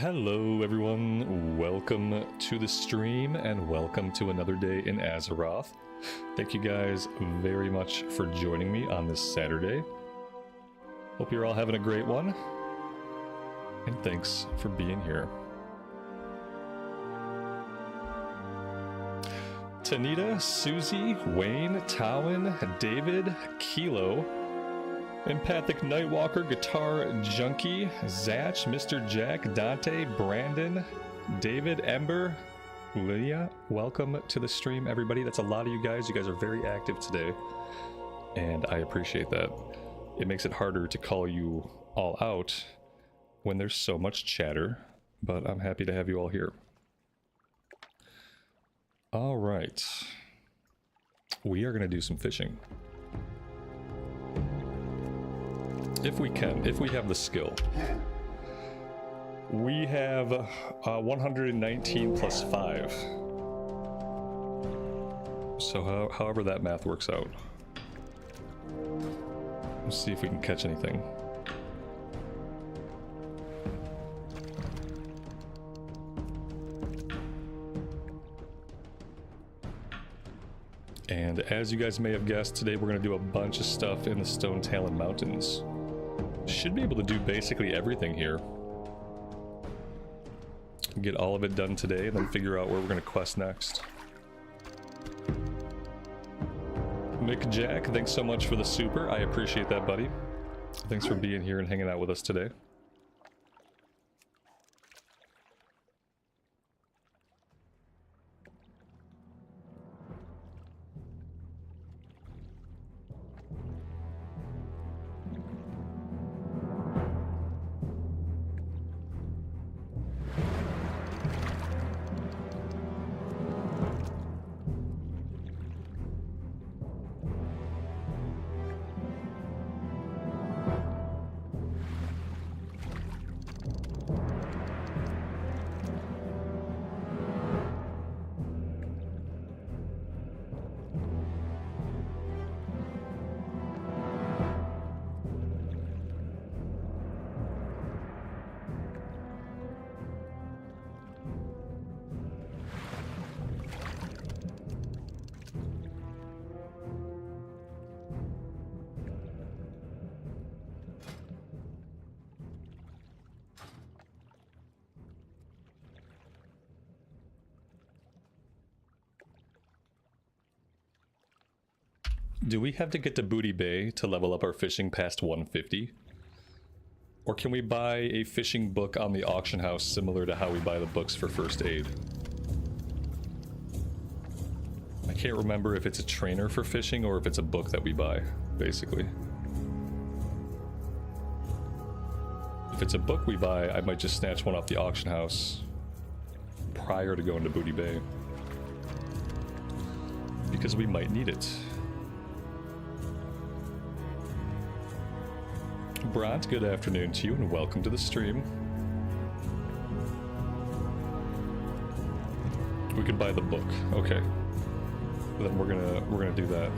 Hello everyone, welcome to the stream and welcome to another day in Azeroth. Thank you guys very much for joining me on this Saturday. Hope you're all having a great one, and thanks for being here. Tanita, Susie, Wayne, Tauren, David, Kilo, Empathic Nightwalker, Guitar Junkie, Zach, Mr. Jack, Dante, Brandon, David, Ember, Lydia, welcome to the stream, everybody. That's a lot of you guys. You guys are very active today, and I appreciate that. It makes it harder to call you all out when there's so much chatter, but I'm happy to have you all here. All right. We are going to do some fishing. If we can, if we have the skill. We have 119 plus 5. So however that math works out. Let's see if we can catch anything. And as you guys may have guessed, today we're going to do a bunch of stuff in the Stone Talon Mountains. Should be able to do basically everything here. Get all of it done today and then figure out where we're going to quest next. Mick Jack, thanks so much for the super. I appreciate that, buddy. Thanks for being here and hanging out with us today. Do we have to get to Booty Bay to level up our fishing past 150? Or can we buy a fishing book on the auction house similar to how we buy the books for first aid? I can't remember if it's a trainer for fishing or if it's a book that we buy, basically. If it's a book we buy, I might just snatch one off the auction house prior to going to Booty Bay, because we might need it. Brant, good afternoon to you and welcome to the stream. We could buy the book. Okay. Then we're gonna do that.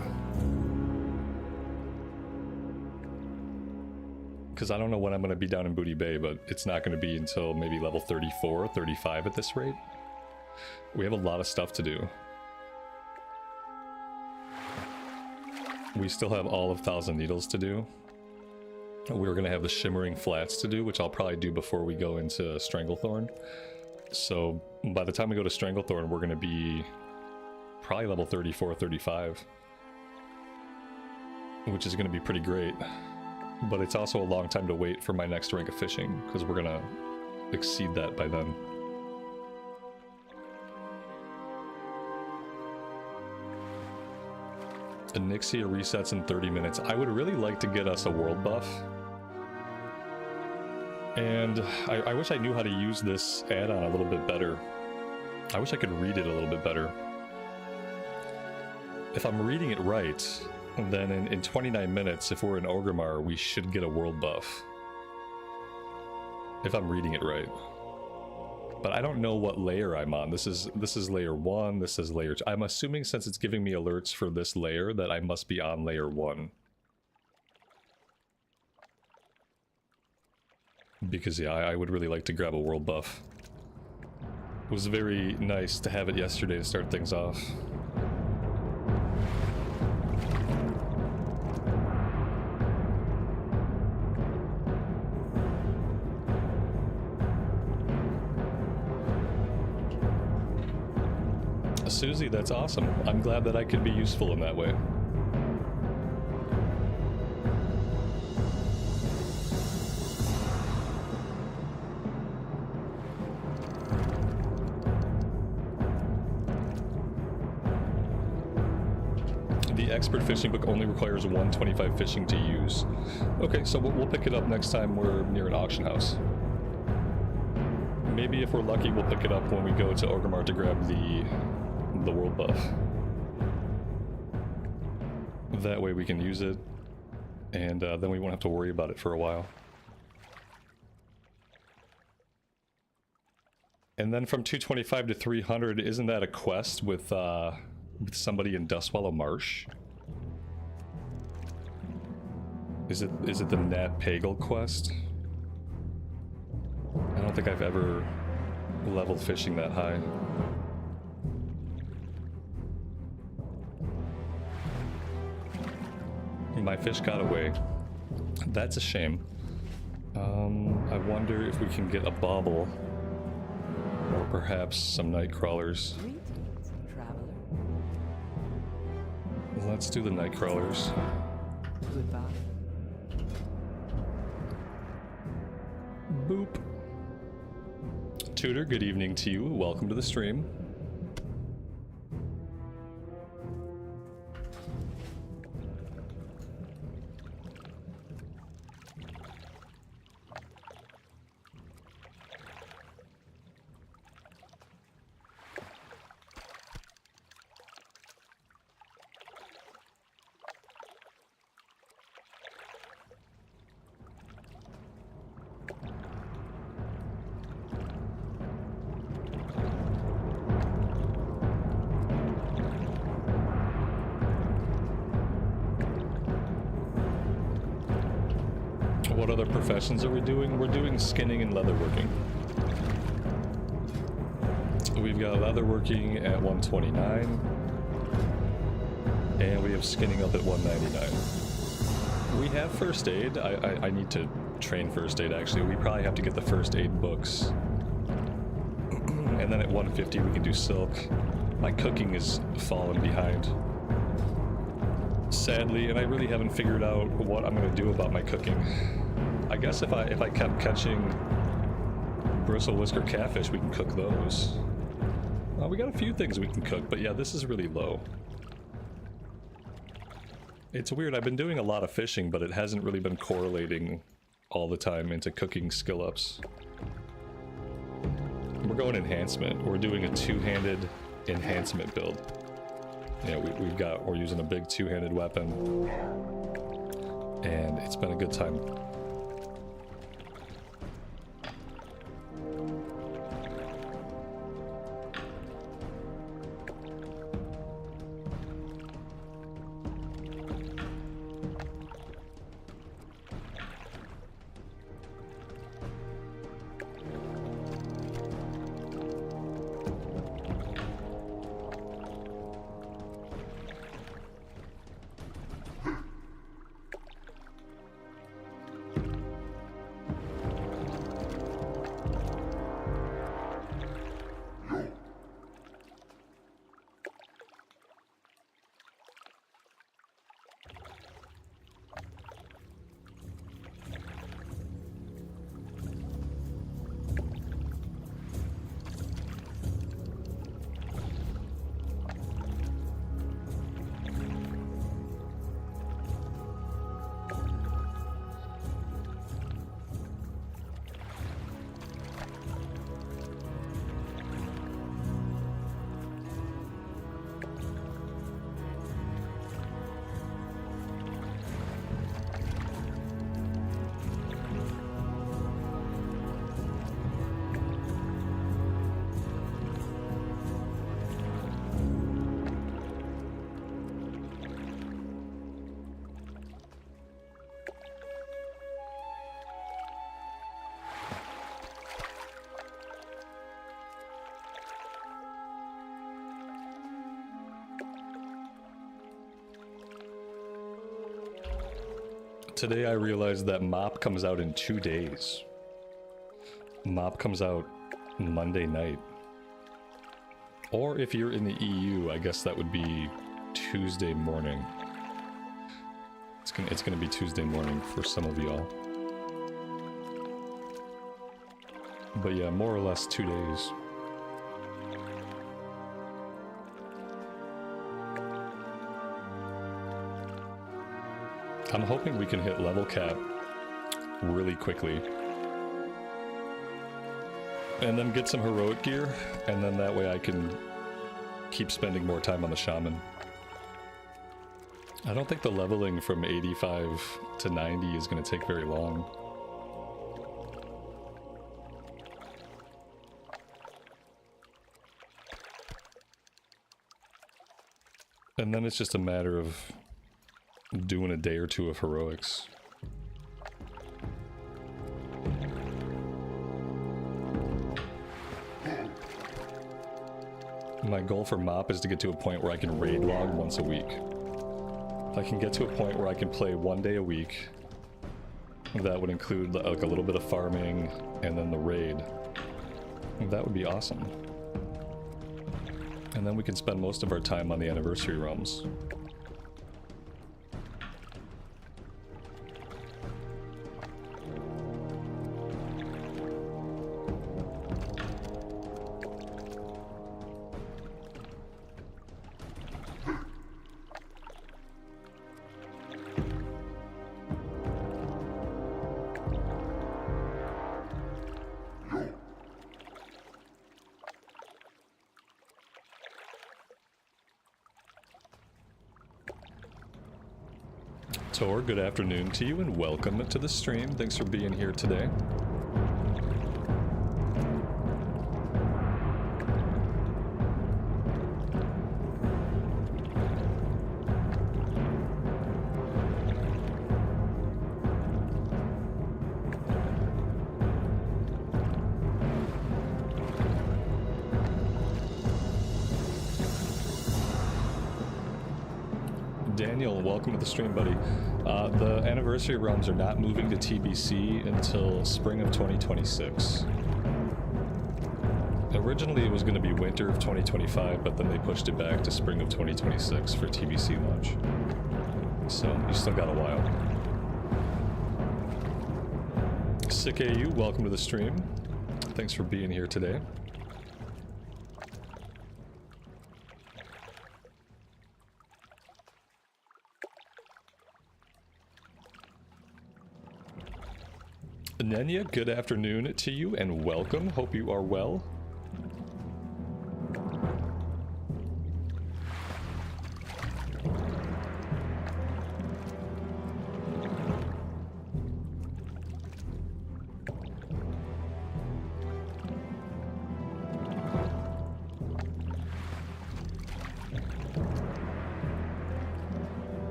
Because I don't know when I'm gonna be down in Booty Bay, but it's not gonna be until maybe level 34 or 35 at this rate. We have a lot of stuff to do. We still have all of Thousand Needles to do. We're going to have the Shimmering Flats to do, which I'll probably do before we go into Stranglethorn. So by the time we go to Stranglethorn, we're going to be probably level 34, 35. Which is going to be pretty great. But it's also a long time to wait for my next rank of fishing, because we're going to exceed that by then. Anixia resets in 30 minutes. I would really like to get us a world buff. And I wish I knew how to use this add-on a little bit better. I wish I could read it a little bit better. If I'm reading it right, then in 29 minutes, if we're in Orgrimmar, we should get a world buff. If I'm reading it right. But I don't know what layer I'm on. This is layer 1, this is layer 2. I'm assuming since it's giving me alerts for this layer that I must be on layer 1. because yeah, I would really like to grab a world buff. It was very nice to have it yesterday to start things off. Susie, that's awesome. I'm glad that I could be useful in that way. The expert fishing book only requires 125 fishing to use. Okay, so we'll pick it up next time we're near an auction house. Maybe if we're lucky, we'll pick it up when we go to Orgrimmar to grab the world buff. That way we can use it, and then we won't have to worry about it for a while. And then from 225 to 300, isn't that a quest with somebody in Dustwallow Marsh? Is it the Nat Pagal quest? I don't think I've ever leveled fishing that high. My fish got away. That's a shame. I wonder if we can get a bauble, or perhaps some night crawlers. Let's do the night crawlers. Goodbye. Boop. Tudor, good evening to you. Welcome to the stream. What other professions are we doing? We're doing skinning and leatherworking. We've got leatherworking at 129, and we have skinning up at 199. We have first aid. I need to train first aid, actually. We probably have to get the first aid books. And then at 150 we can do silk. My cooking is falling behind, sadly, and I really haven't figured out what I'm going to do about my cooking. I guess if I kept catching bristle whisker catfish, we can cook those. We got a few things we can cook, but yeah, this is really low. It's weird, I've been doing a lot of fishing, but it hasn't really been correlating all the time into cooking skill ups. We're going enhancement. We're doing a two-handed enhancement build. Yeah, we're using a big two-handed weapon, and it's been a good time. Today I realized that Mop comes out in 2 days. Mop comes out Monday night. Or if you're in the EU, I guess that would be Tuesday morning. It's gonna be Tuesday morning for some of y'all. But yeah, more or less 2 days. I'm hoping we can hit level cap really quickly. And then get some heroic gear, and then that way I can keep spending more time on the shaman. I don't think the leveling from 85 to 90 is going to take very long. And then it's just a matter of doing a day or two of heroics. My goal for Mop is to get to a point where I can raid log once a week. If I can get to a point where I can play 1 day a week, that would include like a little bit of farming and then the raid. That would be awesome. And then we can spend most of our time on the anniversary realms. Tor, good afternoon to you and welcome to the stream. Thanks for being here today. Daniel, welcome to the stream, buddy. The anniversary realms are not moving to TBC until spring of 2026. Originally it was going to be winter of 2025, but then they pushed it back to spring of 2026 for TBC launch. So you still got a while. Sick AU, welcome to the stream. Thanks for being here today. Nenya, good afternoon to you and welcome. Hope you are well.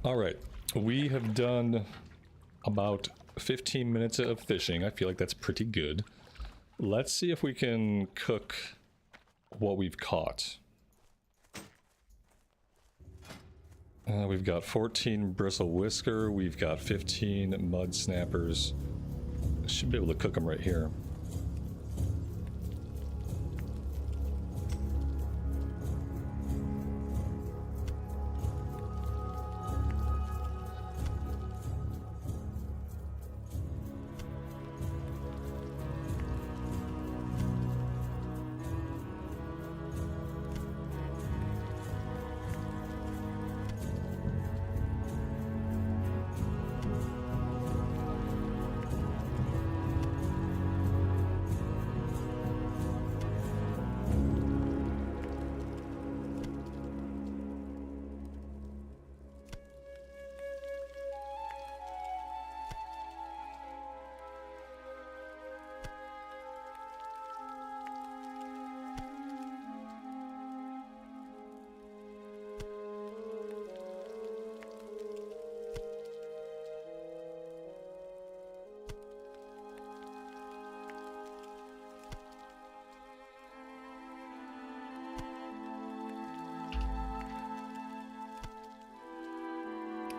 Alright, we have done about 15 minutes of fishing. I feel like that's pretty good. Let's see if we can cook what we've caught. We've got 14 bristle whisker, we've got 15 mud snappers. Should be able to cook them right here.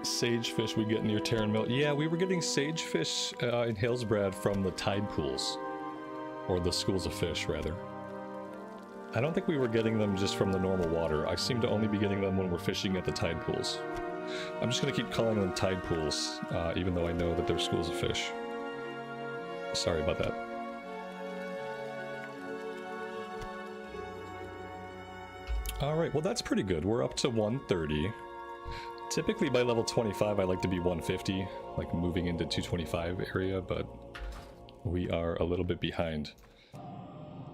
Sagefish we get near Tauren Mill. Yeah, we were getting sagefish in Hillsbrad from the tide pools. Or the schools of fish, rather. I don't think we were getting them just from the normal water. I seem to only be getting them when we're fishing at the tide pools. I'm just going to keep calling them tide pools, even though I know that they're schools of fish. Sorry about that. Alright, well that's pretty good. We're up to 130. Typically by level 25 I like to be 150, like moving into 225 area, but we are a little bit behind.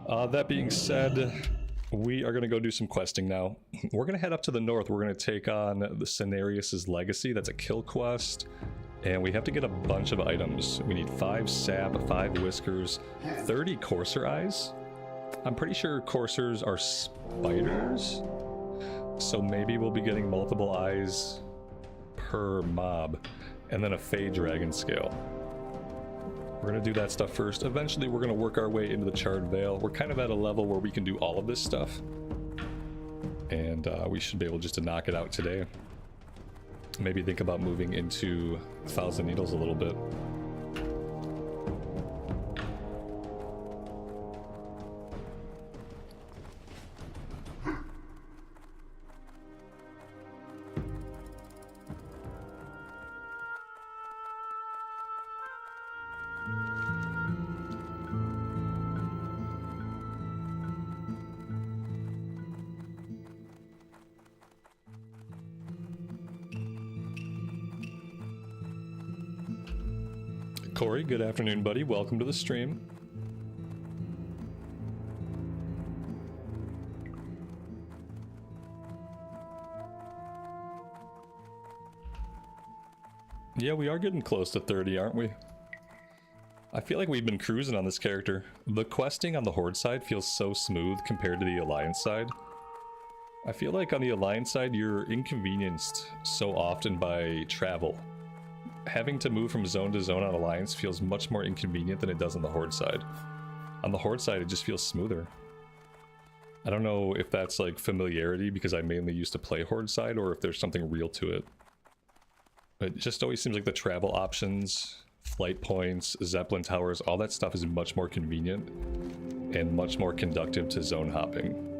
That being said, we are going to go do some questing now. We're going to head up to the north. We're going to take on the Cenarius' Legacy. That's a kill quest. And we have to get a bunch of items. We need 5 sap, 5 whiskers, 30 courser eyes. I'm pretty sure coursers are spiders. So maybe we'll be getting multiple eyes per mob. And then a Fey Dragon scale. We're going to do that stuff first. Eventually we're going to work our way into the Charred Veil. We're kind of at a level where we can do all of this stuff. And we should be able just to knock it out today. Maybe think about moving into Thousand Needles a little bit. Corey, good afternoon, buddy. Welcome to the stream. Yeah, we are getting close to 30, aren't we? I feel like we've been cruising on this character. The questing on the Horde side feels so smooth compared to the Alliance side. I feel like on the Alliance side, you're inconvenienced so often by travel. Having to move from zone to zone on Alliance feels much more inconvenient than it does on the Horde side. On the Horde side, it just feels smoother. I don't know if that's like familiarity because I mainly used to play Horde side or if there's something real to it. It just always seems like the travel options, flight points, Zeppelin towers, all that stuff is much more convenient and much more conductive to zone hopping.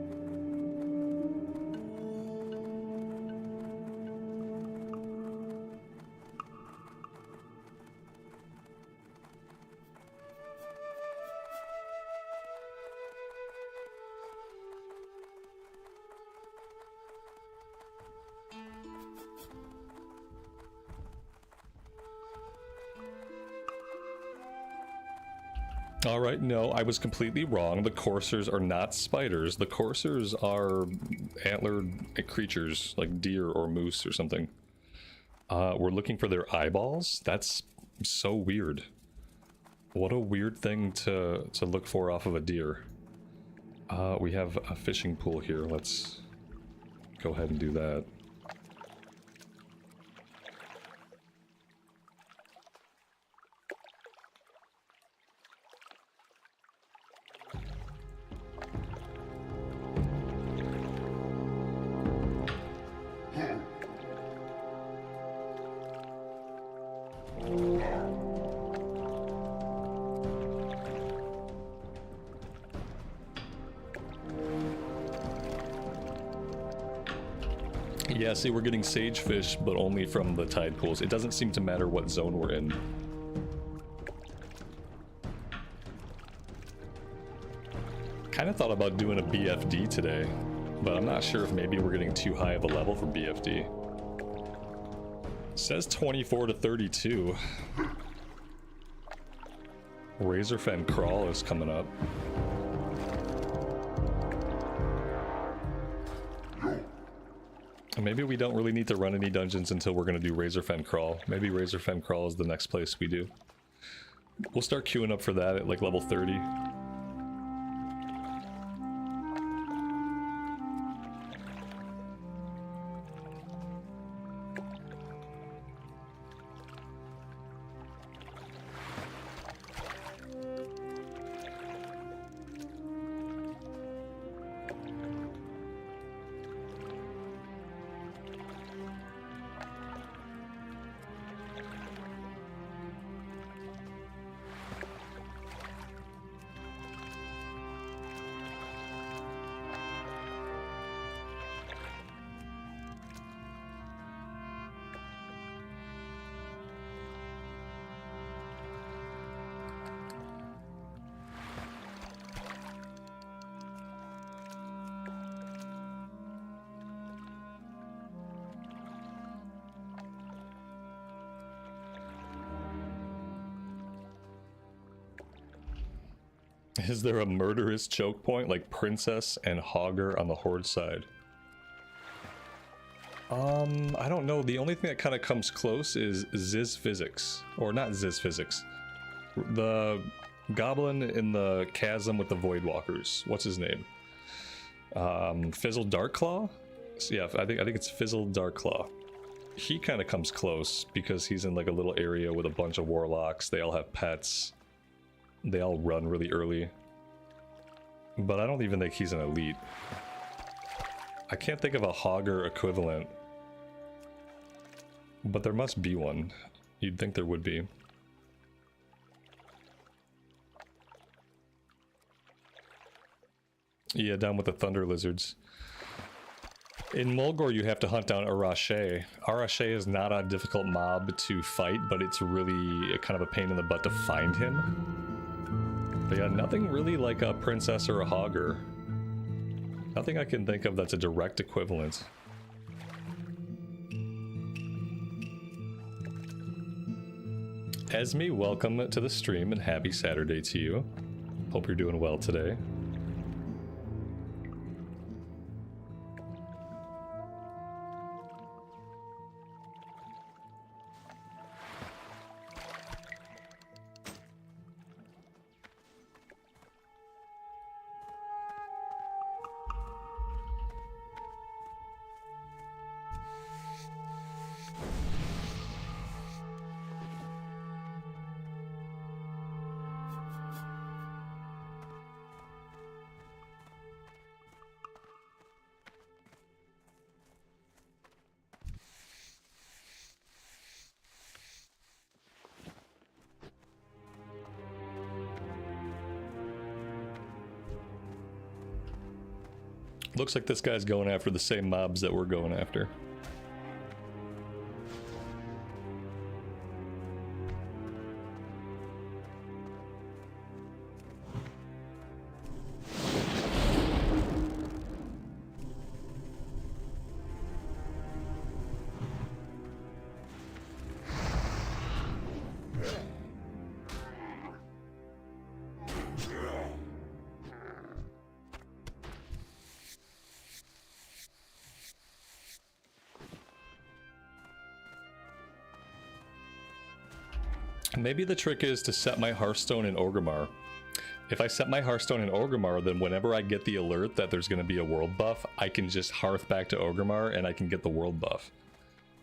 Alright, no, I was completely wrong. The coursers are not spiders. The coursers are antlered creatures, like deer or moose or something. We're looking for their eyeballs? That's so weird. What a weird thing to look for off of a deer. We have a fishing pool here. Let's go ahead and do that. Yeah, see, we're getting sagefish, but only from the tide pools. It doesn't seem to matter what zone we're in. Kind of thought about doing a BFD today, but I'm not sure if maybe we're getting too high of a level for BFD. It says 24 to 32. Razorfen Crawl is coming up. Maybe we don't really need to run any dungeons until we're going to do Razorfen Crawl. Maybe Razorfen Crawl is the next place we do. We'll start queuing up for that at like level 30. Is there a murderous choke point like Princess and Hogger on the Horde side? I don't know. The only thing that kind of comes close is Ziz Physics. Or not Ziz Physics. The goblin in the chasm with the Voidwalkers. What's his name? Fizzle Darkclaw? Yeah, I think it's Fizzle Darkclaw. He kind of comes close because he's in like a little area with a bunch of warlocks. They all have pets. They all run really early. But I don't even think he's an elite. I can't think of a Hogger equivalent. But there must be one. You'd think there would be. Yeah, down with the Thunder Lizards. In Mulgore, you have to hunt down Arache. Arache is not a difficult mob to fight, but it's really kind of a pain in the butt to find him. But yeah, nothing really like a Princess or a Hogger. Nothing I can think of that's a direct equivalent. Esme, welcome to the stream and happy Saturday to you. Hope you're doing well today. Looks like this guy's going after the same mobs that we're going after. Maybe the trick is to set my Hearthstone in Orgrimmar. If I set my Hearthstone in Orgrimmar, then whenever I get the alert that there's going to be a world buff, I can just hearth back to Orgrimmar and I can get the world buff.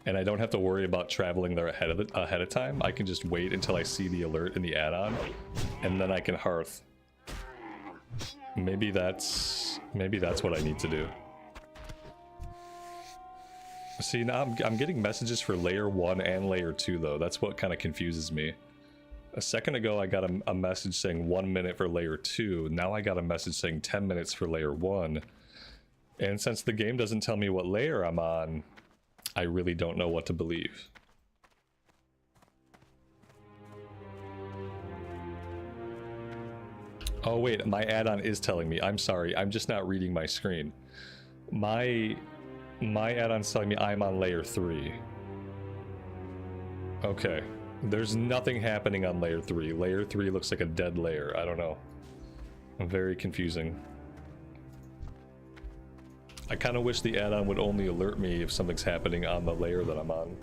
And I don't have to worry about traveling there ahead of time. I can just wait until I see the alert in the add-on, and then I can hearth. Maybe that's what I need to do. See, now I'm getting messages for layer 1 and layer 2 though. That's what kind of confuses me. A second ago I got a message saying 1 minute for layer 2. Now I got a message saying 10 minutes for layer 1. And since the game doesn't tell me what layer I'm on, I really don't know what to believe. Oh wait, my add-on is telling me. I'm sorry, I'm just not reading my screen. My add-on's telling me I'm on layer 3. Okay. There's nothing happening on layer 3. Layer 3 looks like a dead layer. I don't know. Very confusing. I kind of wish the add-on would only alert me if something's happening on the layer that I'm on.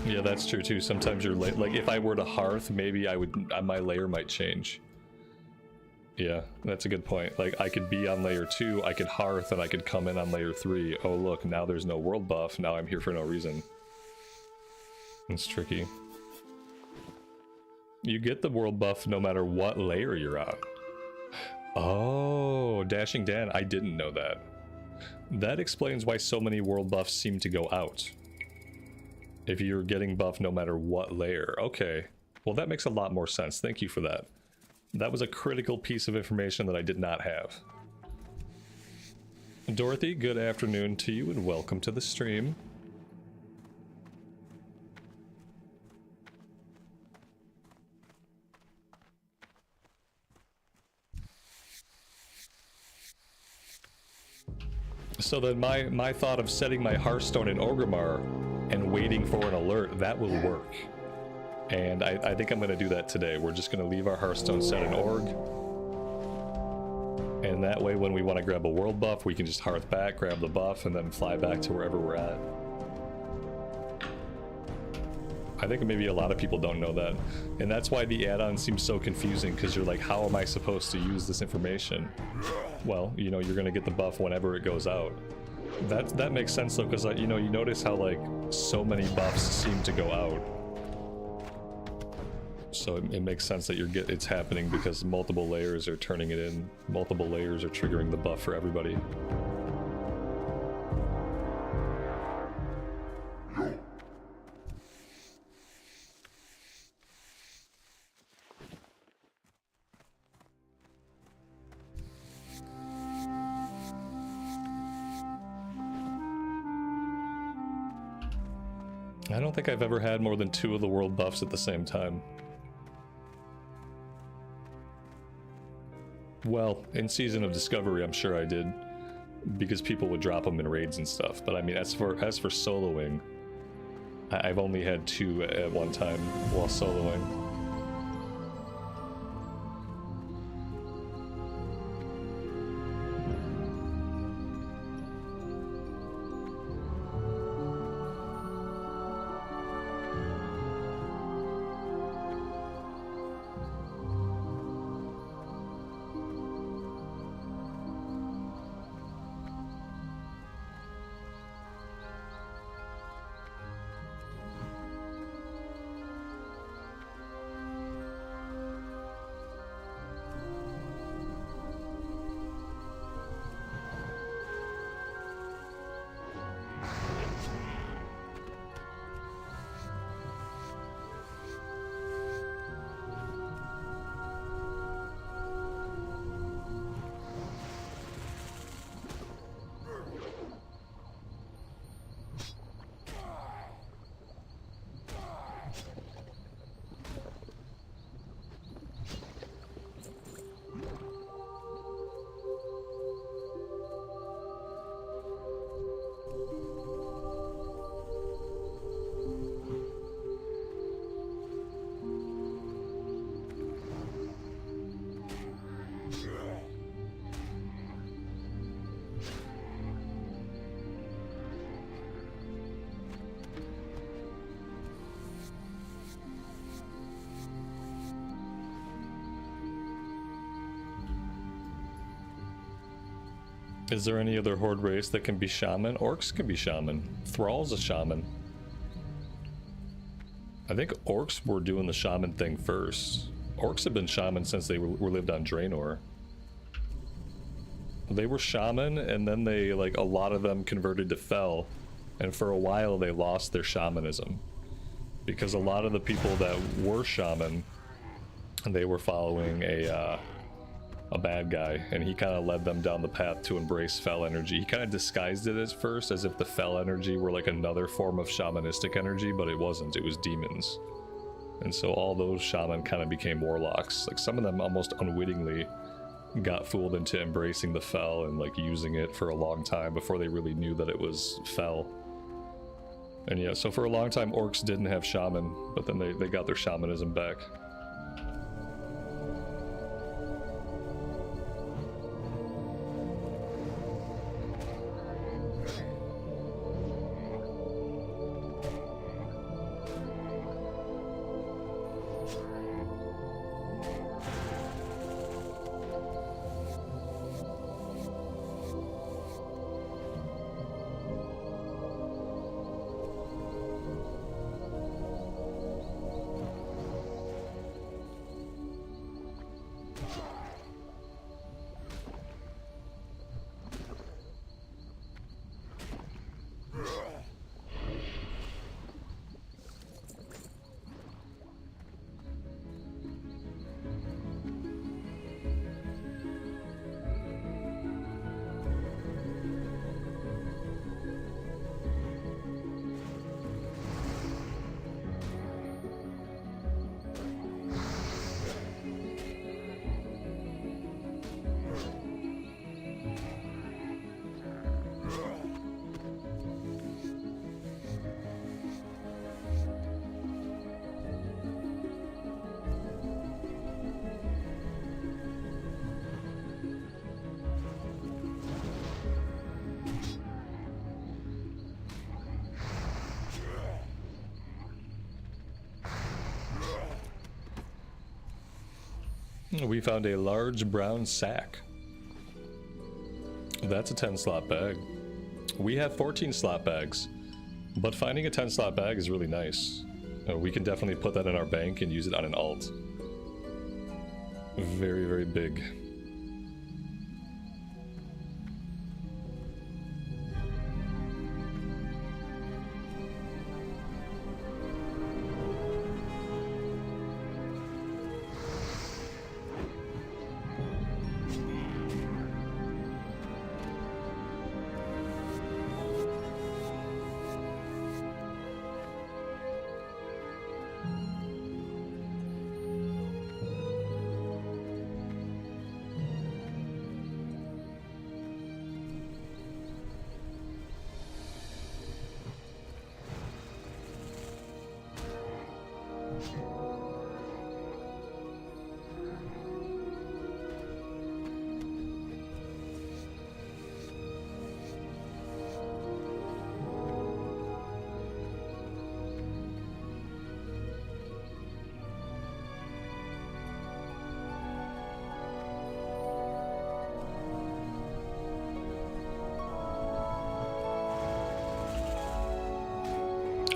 Yeah, that's true too. Sometimes you're late. Like if I were to hearth, maybe I would, my layer might change. Yeah, that's a good point. Like I could be on layer 2, I could hearth, and I could come in on layer 3. Oh look, now there's no world buff. Now I'm here for no reason. It's tricky. You get the world buff no matter what layer you're on. Oh, Dashing Dan, I didn't know that. That explains why so many world buffs seem to go out. If you're getting buffed no matter what layer. Okay. Well, that makes a lot more sense. Thank you for that. That was a critical piece of information that I did not have. Dorothy, good afternoon to you and welcome to the stream. So then my thought of setting my Hearthstone in Orgrimmar and waiting for an alert, that will work. And I think I'm going to do that today. We're just going to leave our Hearthstone set in Org. And that way when we want to grab a world buff, we can just hearth back, grab the buff, and then fly back to wherever we're at. I think maybe a lot of people don't know that. And that's why the add-on seems so confusing, because you're like, how am I supposed to use this information? Well, you know, you're going to get the buff whenever it goes out. That makes sense though, because you know, you notice how like so many buffs seem to go out. So it makes sense that it's happening because multiple layers are turning it in. Multiple layers are triggering the buff for everybody. I don't think I've ever had more than 2 of the world buffs at the same time. Well, in Season of Discovery, I'm sure I did, because people would drop them in raids and stuff. But I mean, as for soloing, I've only had 2 at one time while soloing. Is there any other horde race that can be shaman? Orcs can be shaman. Thrall's a shaman. I think orcs were doing the shaman thing first. Orcs have been shaman since they were lived on Draenor. They were shaman, and then they, like, a lot of them converted to Fel, and for a while they lost their shamanism. Because a lot of the people that were shaman, they were following a bad guy, and he kind of led them down the path to embrace Fel energy. He kind of disguised it at first as if the Fel energy were like another form of shamanistic energy, but it wasn't. It was demons. And so all those shaman kind of became warlocks. Like, some of them almost unwittingly got fooled into embracing the Fel and like using it for a long time before they really knew that it was Fel. And yeah, so for a long time orcs didn't have shaman, but then they got their shamanism back. We found a large brown sack. That's a 10 slot bag. We have 14 slot bags, but finding a 10 slot bag is really nice. We can definitely put that in our bank and use it on an alt. Very, very big.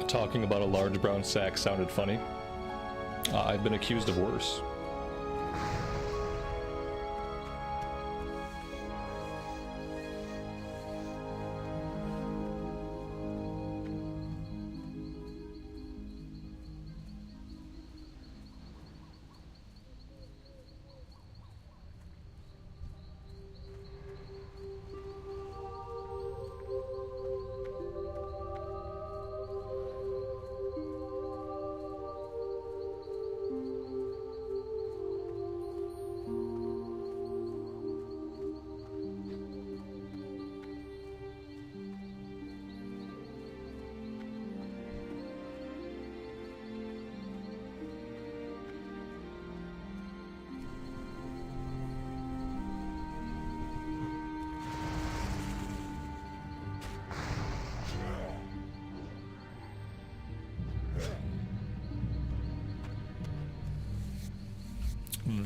Talking about a large brown sack sounded funny. I've been accused of worse.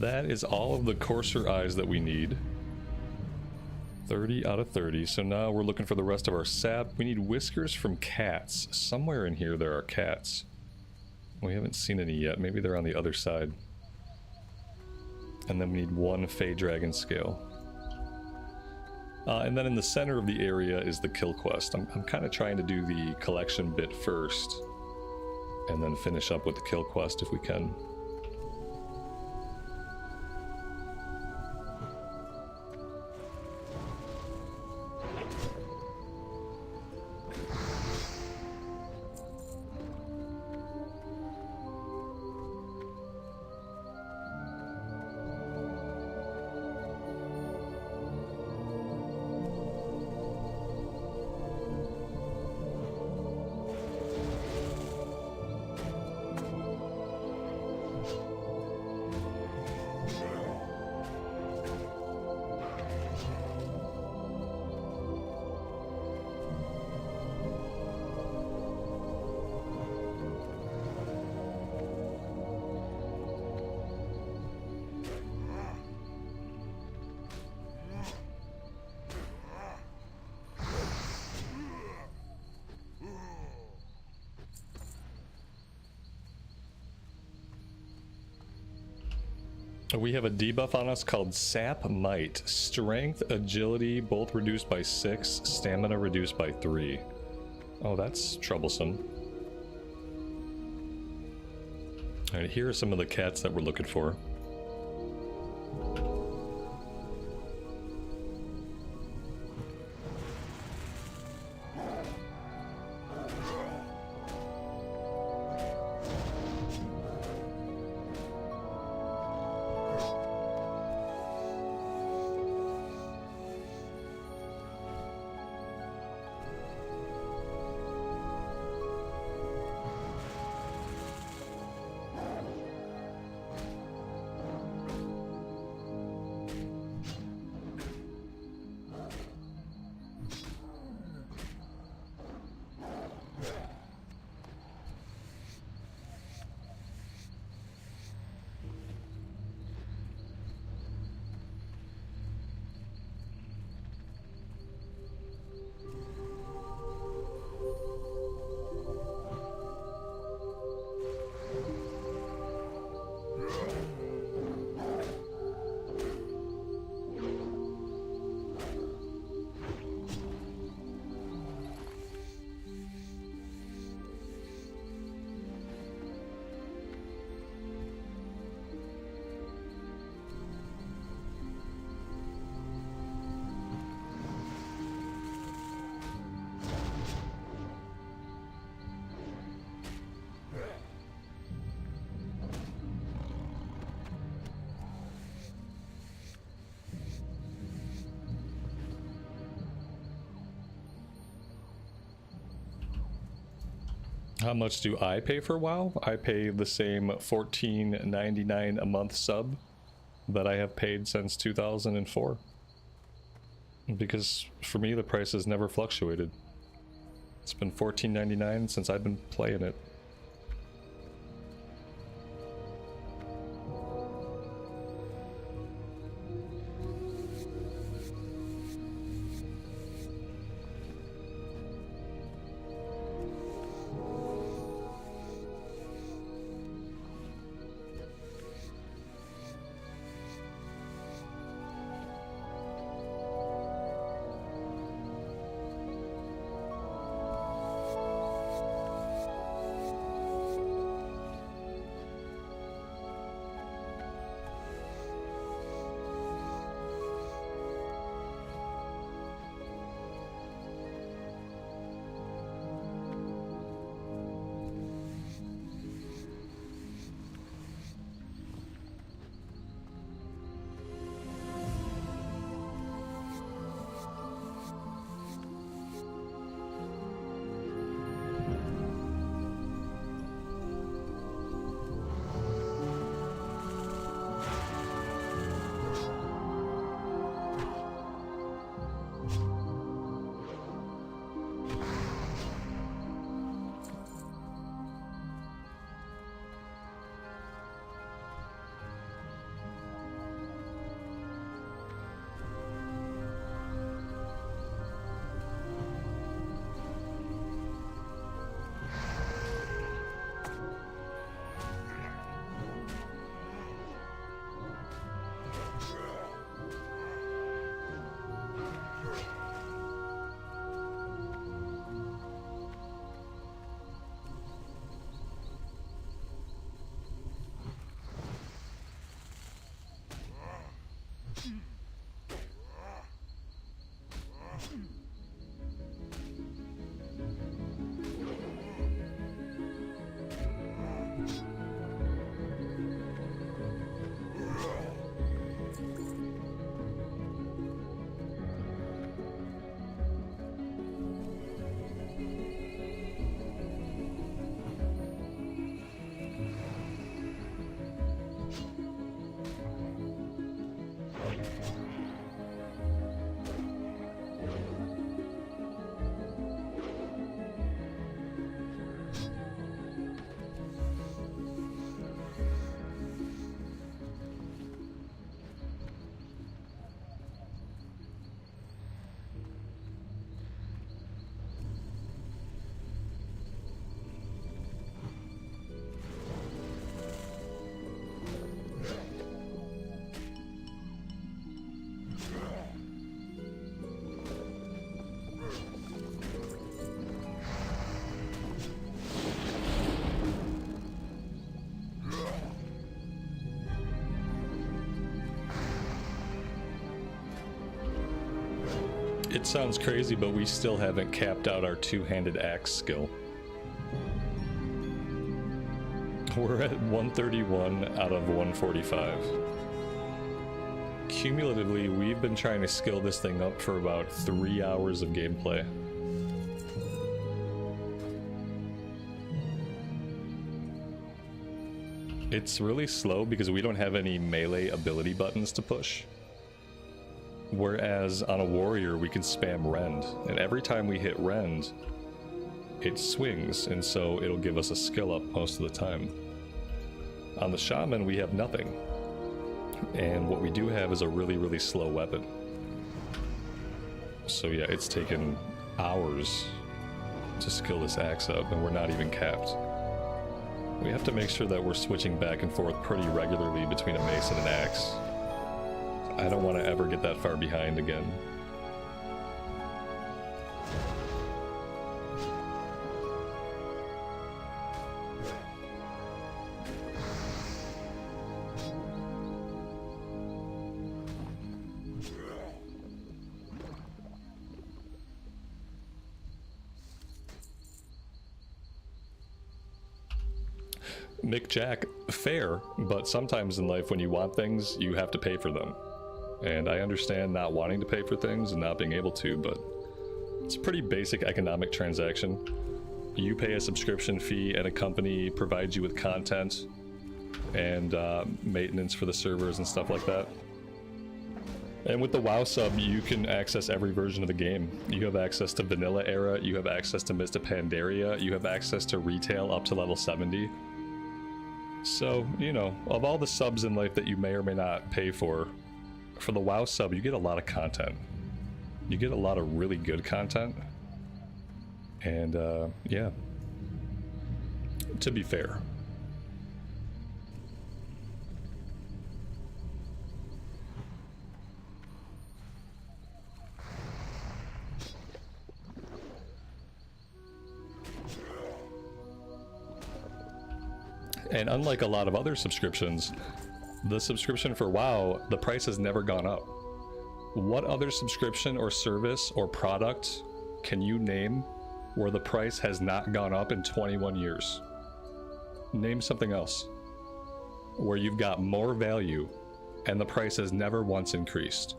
That is all of the courser eyes that we need. 30 out of 30. So now we're looking for the rest of our sap. We need whiskers from cats. Somewhere in here there are cats. We haven't seen any yet. Maybe they're on the other side. And then we need one Fey Dragon scale. And then in the center of the area is the kill quest. I'm kind of trying to do the collection bit first, and then finish up with the kill quest if we can. We have a debuff on us called Sap Might. Strength, agility, both reduced by 6, stamina reduced by 3. Oh, that's troublesome. Alright, here are some of the cats that we're looking for. How much do I pay for WoW? I pay the same $14.99 a month sub that I have paid since 2004. Because for me, the price has never fluctuated. It's been $14.99 since I've been playing it. It sounds crazy, but we still haven't capped out our two-handed axe skill. We're at 131 out of 145. Cumulatively, we've been trying to skill this thing up for about 3 hours of gameplay. It's really slow because we don't have any melee ability buttons to push. Whereas on a warrior, we can spam rend, and every time we hit rend, it swings, and so it'll give us a skill up most of the time. On the shaman, we have nothing, and what we do have is a really, really slow weapon. So yeah, it's taken hours to skill this axe up, and we're not even capped. We have to make sure that we're switching back and forth pretty regularly between a mace and an axe. I don't want to ever get that far behind again. Mick Jack, fair, but sometimes in life when you want things, you have to pay for them. And I understand not wanting to pay for things and not being able to, but it's a pretty basic economic transaction. You pay a subscription fee and a company provides you with content and maintenance for the servers and stuff like that. And with the WoW sub, you can access every version of the game. You have access to Vanilla Era, you have access to Mists of Pandaria, you have access to retail up to level 70. So, you know, of all the subs in life that you may or may not pay for the WoW sub, you get a lot of content. You get a lot of really good content. And, yeah. To be fair. And unlike a lot of other subscriptions, the subscription for WoW, the price has never gone up. What other subscription or service or product can you name where the price has not gone up in 21 years? Name something else where you've got more value and the price has never once increased.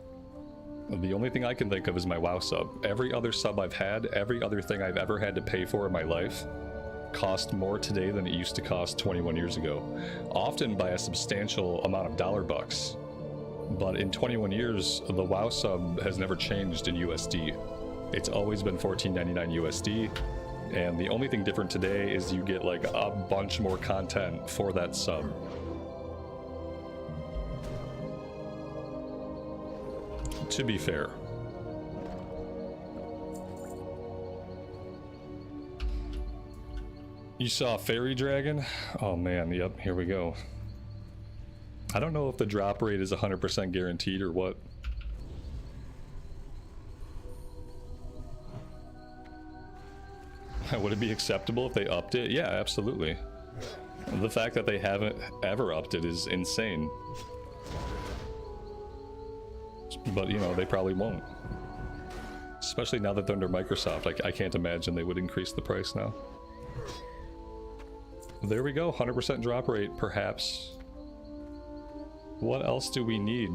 The only thing I can think of is my WoW sub. Every other sub I've had, every other thing I've ever had to pay for in my life cost more today than it used to cost 21 years ago. Often by a substantial amount of dollar bucks. But in 21 years, the WoW sub has never changed in USD. It's always been $14.99 USD. And the only thing different today is you get like a bunch more content for that sub. To be fair. You saw Fairy Dragon? Oh man, yep, here we go. I don't know if the drop rate is 100% guaranteed or what. Would it be acceptable if they upped it? Yeah, absolutely. The fact that they haven't ever upped it is insane. But, you know, they probably won't. Especially now that they're under Microsoft. I can't imagine they would increase the price now. There we go, 100% drop rate, perhaps. What else do we need?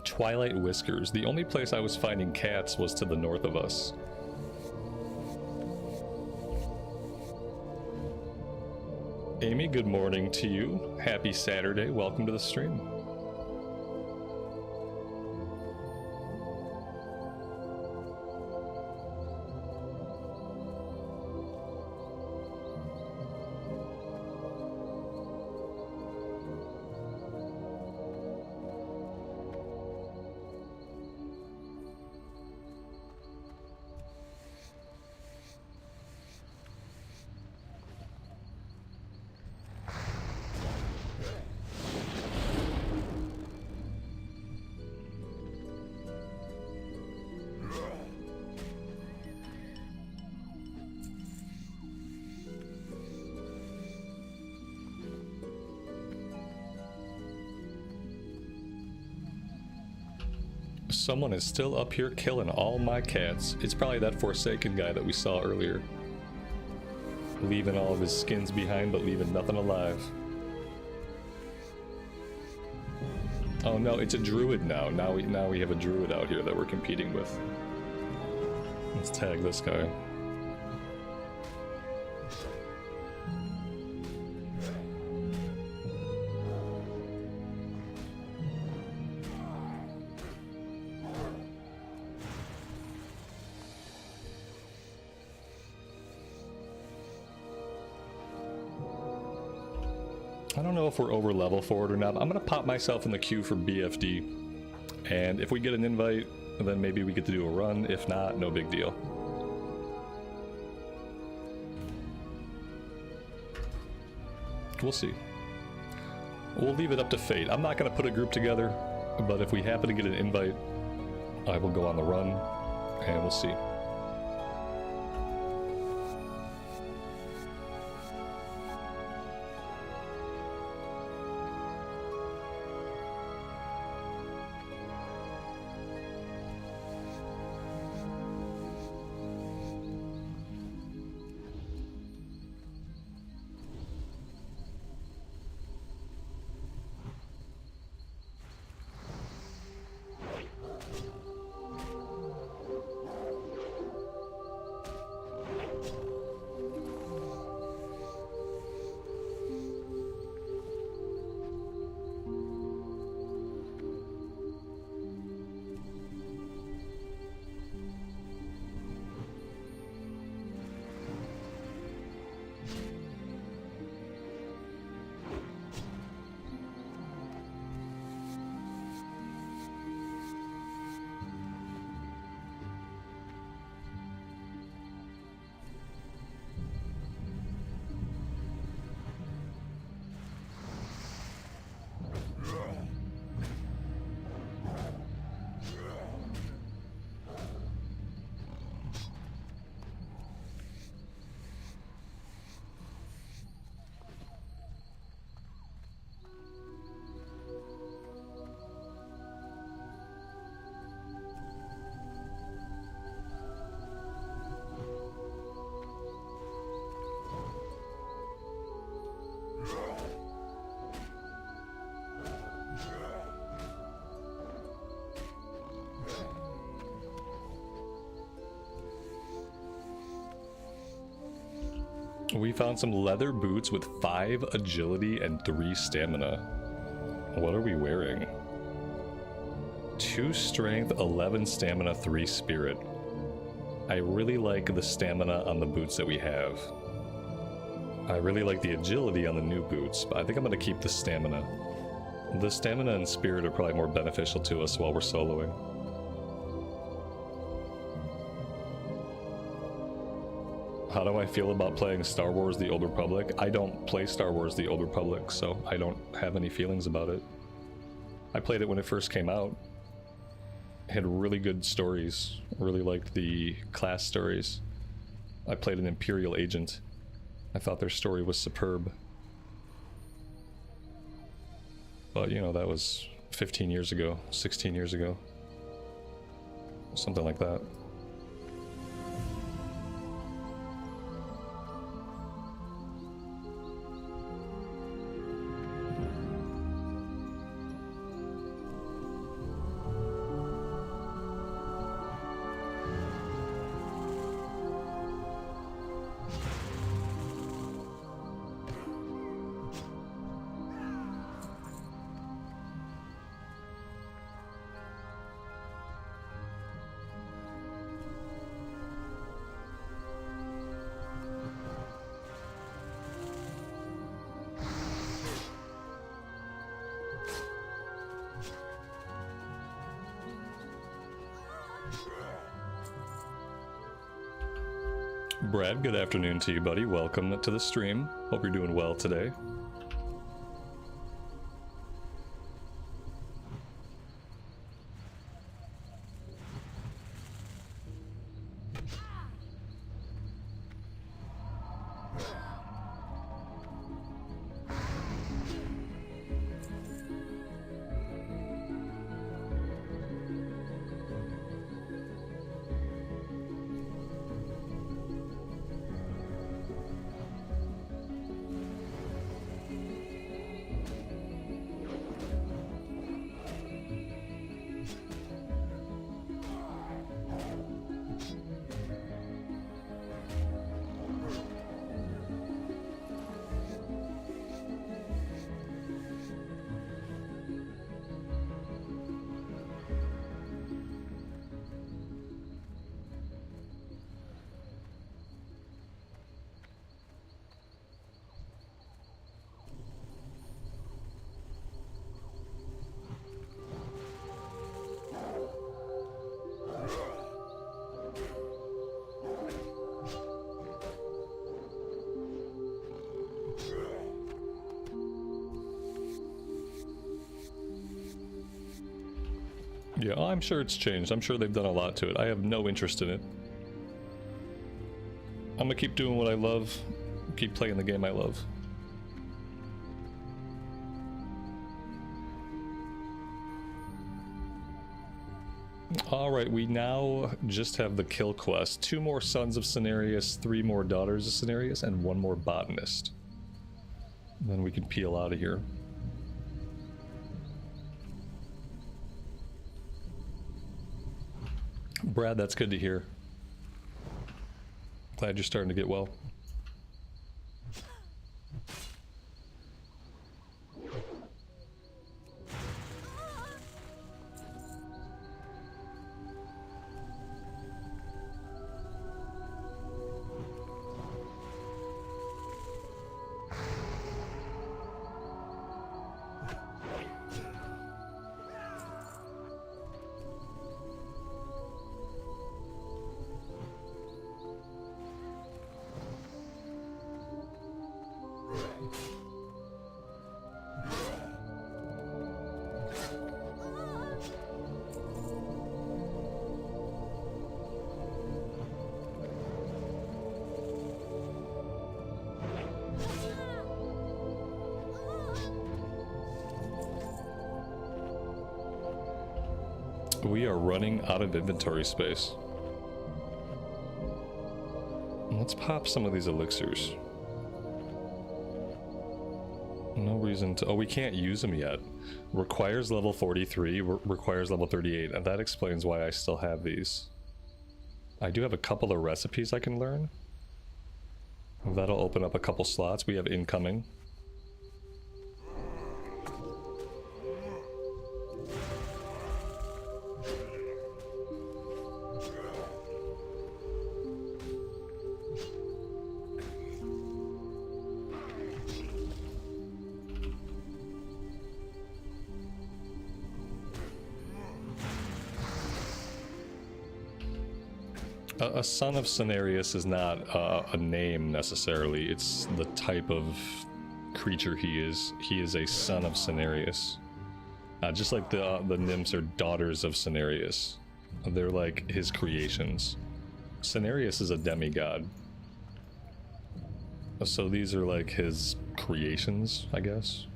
Twilight Whiskers. The only place I was finding cats was to the north of us. Amy, good morning to you. Happy Saturday. Welcome to the stream. Someone is still up here killing all my cats. It's probably that Forsaken guy that we saw earlier. Leaving all of his skins behind, but leaving nothing alive. Oh no, it's a druid now. Now we have a druid out here that we're competing with. Let's tag this guy. I don't know if we're over level for it or not. I'm gonna pop myself in the queue for BFD. And if we get an invite, then maybe we get to do a run. If not, no big deal. We'll see. We'll leave it up to fate. I'm not gonna put a group together, but if we happen to get an invite, I will go on the run, and we'll see. We found some leather boots with 5 agility and 3 stamina. What are we wearing? 2 strength, 11 stamina, 3 spirit. I really like the stamina on the boots that we have. I really like the agility on the new boots, but I think I'm going to keep the stamina. The stamina and spirit are probably more beneficial to us while we're soloing. How do I feel about playing Star Wars The Old Republic? I don't play Star Wars The Old Republic, so I don't have any feelings about it. I played it when it first came out. It had really good stories. Really liked the class stories. I played an Imperial agent. I thought their story was superb. But, you know, that was 15 years ago, 16 years ago. Something like that. Brad, good afternoon to you, buddy. Welcome to the stream. Hope you're doing well today. Yeah, I'm sure it's changed. I'm sure they've done a lot to it. I have no interest in it. I'm gonna keep doing what I love, keep playing the game I love. Alright, we now just have the kill quest. 2 more Sons of Cenarius, 3 more Daughters of Cenarius, and 1 more Botanist. Then we can peel out of here. Brad, that's good to hear. Glad you're starting to get well. We are running out of inventory space. Let's pop some of these elixirs. No reason to... Oh, we can't use them yet. Requires level 43, requires level 38, and that explains why I still have these. I do have a couple of recipes I can learn. That'll open up a couple slots. We have incoming. A son of Cenarius is not a name necessarily, it's the type of creature he is. He is a son of Cenarius. Just like the nymphs are daughters of Cenarius. They're like his creations. Cenarius is a demigod. So these are like his creations, I guess.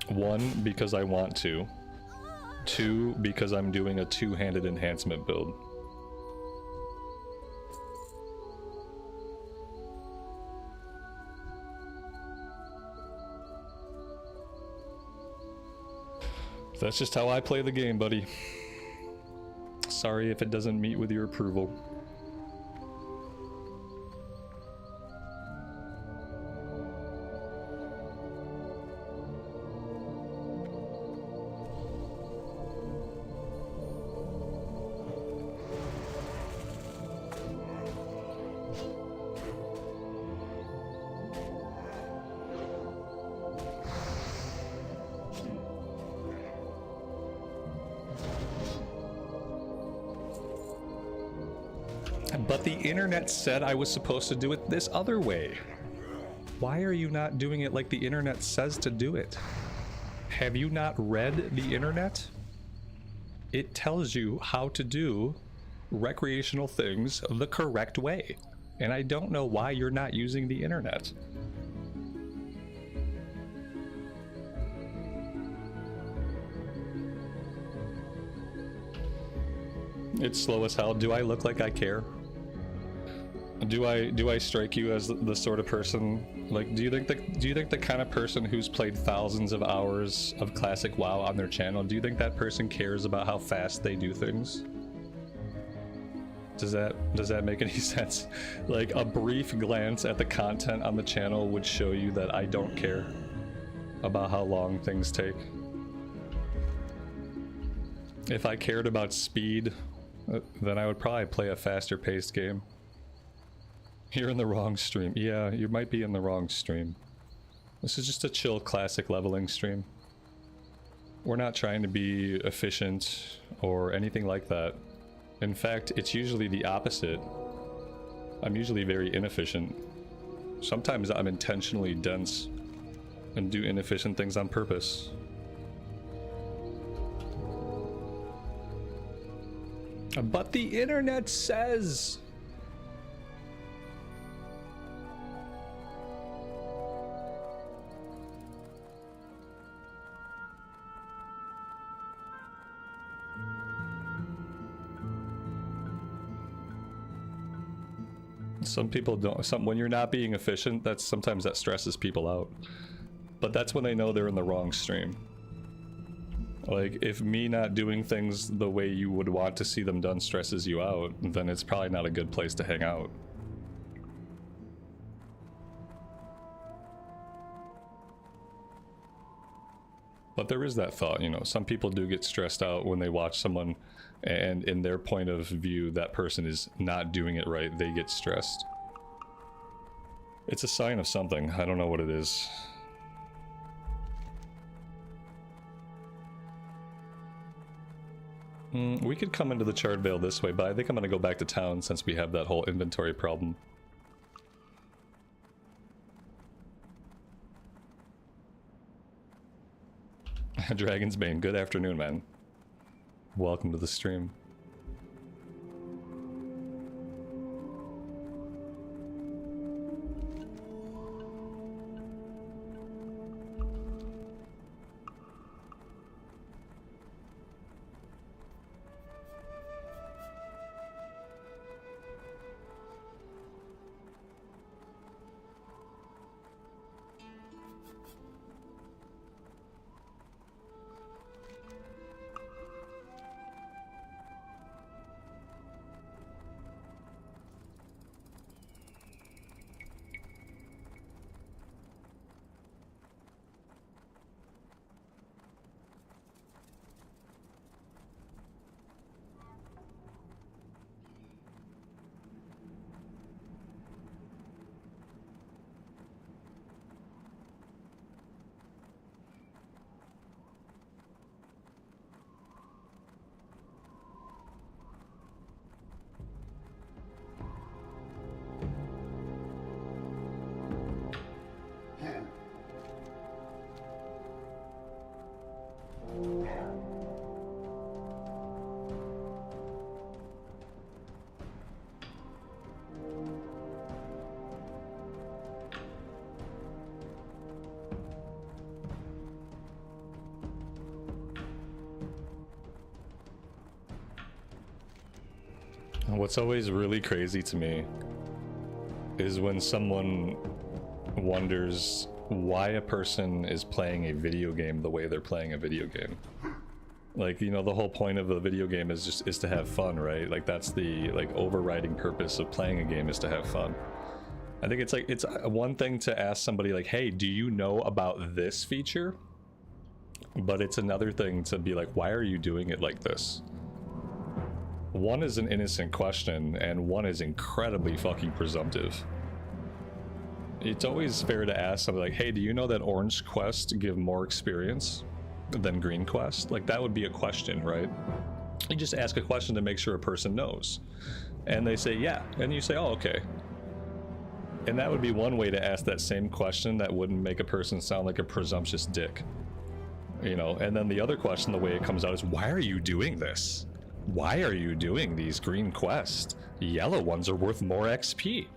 One, because I want to. Two, because I'm doing a two-handed enhancement build. That's just how I play the game, buddy. Sorry if it doesn't meet with your approval. But the internet said I was supposed to do it this other way. Why are you not doing it like the internet says to do it? Have you not read the internet? It tells you how to do recreational things the correct way. And I don't know why you're not using the internet. It's slow as hell. Do I look like I care? Do I strike you as the sort of person, like, do you think the kind of person who's played thousands of hours of classic WoW on their channel, do you think that person cares about how fast they do things? Does that make any sense? Like, a brief glance at the content on the channel would show you that I don't care about how long things take. If I cared about speed, then I would probably play a faster paced game. You're in the wrong stream. Yeah, you might be in the wrong stream. This is just a chill classic leveling stream. We're not trying to be efficient or anything like that. In fact, it's usually the opposite. I'm usually very inefficient. Sometimes I'm intentionally dense and do inefficient things on purpose. But the internet says... Some people don't. When you're not being efficient, sometimes that stresses people out. But that's when they know they're in the wrong stream. Like, if me not doing things the way you would want to see them done stresses you out, then it's probably not a good place to hang out. But there is that thought, you know, some people do get stressed out when they watch someone and in their point of view, that person is not doing it right, they get stressed. It's a sign of something, I don't know what it is. We could come into the Charred Vale this way, but I think I'm gonna go back to town since we have that whole inventory problem. Dragon's Bane, good afternoon, man. Welcome to the stream. What's always really crazy to me is when someone wonders why a person is playing a video game the way they're playing a video game. Like, you know, the whole point of a video game is to have fun, right? Like, that's the overriding purpose of playing a game, is to have fun. I think it's one thing to ask somebody like, hey, do you know about this feature? But it's another thing to be like, why are you doing it like this? One is an innocent question, and one is incredibly fucking presumptive. It's always fair to ask somebody like, hey, do you know that orange quests give more experience than green quests? Like, that would be a question, right? You just ask a question to make sure a person knows. And they say, yeah. And you say, oh, okay. And that would be one way to ask that same question that wouldn't make a person sound like a presumptuous dick. You know, and then the other question, the way it comes out, is why are you doing this? Why are you doing these green quests? Yellow ones are worth more XP.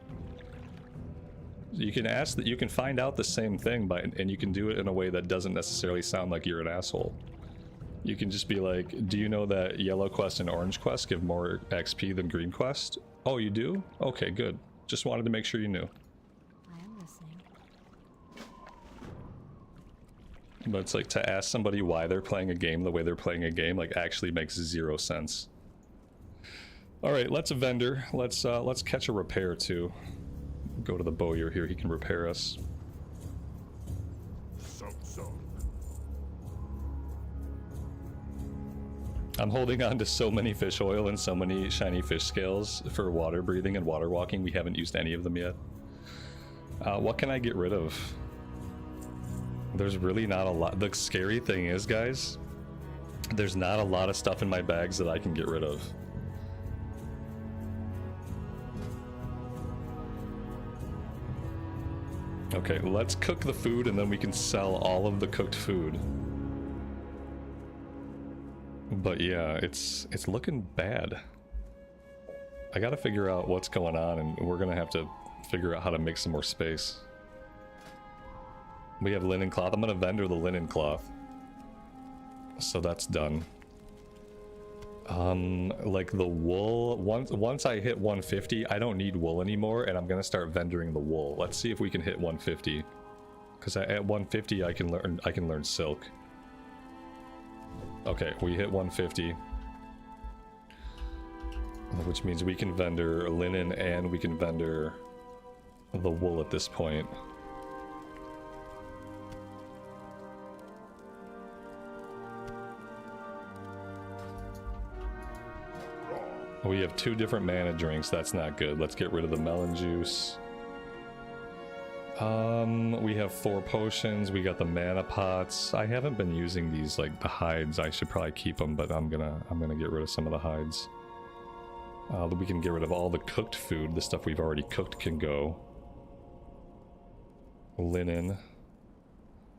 You can ask that, you can find out the same thing and you can do it in a way that doesn't necessarily sound like you're an asshole. You can just be like, do you know that yellow quest and orange quest give more XP than green quest? Oh, you do? Okay, good. Just wanted to make sure you knew. I am listening. But it's like, to ask somebody why they're playing a game the way they're playing a game, like, actually makes zero sense. All right, let's vendor. Let's catch a repair too. Go to the bowyer here. He can repair us. I'm holding on to so many fish oil and so many shiny fish scales for water breathing and water walking. We haven't used any of them yet. What can I get rid of? There's really not a lot. The scary thing is, guys, there's not a lot of stuff in my bags that I can get rid of. Okay, let's cook the food and then we can sell all of the cooked food. But yeah, it's looking bad. I gotta figure out what's going on, and we're gonna have to figure out how to make some more space. We have linen cloth. I'm gonna vendor the linen cloth. So that's done. Like the wool, once I hit 150, I don't need wool anymore, and I'm gonna start vendoring the wool. Let's see if we can hit 150. Because at 150 I can learn silk. Okay, we hit 150. Which means we can vendor linen and we can vendor the wool at this point. We have 2 different mana drinks. That's not good. Let's get rid of the melon juice. We have 4 potions. We got the mana pots. I haven't been using these, like the hides. I should probably keep them, but I'm gonna get rid of some of the hides. We can get rid of all the cooked food. The stuff we've already cooked can go. Linen.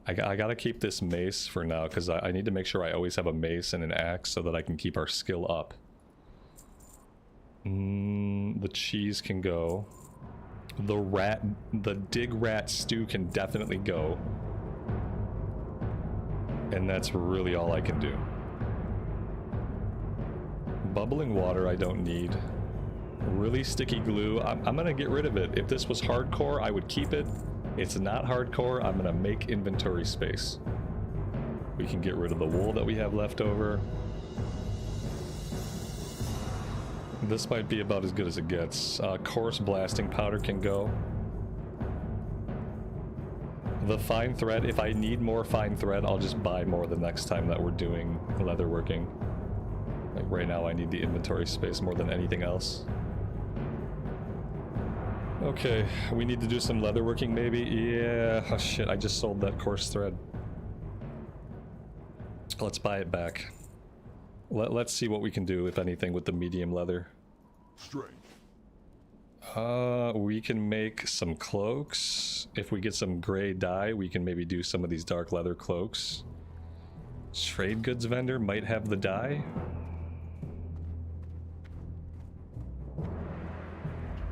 I gotta keep this mace for now because I need to make sure I always have a mace and an axe so that I can keep our skill up. The cheese can go. The dig rat stew can definitely go. And that's really all I can do. Bubbling water I don't need. Really sticky glue, I'm gonna get rid of it. If this was hardcore, I would keep it. It's not hardcore, I'm gonna make inventory space. We can get rid of the wool that we have left over. This might be about as good as it gets. Coarse blasting powder can go. The fine thread, if I need more fine thread, I'll just buy more the next time that we're doing leatherworking. Like right now I need the inventory space more than anything else. Okay, we need to do some leatherworking maybe? Yeah, oh shit, I just sold that coarse thread. Let's buy it back. Let's see what we can do, if anything, with the medium leather. Strength. We can make some cloaks. If we get some gray dye, we can maybe do some of these dark leather cloaks. Trade goods vendor might have the dye.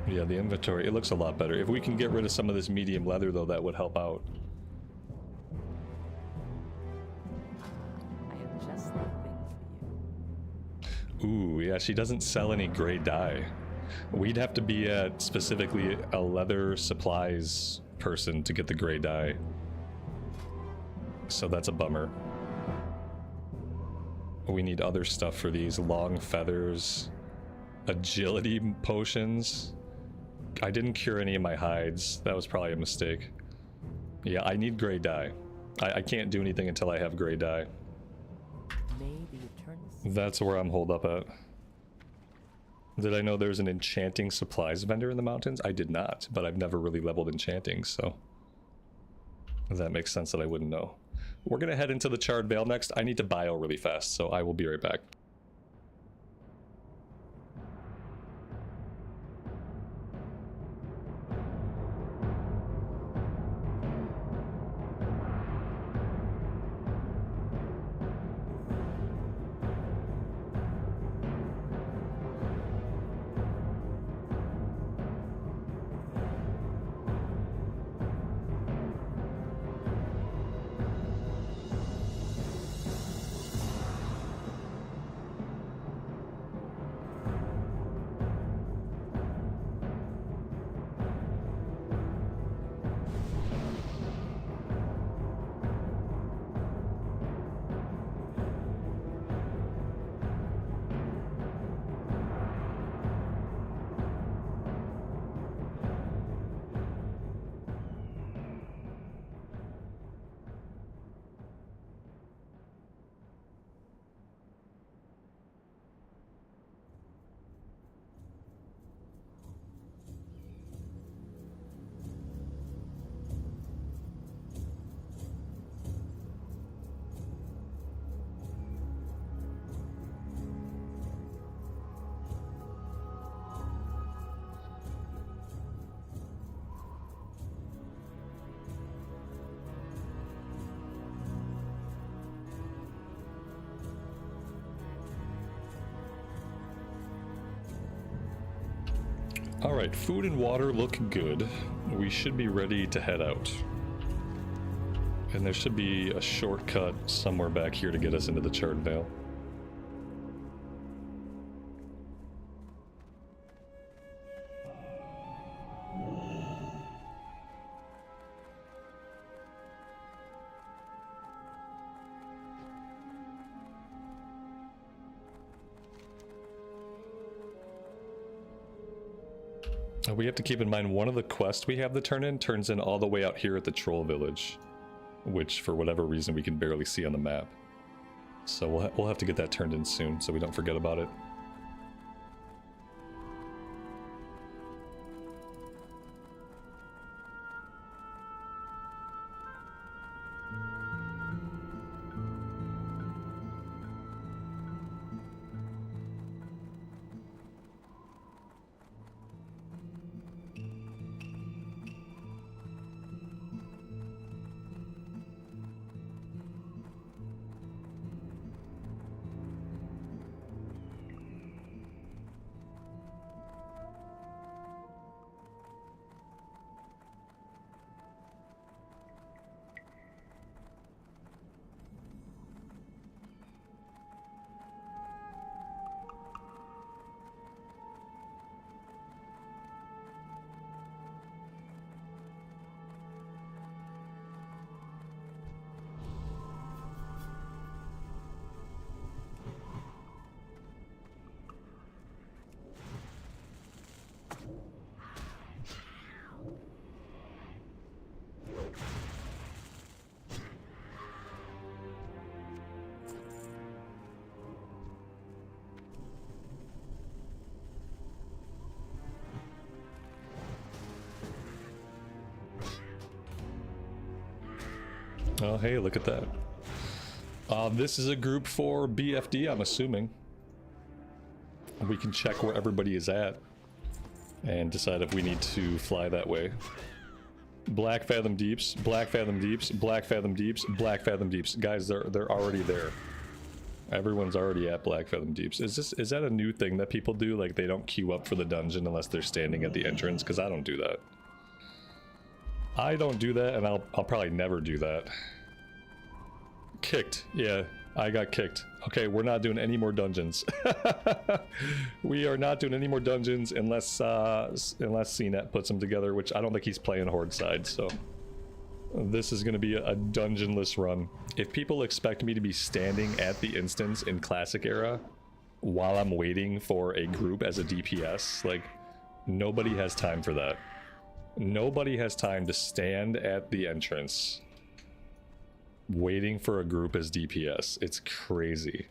Yeah, the inventory, it looks a lot better. If we can get rid of some of this medium leather, though, that would help out. Ooh, yeah, she doesn't sell any gray dye. We'd have to be at specifically a leather supplies person to get the gray dye. So that's a bummer. We need other stuff for these long feathers, agility potions. I didn't cure any of my hides. That was probably a mistake. Yeah, I need gray dye. I can't do anything until I have gray dye. That's where I'm holed up at. Did I know there's an enchanting supplies vendor in the mountains? I did not, but I've never really leveled enchanting, so that makes sense that I wouldn't know. We're gonna head into the Charred Vale next. I need to bio really fast, so I will be right back. Alright, food and water look good. We should be ready to head out. And there should be a shortcut somewhere back here to get us into the Charred Vale. We have to keep in mind one of the quests we have to turn in turns in all the way out here at the Troll Village, which for whatever reason we can barely see on the map. So we'll have to get that turned in soon so we don't forget about it. Oh, hey, look at that. This is a group for BFD, I'm assuming. We can check where everybody is at and decide if we need to fly that way. Black Fathom Deeps, Black Fathom Deeps, Black Fathom Deeps, Black Fathom Deeps. Guys, they're already there. Everyone's already at Black Fathom Deeps. Is that a new thing that people do? Like they don't queue up for the dungeon unless they're standing at the entrance? Because I don't do that. I don't do that, and I'll probably never do that. Kicked, yeah. I got kicked. Okay, we're not doing any more dungeons. We are not doing any more dungeons unless CNET puts them together, which I don't think he's playing Horde side, so this is going to be a dungeonless run. If people expect me to be standing at the instance in Classic Era while I'm waiting for a group as a DPS, like, nobody has time for that. Nobody has time to stand at the entrance waiting for a group as DPS. It's crazy.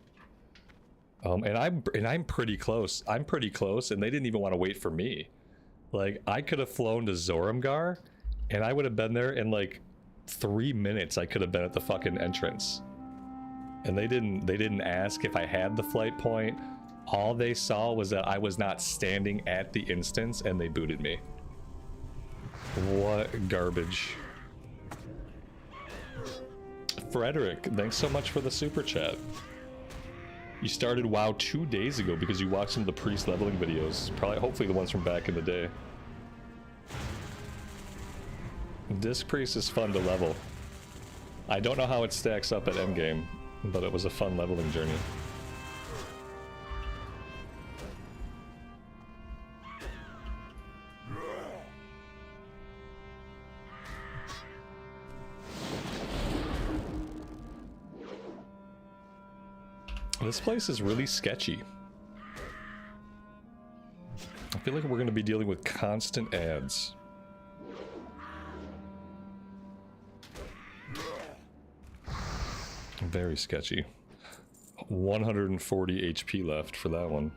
And I'm pretty close. I'm pretty close, and they didn't even want to wait for me. Like, I could have flown to Zorumgar, and I would have been there in like 3 minutes. I could have been at the fucking entrance. And they didn't ask if I had the flight point. All they saw was that I was not standing at the instance, and they booted me. What garbage. Frederick, thanks so much for the super chat. You started WoW 2 days ago because you watched some of the priest leveling videos. Probably, hopefully the ones from back in the day. Disc Priest is fun to level. I don't know how it stacks up at endgame, but it was a fun leveling journey. This place is really sketchy. I feel like we're going to be dealing with constant ads. Very sketchy. 140 HP left for that one.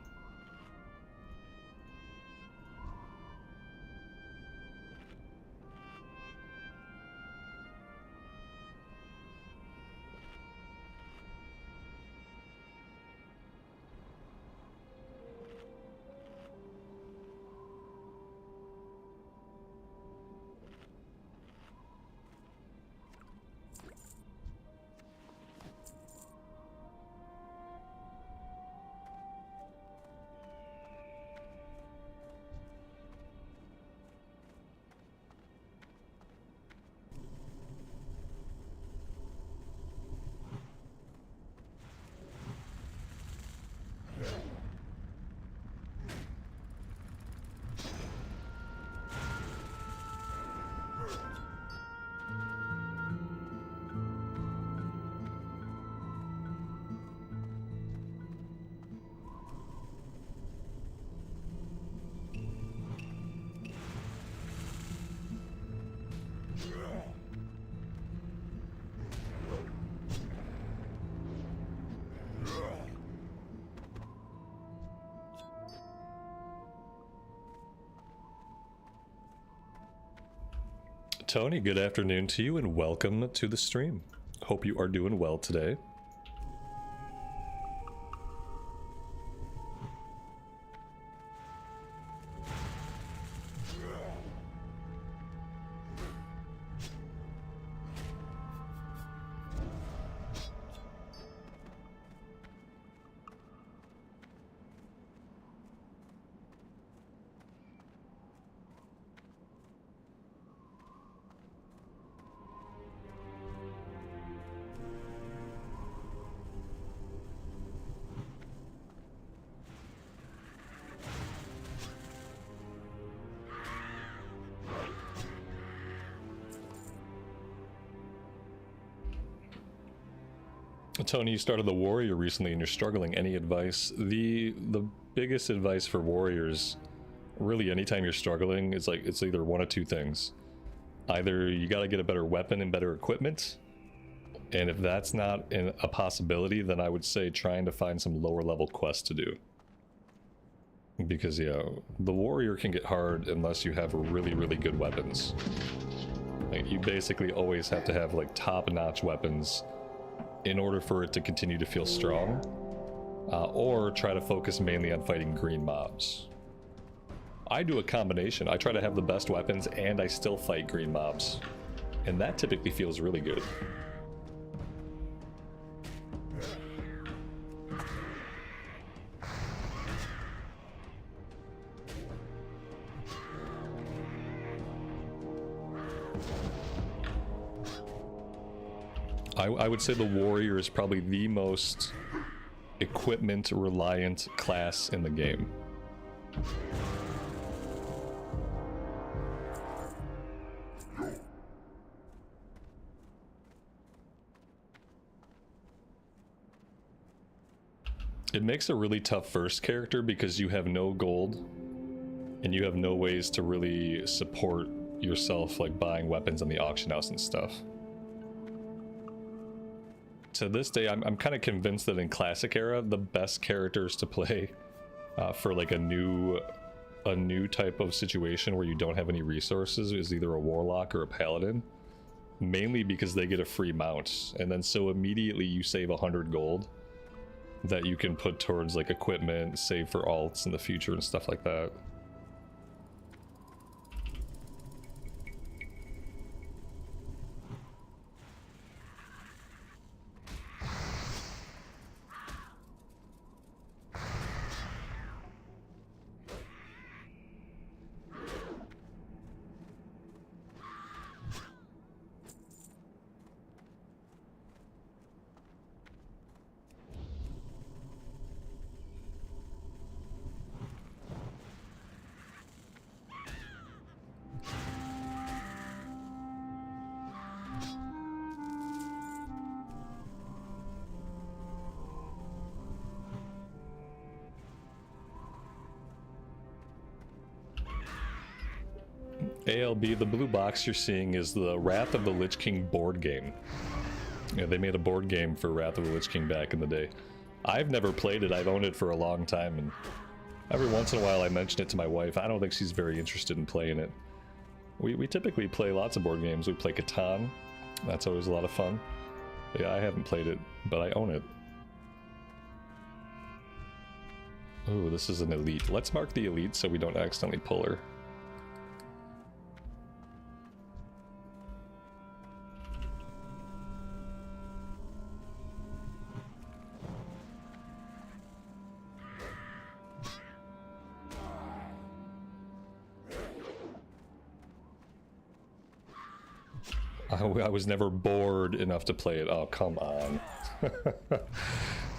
Tony, good afternoon to you and welcome to the stream. Hope you are doing well today. Tony, you started the warrior recently and you're struggling. Any advice? The biggest advice for warriors, really anytime you're struggling, is like it's either one of two things. Either you got to get a better weapon and better equipment, and if that's not a possibility, then I would say trying to find some lower level quests to do. Because yeah, the warrior can get hard unless you have really, really good weapons. Like, you basically always have to have like top-notch weapons in order for it to continue to feel strong, or try to focus mainly on fighting green mobs. I do a combination. I try to have the best weapons and I still fight green mobs, and that typically feels really good. I would say the warrior is probably the most equipment reliant class in the game. It makes a really tough first character because you have no gold and you have no ways to really support yourself, like buying weapons on the auction house and stuff. To this day, I'm kind of convinced that in Classic Era, the best characters to play for like a new type of situation where you don't have any resources is either a Warlock or a Paladin. Mainly because they get a free mount, and then so immediately you save 100 gold that you can put towards like equipment, save for alts in the future and stuff like that. ALB, the blue box you're seeing is the Wrath of the Lich King board game. Yeah, they made a board game for Wrath of the Lich King back in the day. I've never played it, I've owned it for a long time, and every once in a while I mention it to my wife. I don't think she's very interested in playing it. We typically play lots of board games. We play Catan, that's always a lot of fun. But yeah, I haven't played it, but I own it. Ooh, this is an elite. Let's mark the elite so we don't accidentally pull her. I was never bored enough to play it. Oh, come on.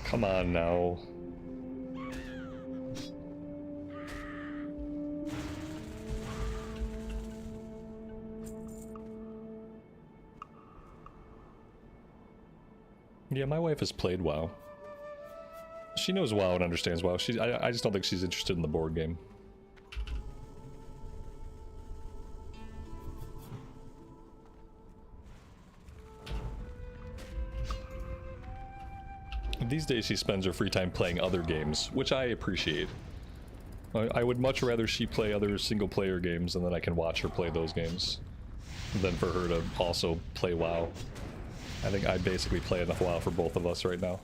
Come on now. Yeah, my wife has played WoW. She knows WoW and understands WoW. I just don't think she's interested in the board game. These days she spends her free time playing other games, which I appreciate. I would much rather she play other single-player games and then I can watch her play those games than for her to also play WoW. I think I basically play enough WoW for both of us right now.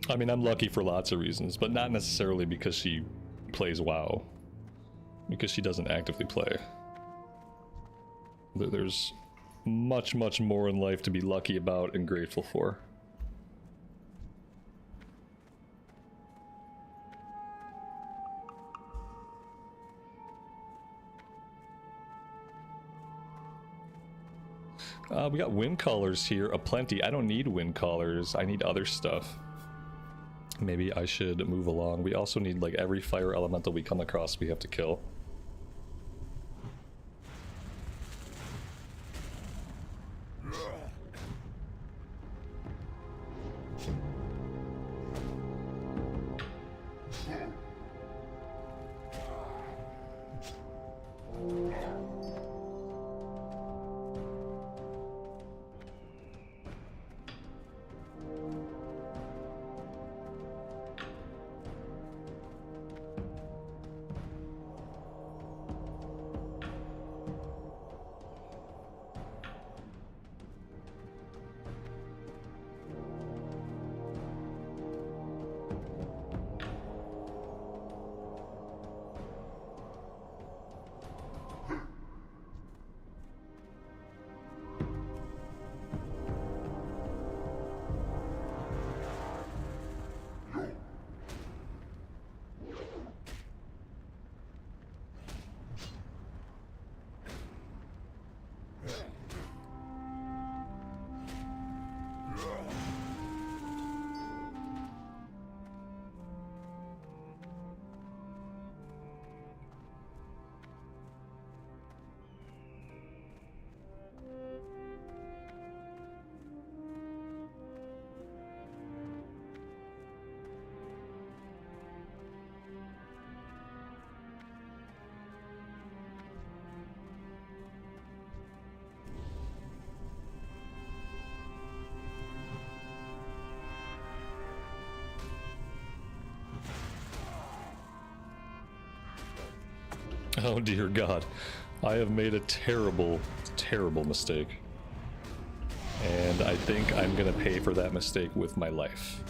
I mean, I'm lucky for lots of reasons, but not necessarily because she plays WoW. Because she doesn't actively play. There's much, much more in life to be lucky about and grateful for. We got wind callers here aplenty. I don't need wind callers, I need other stuff. Maybe I should move along. We also need like every fire elemental we come across we have to kill. Oh dear God. I have made a terrible, terrible mistake. And I think I'm gonna pay for that mistake with my life.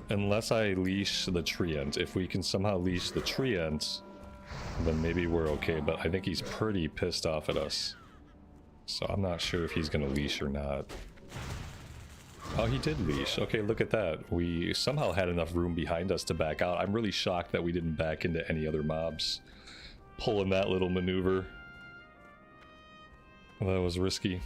Unless I leash the treant. If we can somehow leash the treant, then maybe we're okay, but I think he's pretty pissed off at us. So I'm not sure if he's gonna leash or not. Oh, he did leash. Okay, look at that. We somehow had enough room behind us to back out. I'm really shocked that we didn't back into any other mobs. Pulling that little maneuver. That was risky.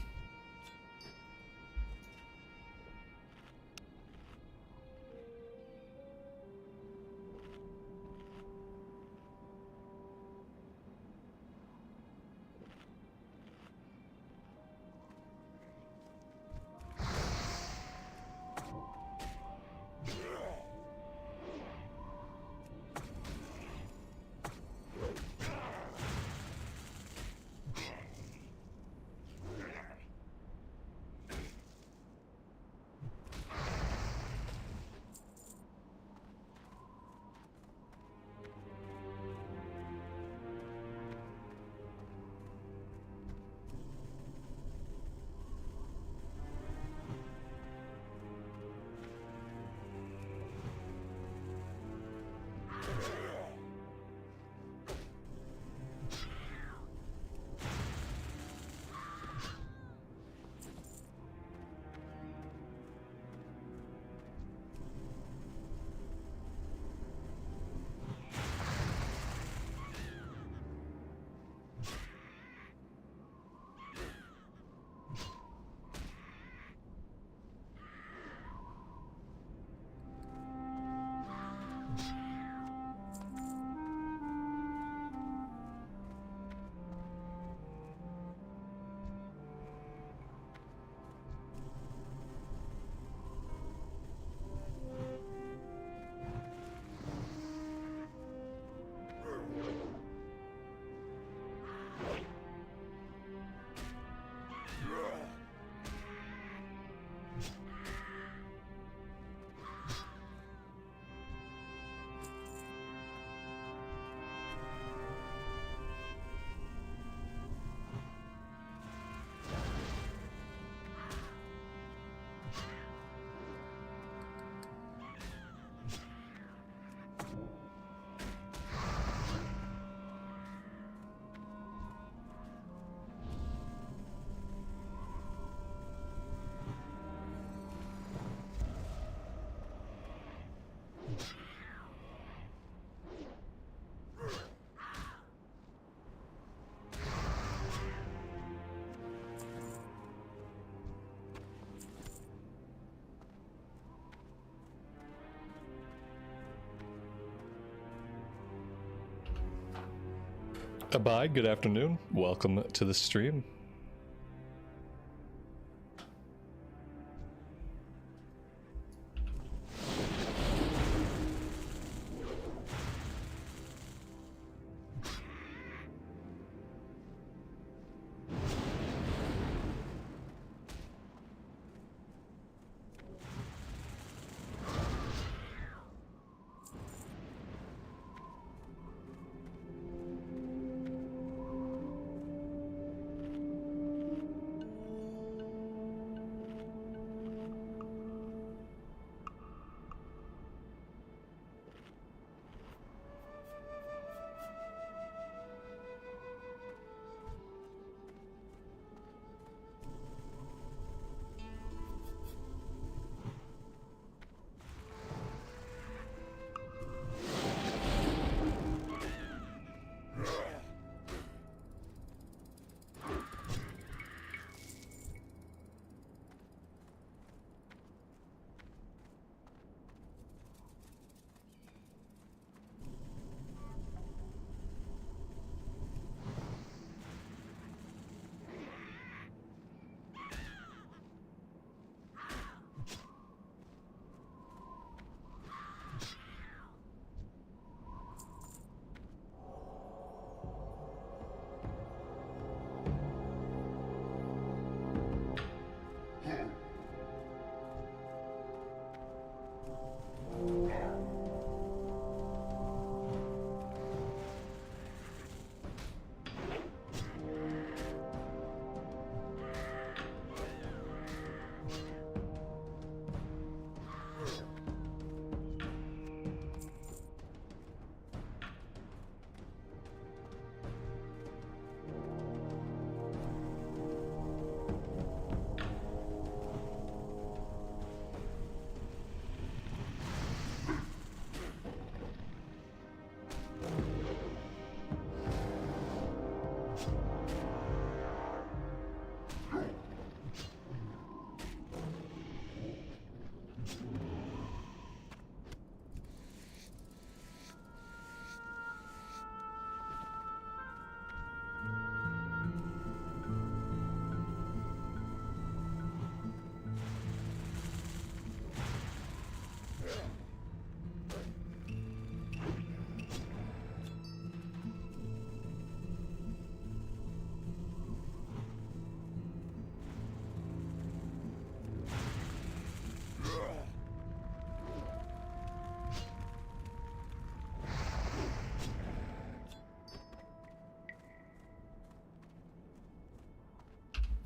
Bye, good afternoon. Welcome to the stream.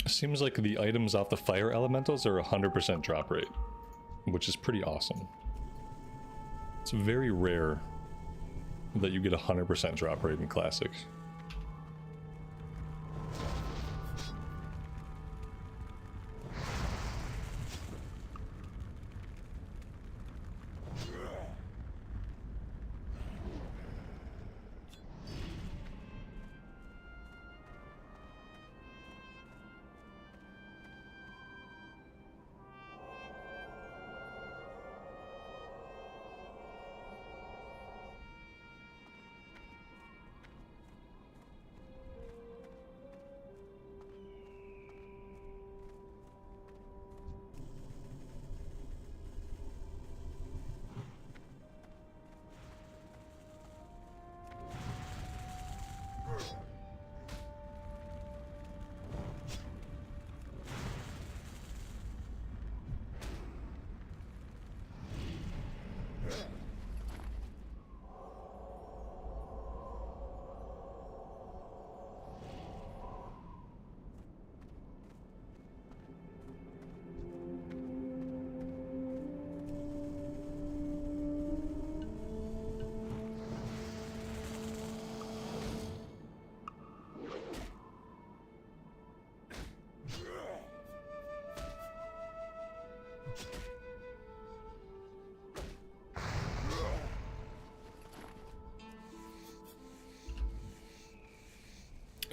Seems like the items off the fire elementals are 100% drop rate, which is pretty awesome. It's very rare that you get 100% drop rate in classics.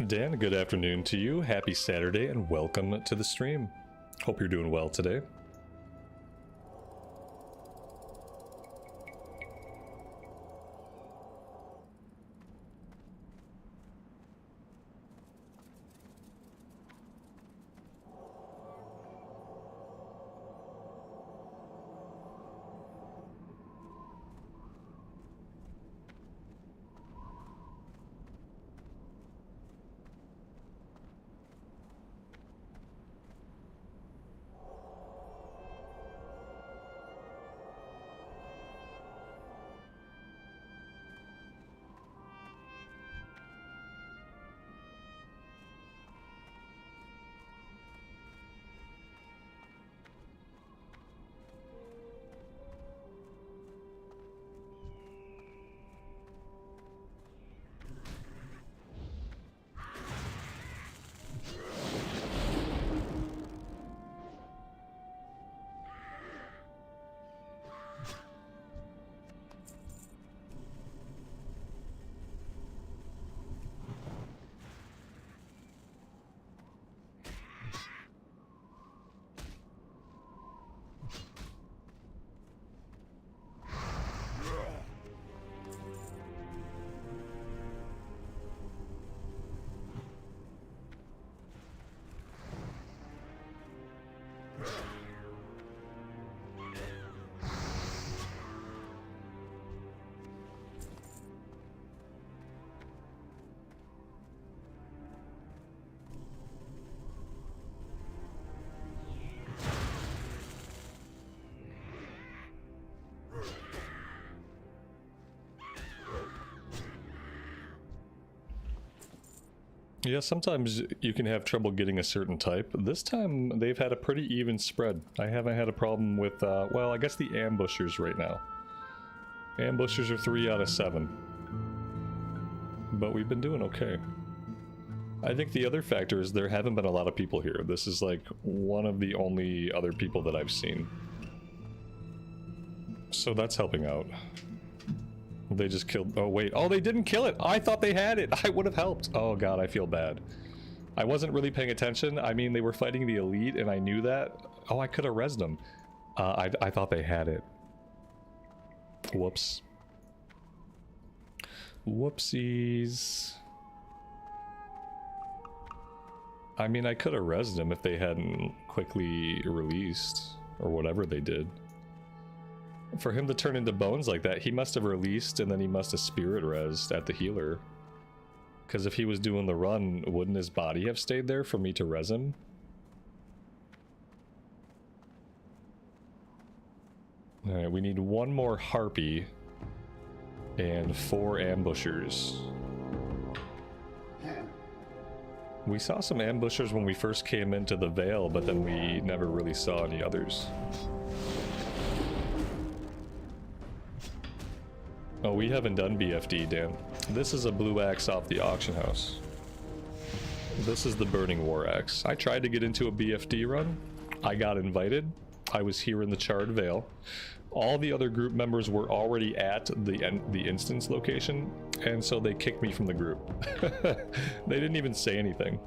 Dan, good afternoon to you. Happy Saturday and welcome to the stream. Hope you're doing well today. Yeah, sometimes you can have trouble getting a certain type. This time, they've had a pretty even spread. I haven't had a problem with, well, I guess the ambushers right now. Ambushers are 3 out of 7. But we've been doing okay. I think the other factor is there haven't been a lot of people here. This is like one of the only other people that I've seen. So that's helping out. They just killed... Oh, wait. Oh, they didn't kill it! I thought they had it! I would have helped! Oh, God, I feel bad. I wasn't really paying attention. I mean, they were fighting the elite, and I knew that. Oh, I could have rezzed them. I thought they had it. Whoops. Whoopsies. I mean, I could have rezzed them if they hadn't quickly released, or whatever they did. For him to turn into bones like that, he must have released and then he must have spirit rezzed at the healer. Because if he was doing the run, wouldn't his body have stayed there for me to res him? Alright, we need 1 more harpy and 4 ambushers. We saw some ambushers when we first came into the Vale, but then we never really saw any others. Oh, we haven't done BFD, damn. This is a blue axe off the auction house. This is the Burning War axe. I tried to get into a BFD run. I got invited. I was here in the Charred Vale. All the other group members were already at the instance location, and so they kicked me from the group. They didn't even say anything.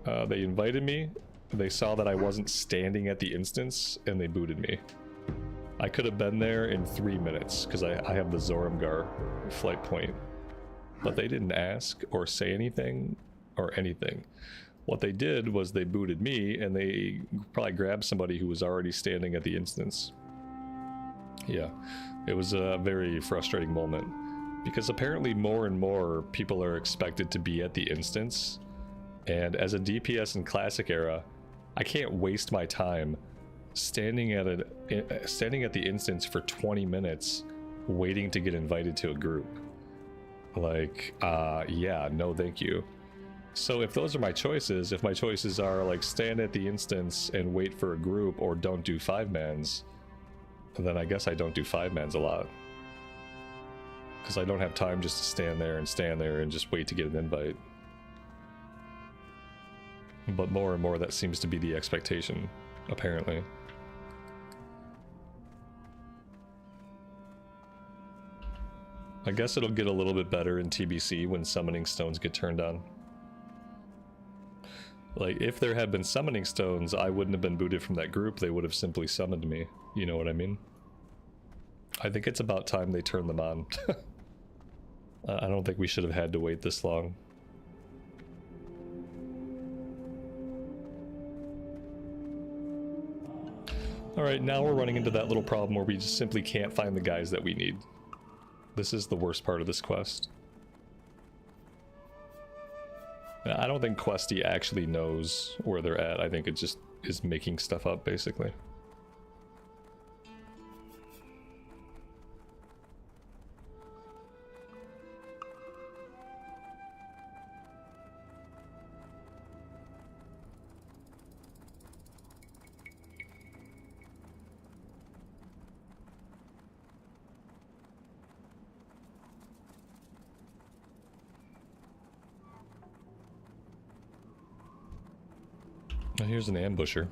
They invited me, they saw that I wasn't standing at the instance, and they booted me. I could have been there in 3 minutes, because I have the Zoramgar flight point. But they didn't ask, or say anything, or anything. What they did was they booted me, and they probably grabbed somebody who was already standing at the instance. Yeah, it was a very frustrating moment, because apparently more and more people are expected to be at the instance, and as a DPS in Classic era, I can't waste my time standing at the instance for 20 minutes waiting to get invited to a group. Like, yeah, no thank you. So if those are my choices, if my choices are like stand at the instance and wait for a group or don't do 5-mans, then I guess I don't do 5-mans a lot. Because I don't have time just to stand there and just wait to get an invite. But more and more that seems to be the expectation, apparently. I guess it'll get a little bit better in TBC when summoning stones get turned on. Like, if there had been summoning stones, I wouldn't have been booted from that group, they would have simply summoned me. You know what I mean? I think it's about time they turn them on. I don't think we should have had to wait this long. Alright, now we're running into that little problem where we just simply can't find the guys that we need. This is the worst part of this quest. I don't think Questie actually knows where they're at. I think it just is making stuff up, basically. Now here's an ambusher.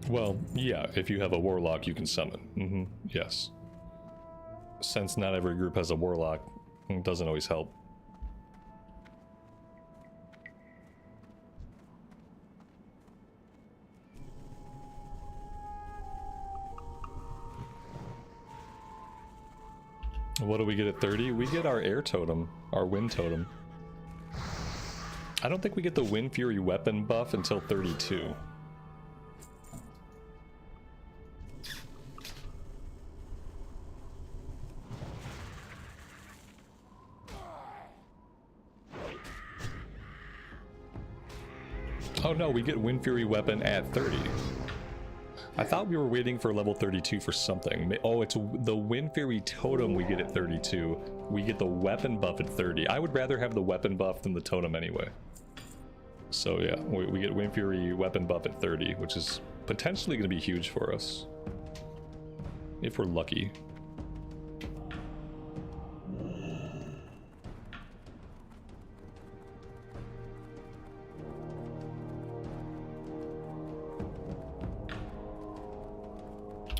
Well, yeah, if you have a warlock, you can summon. Yes. Since not every group has a warlock, it doesn't always help. What do we get at 30? We get our air totem, our wind totem. I don't think we get the Wind Fury weapon buff until 32. Oh no, we get Wind Fury weapon at 30. I thought we were waiting for level 32 for something. Oh, it's the Wind Fury totem we get at 32. We get the weapon buff at 30. I would rather have the weapon buff than the totem anyway. So yeah, we get Wind Fury weapon buff at 30, which is potentially going to be huge for us. If we're lucky.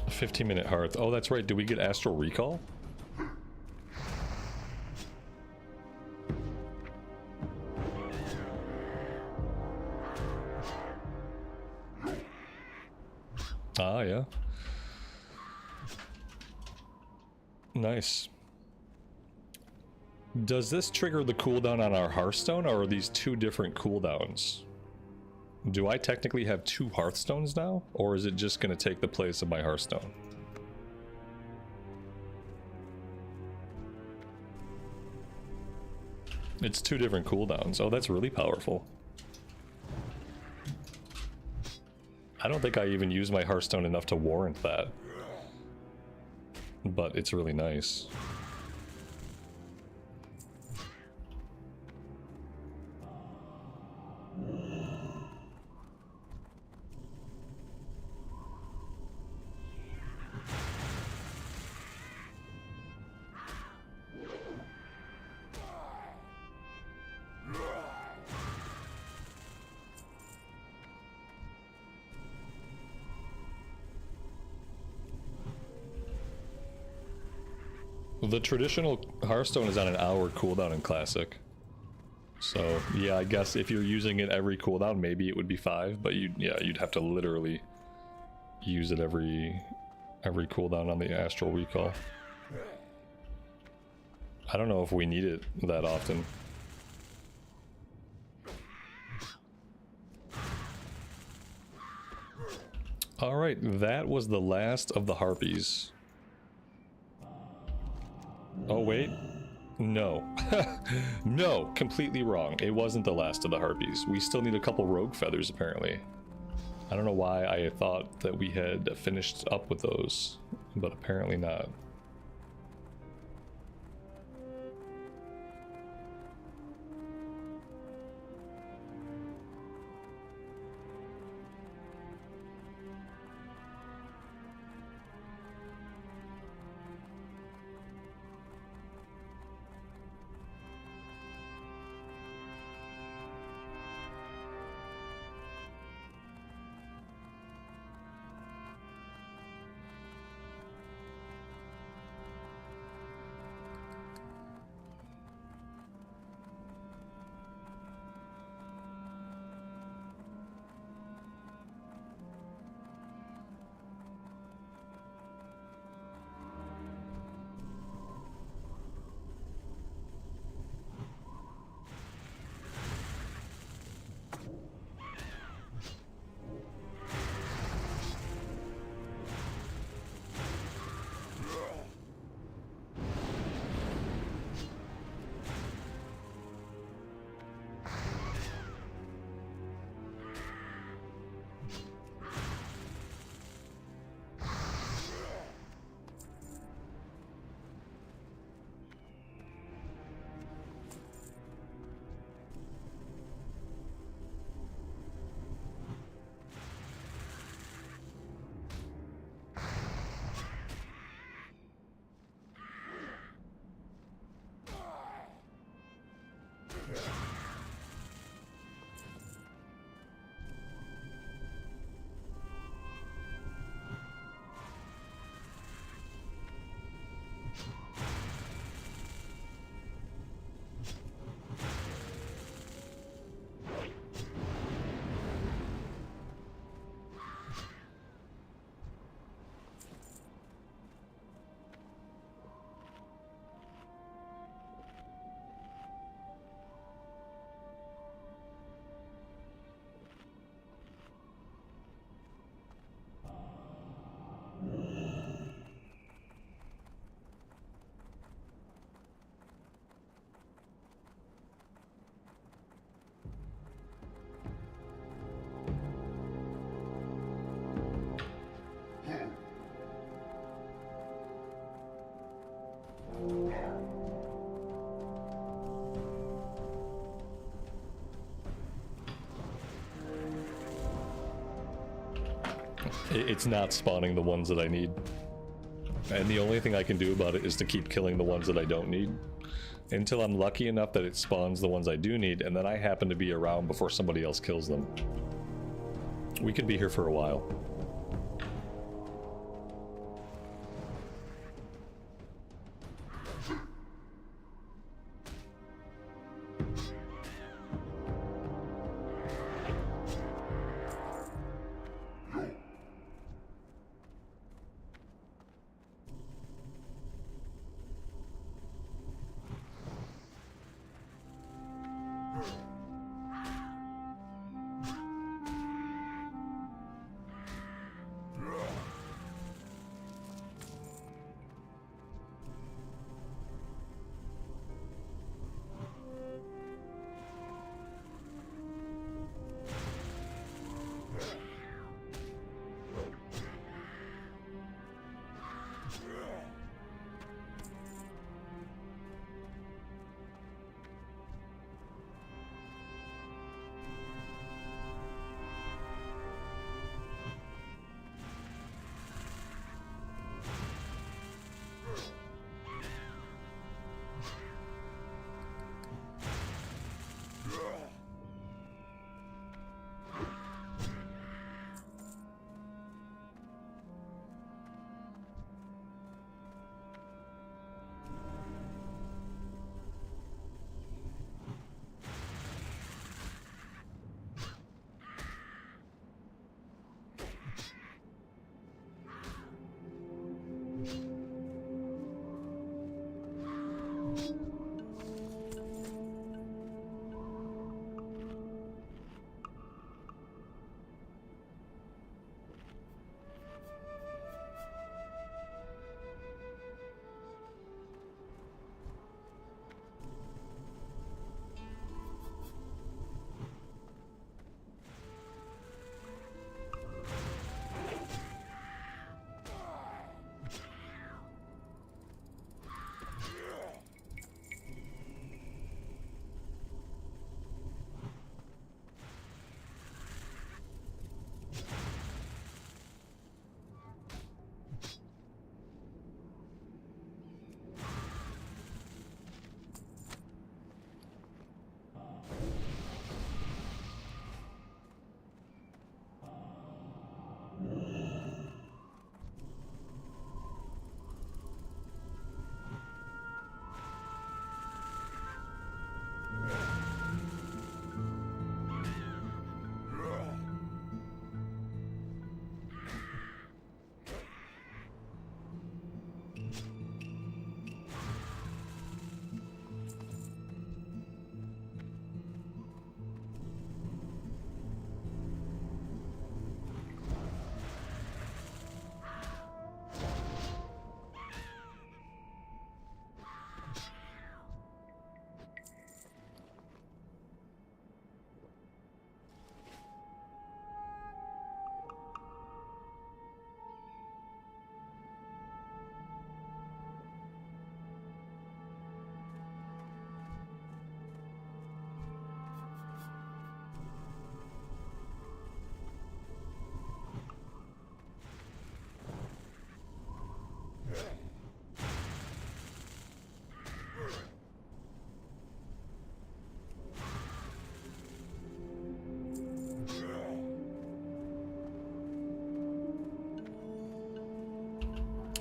A 15-minute hearth. Oh, that's right. Do we get Astral Recall? Ah, yeah. Nice. Does this trigger the cooldown on our Hearthstone, or are these two different cooldowns? Do I technically have two Hearthstones now, or is it just going to take the place of my Hearthstone? It's two different cooldowns. Oh, that's really powerful. I don't think I even use my Hearthstone enough to warrant that. But it's really nice. The traditional Hearthstone is on an hour cooldown in Classic. So, yeah, I guess if you're using it every cooldown, maybe it would be 5, but you'd have to literally use it every cooldown on the Astral Recall. I don't know if we need it that often. Alright, that was the last of the Harpies. Oh, wait. No. No, completely wrong. It wasn't the last of the Harpies. We still need a couple rogue feathers, apparently. I don't know why I thought that we had finished up with those, but apparently not. It's not spawning the ones that I need. And the only thing I can do about it is to keep killing the ones that I don't need. Until I'm lucky enough that it spawns the ones I do need, and then I happen to be around before somebody else kills them. We could be here for a while.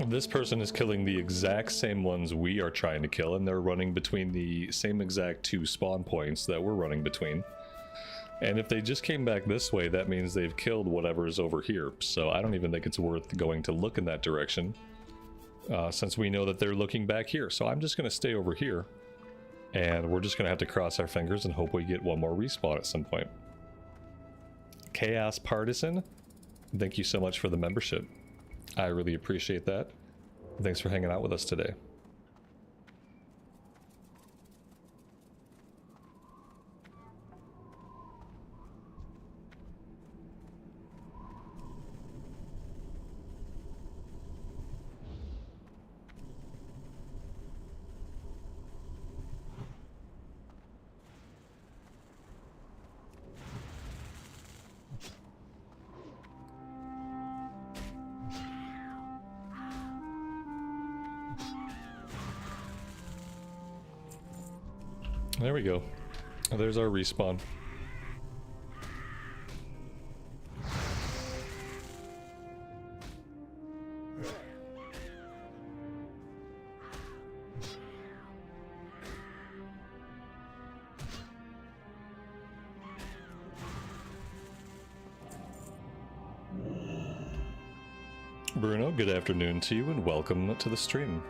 This person is killing the exact same ones we are trying to kill, and they're running between the same exact 2 spawn points that we're running between. And if they just came back this way, that means they've killed whatever is over here. So I don't even think it's worth going to look in that direction, since we know that they're looking back here. So I'm just going to stay over here, and we're just going to have to cross our fingers and hope we get one more respawn at some point. Chaos Partisan, thank you so much for the membership. I really appreciate that. Thanks for hanging out with us today. There we go. There's our respawn. Bruno, good afternoon to you and welcome to the stream.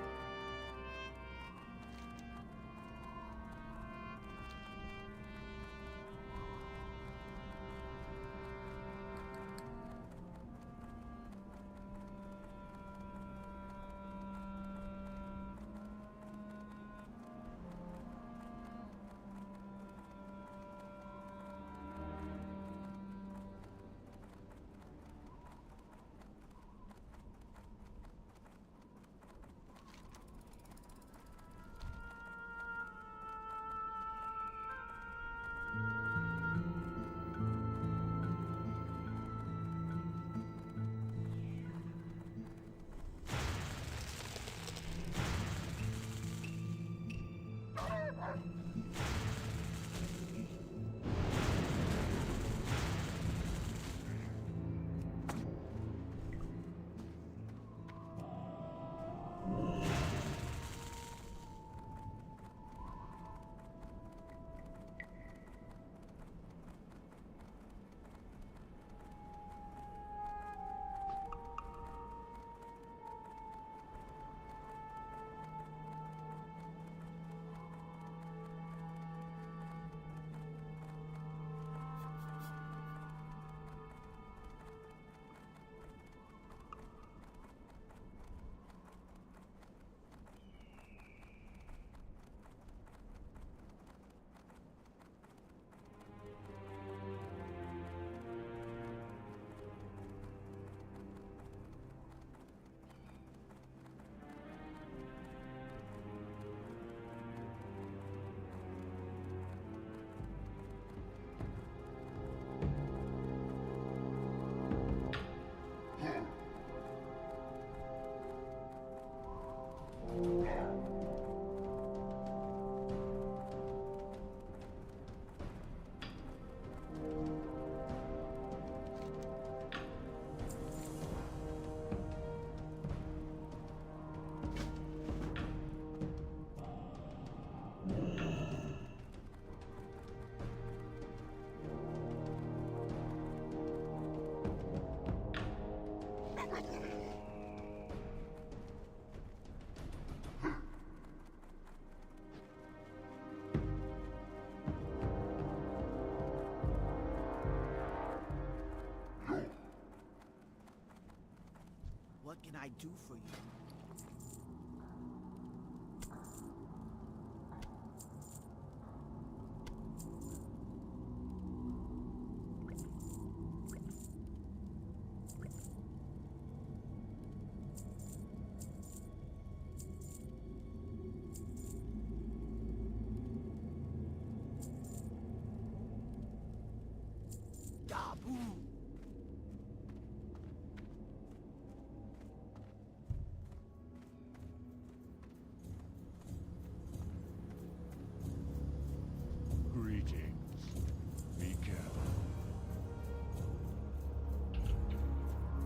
do for you?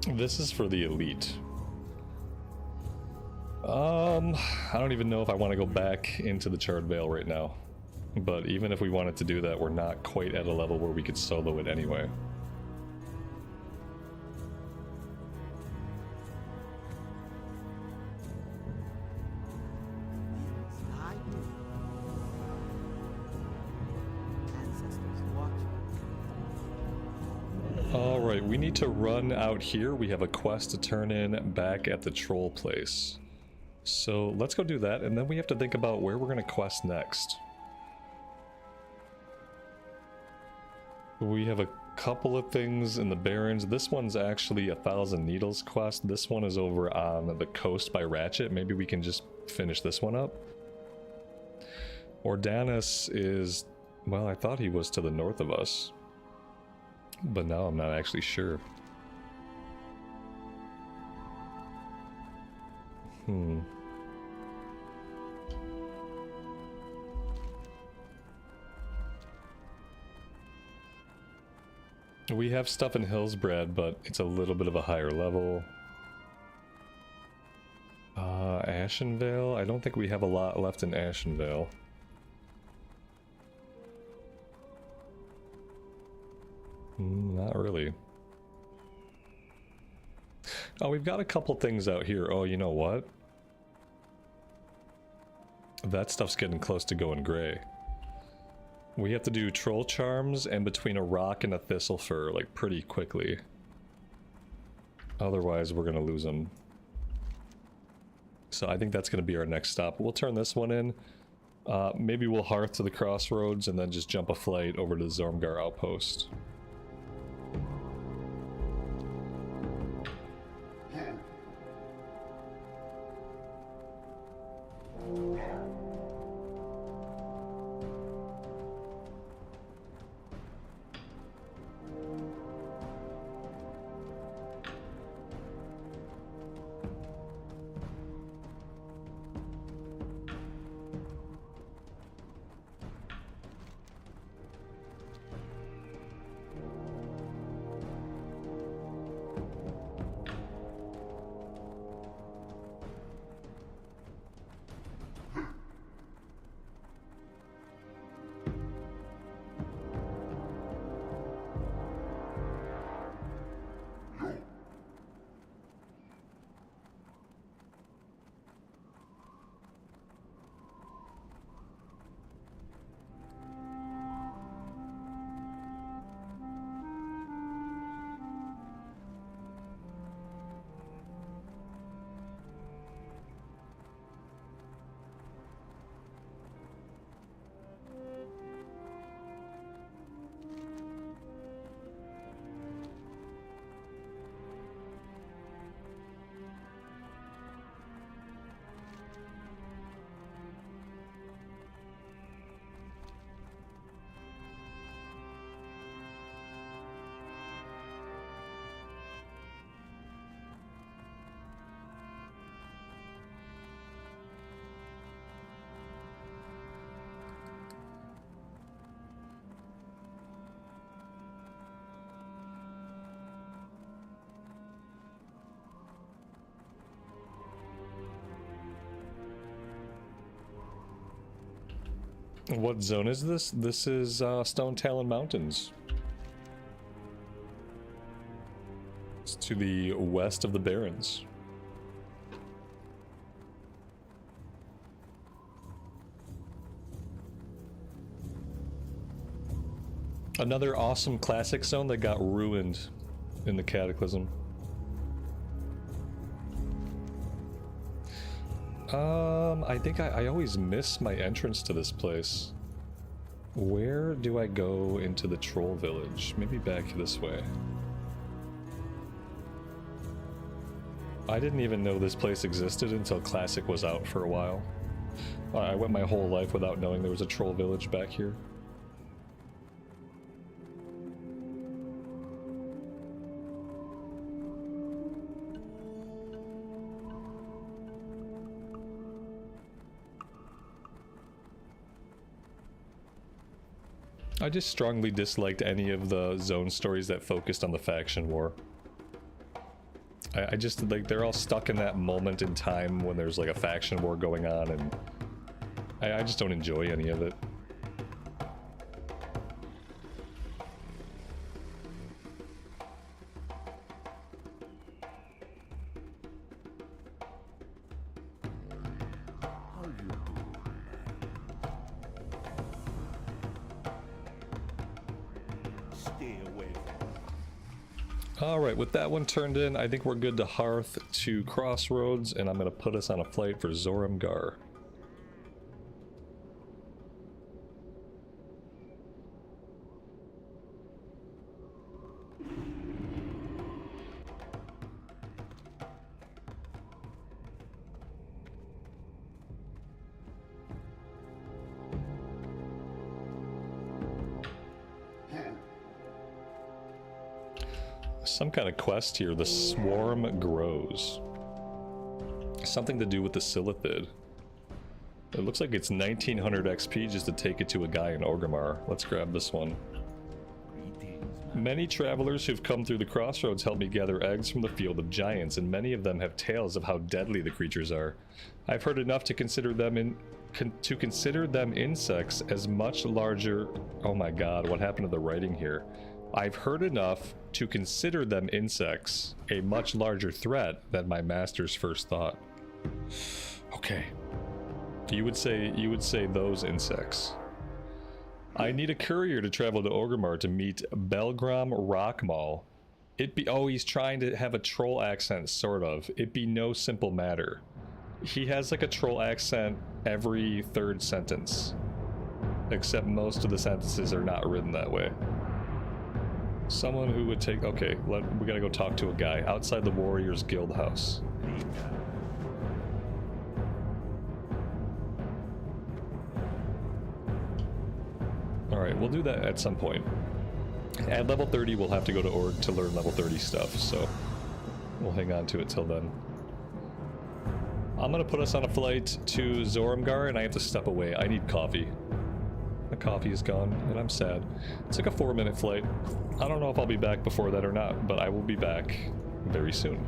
This is for the elite. I don't even know if I want to go back into the Charred Vale right now. But even if we wanted to do that, we're not quite at a level where we could solo it anyway. Alright, we need to run out here. We have a quest to turn in back at the troll place. So let's go do that, and then we have to think about where we're going to quest next. We have a couple of things in the Barrens. This one's actually a 1,000 Needles quest. This one is over on the coast by Ratchet. Maybe we can just finish this one up. Ordanis is... well, I thought he was to the north of us. But now I'm not actually sure. We have stuff in Hillsbrad, but it's a little bit of a higher level. Ashenvale? I don't think we have a lot left in Ashenvale. Not really. Oh, we've got a couple things out here. Oh, you know what? That stuff's getting close to going gray. We have to do troll charms and between a rock and a thistle fur, like, pretty quickly. Otherwise, we're gonna lose them. So I think that's gonna be our next stop. We'll turn this one in. Maybe we'll hearth to the crossroads and then just jump a flight over to the Zormgar outpost. What zone is this? This is Stone Talon Mountains. It's to the west of the Barrens. Another awesome classic zone that got ruined in the Cataclysm. I think I always miss my entrance to this place. Where do I go into the troll village? Maybe back this way. I didn't even know this place existed until Classic was out for a while. I went my whole life without knowing there was a troll village back here. I just strongly disliked any of the zone stories that focused on the faction war. I just, like, they're all stuck in that moment in time when there's, like, a faction war going on, and I just don't enjoy any of it. Alright, with that one turned in, I think we're good to Hearth to Crossroads, and I'm going to put us on a flight for Zoramgar. Some kind of quest here. The swarm grows. Something to do with the Silithid. It looks like it's 1900 XP just to take it to a guy in Orgrimmar. Let's grab this one. Many travelers who've come through the crossroads help me gather eggs from the field of giants, and many of them have tales of how deadly the creatures are. I've heard enough to consider them insects as much larger. Oh my god, what happened to the writing here? I've heard enough to consider them insects a much larger threat than my master's first thought. Okay. You would say those insects. I need a courier to travel to Orgrimmar to meet Belgrom Rockmaul. Oh, he's trying to have a troll accent, sort of. It be no simple matter. He has like a troll accent every third sentence. Except most of the sentences are not written that way. Someone who would take... Okay, we gotta go talk to a guy outside the Warriors Guild house. Alright, we'll do that at some point. At level 30, we'll have to go to Org to learn level 30 stuff, so we'll hang on to it till then. I'm gonna put us on a flight to Zoramgar, and I have to step away. I need coffee. The coffee is gone, and I'm sad. It's like a 4-minute flight. I don't know if I'll be back before that or not, but I will be back very soon.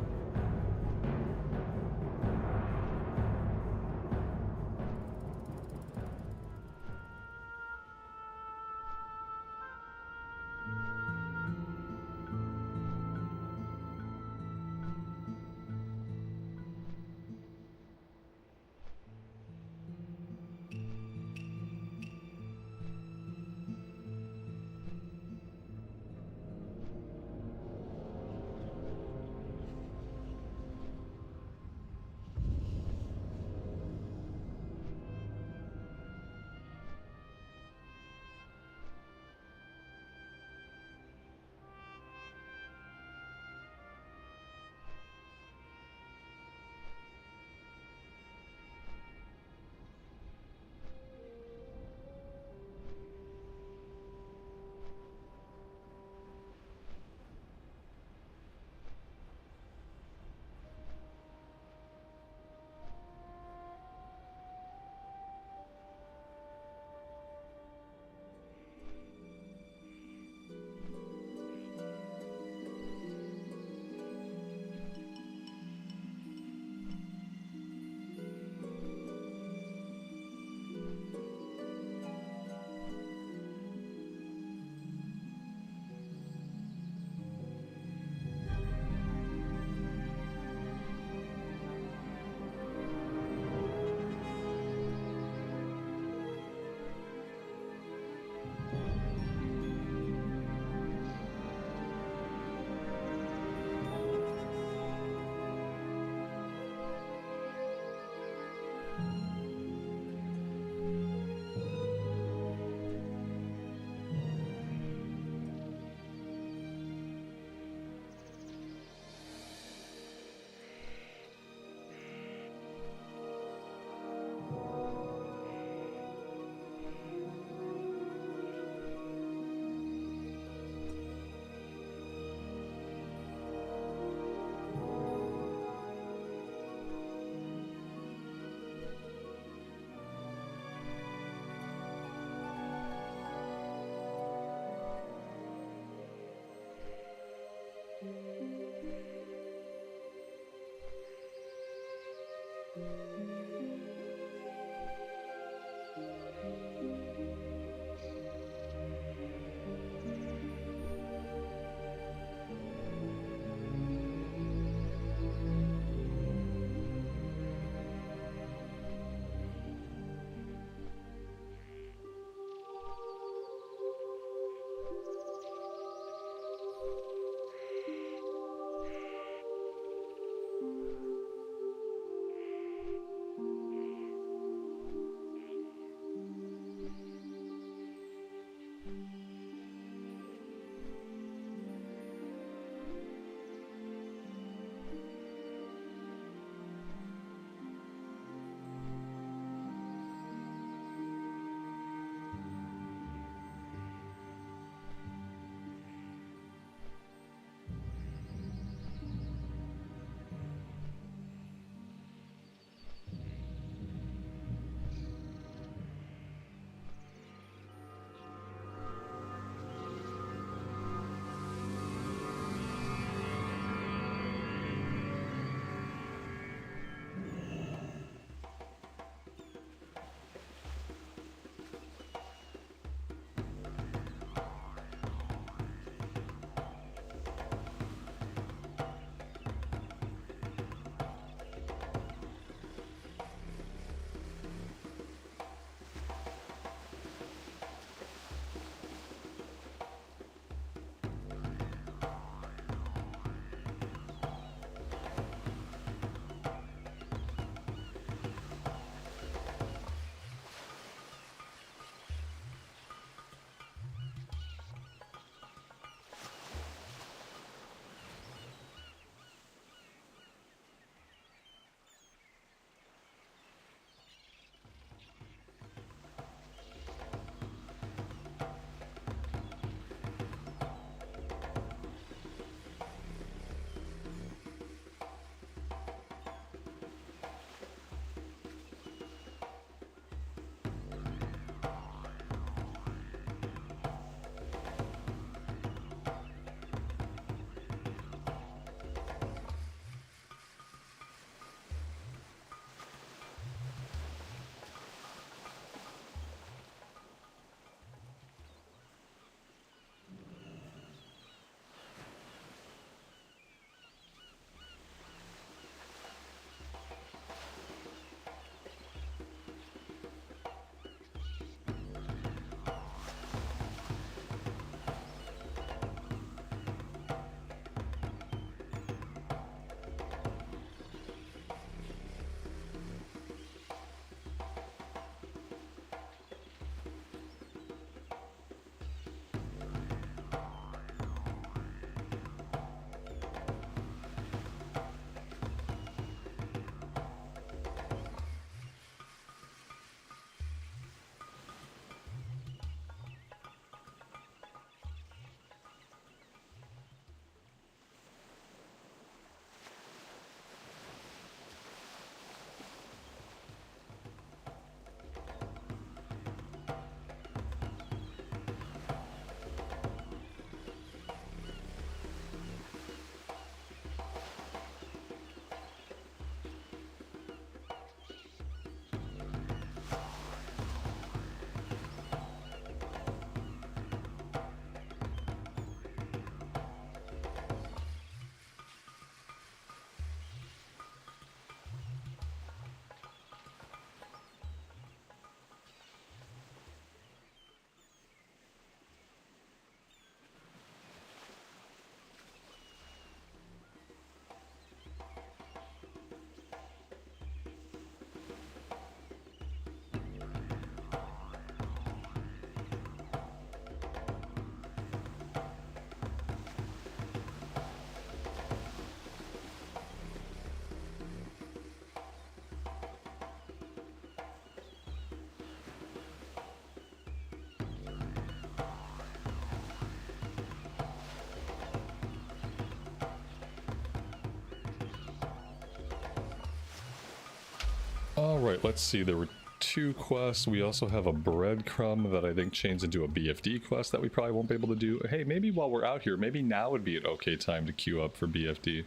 Alright, let's see. There were 2 quests. We also have a breadcrumb that I think changed into a BFD quest that we probably won't be able to do. Hey, maybe while we're out here, maybe now would be an okay time to queue up for BFD.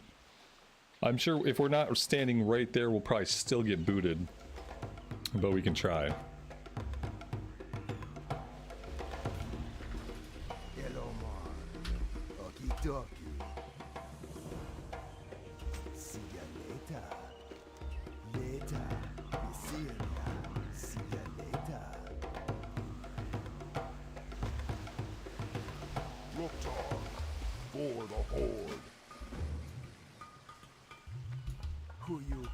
I'm sure if we're not standing right there, we'll probably still get booted. But we can try. Hello, Mark. Okie dokie. See ya later. Later. See ya now. See ya later. Looktar. For the Horde. Who you be?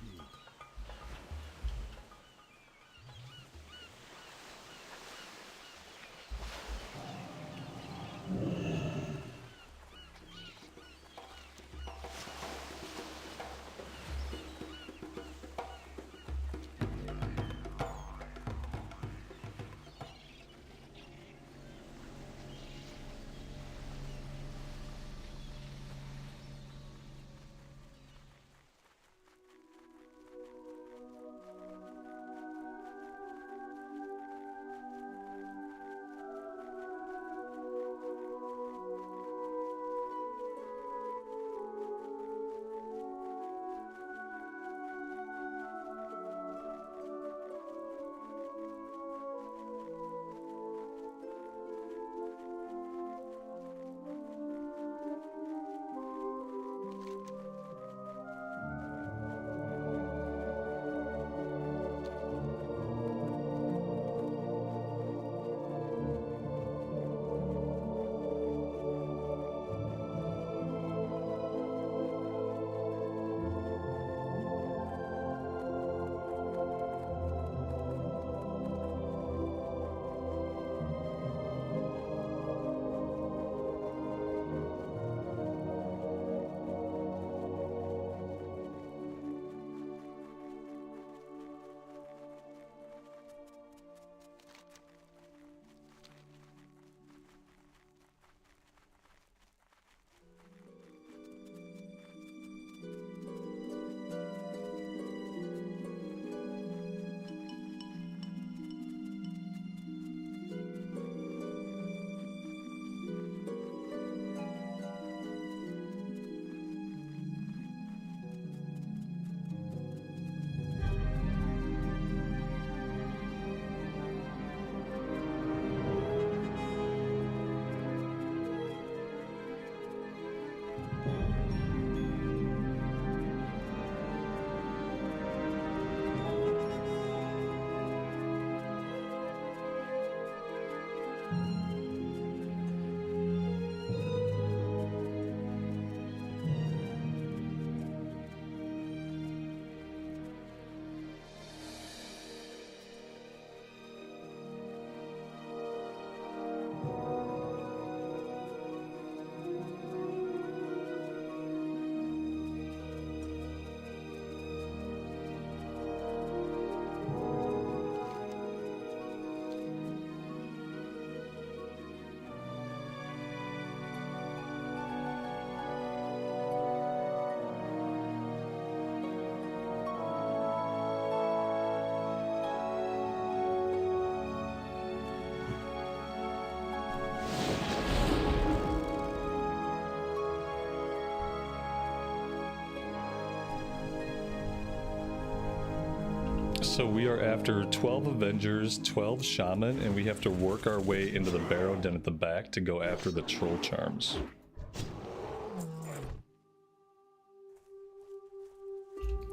So we are after 12 Avengers, 12 Shaman, and we have to work our way into the Barrow Den at the back to go after the Troll Charms.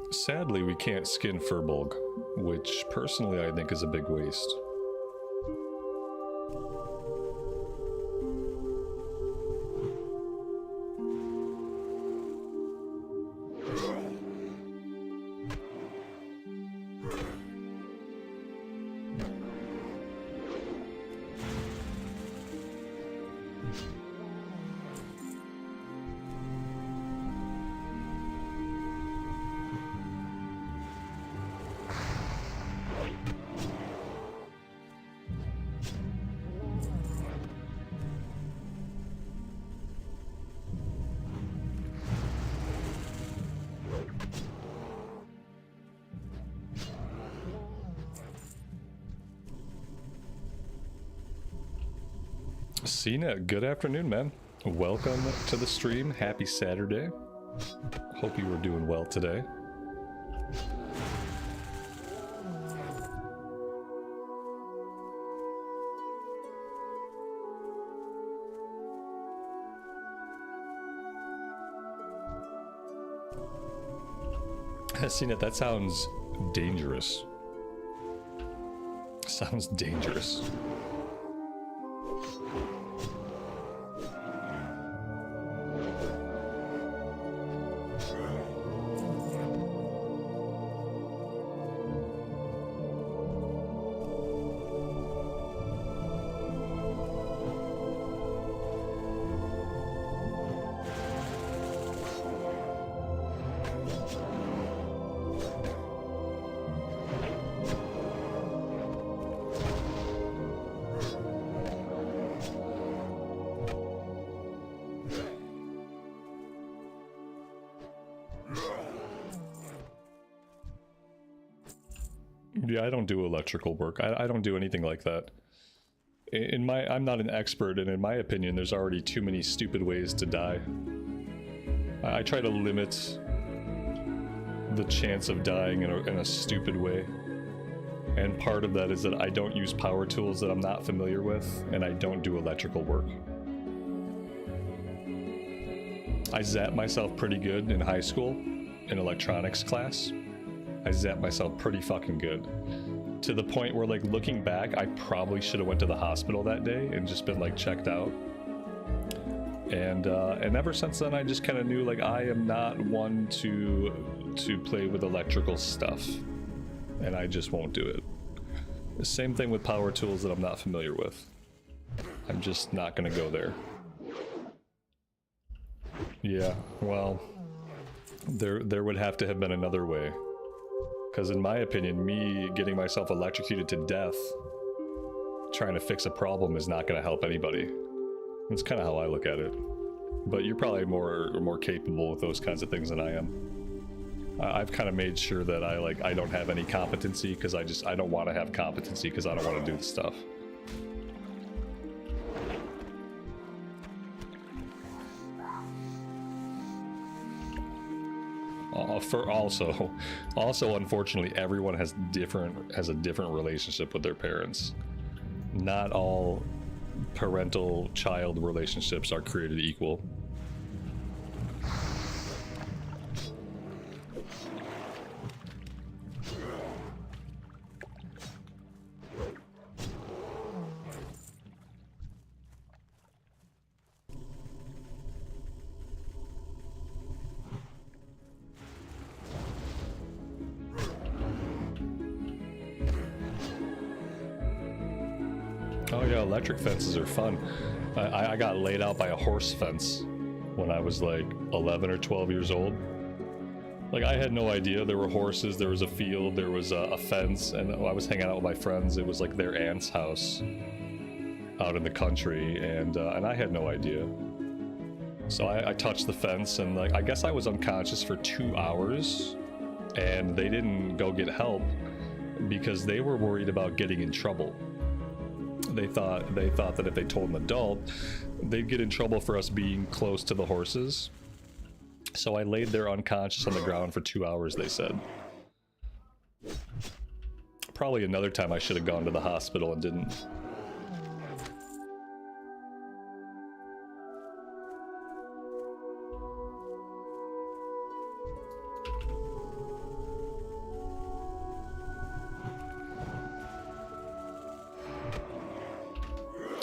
Sadly, we can't skin Furbolg, which personally I think is a big waste. CNET, good afternoon, man. Welcome to the stream. Happy Saturday. Hope you were doing well today. CNET, that sounds dangerous. Sounds dangerous. Yeah, I don't do electrical work. I don't do anything like that. I'm not an expert, and in my opinion, there's already too many stupid ways to die. I try to limit the chance of dying in a stupid way. And part of that is that I don't use power tools that I'm not familiar with, and I don't do electrical work. I zapped myself pretty good in high school, in electronics class. I zapped myself pretty fucking good. To the point where, like, looking back, I probably should have went to the hospital that day and just been, like, checked out. And ever since then, I just kind of knew, like, I am not one to play with electrical stuff. And I just won't do it. The same thing with power tools that I'm not familiar with. I'm just not gonna go there. Yeah, well, there would have to have been another way. Because in my opinion, me getting myself electrocuted to death trying to fix a problem is not going to help anybody. That's kind of how I look at it. But you're probably more capable with those kinds of things than I am. I've kind of made sure that I don't have any competency because I don't want to have competency because I don't want to do the stuff. Also, unfortunately, everyone has a different relationship with their parents. Not all parental-child relationships are created equal. Electric fences are fun. I got laid out by a horse fence when I was like 11 or 12 years old. Like, I had no idea there were horses, there was a field, there was a fence, and I was hanging out with my friends. It was like their aunt's house out in the country, and I had no idea. So I touched the fence, and like I guess I was unconscious for 2 hours, and they didn't go get help because they were worried about getting in trouble. They thought that if they told an adult, they'd get in trouble for us being close to the horses. So I laid there unconscious on the ground for 2 hours, they said. Probably another time I should have gone to the hospital and didn't.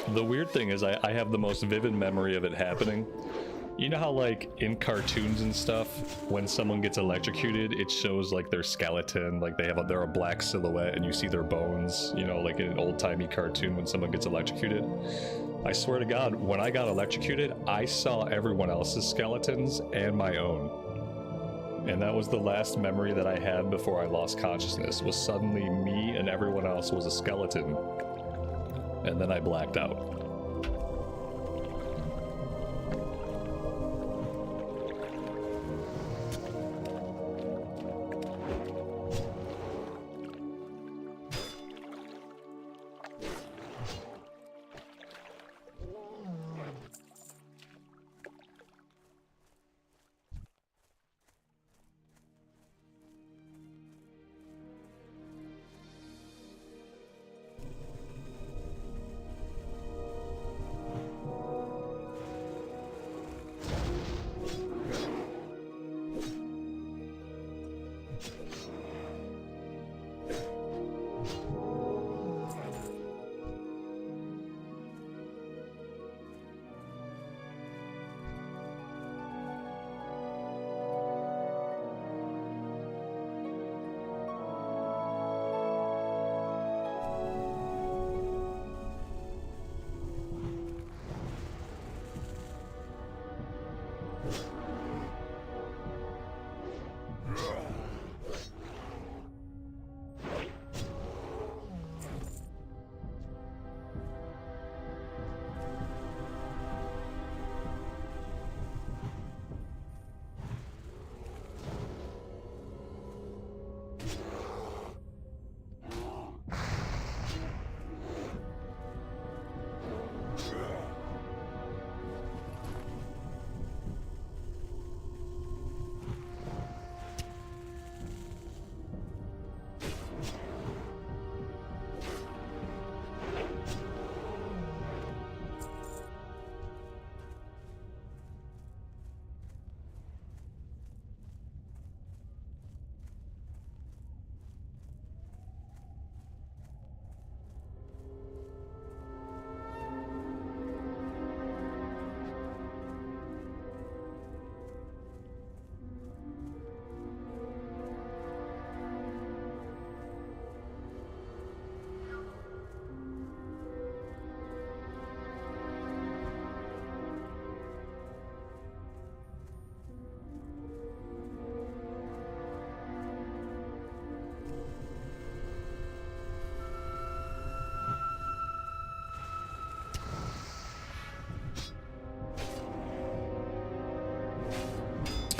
The weird thing is I have the most vivid memory of it happening. You know how, like, in cartoons and stuff, when someone gets electrocuted, it shows, like, their skeleton, like, they're a black silhouette and you see their bones, you know, like in an old-timey cartoon when someone gets electrocuted. I swear to God, when I got electrocuted, I saw everyone else's skeletons and my own. And that was the last memory that I had before I lost consciousness, was suddenly me and everyone else was a skeleton. And then I blacked out.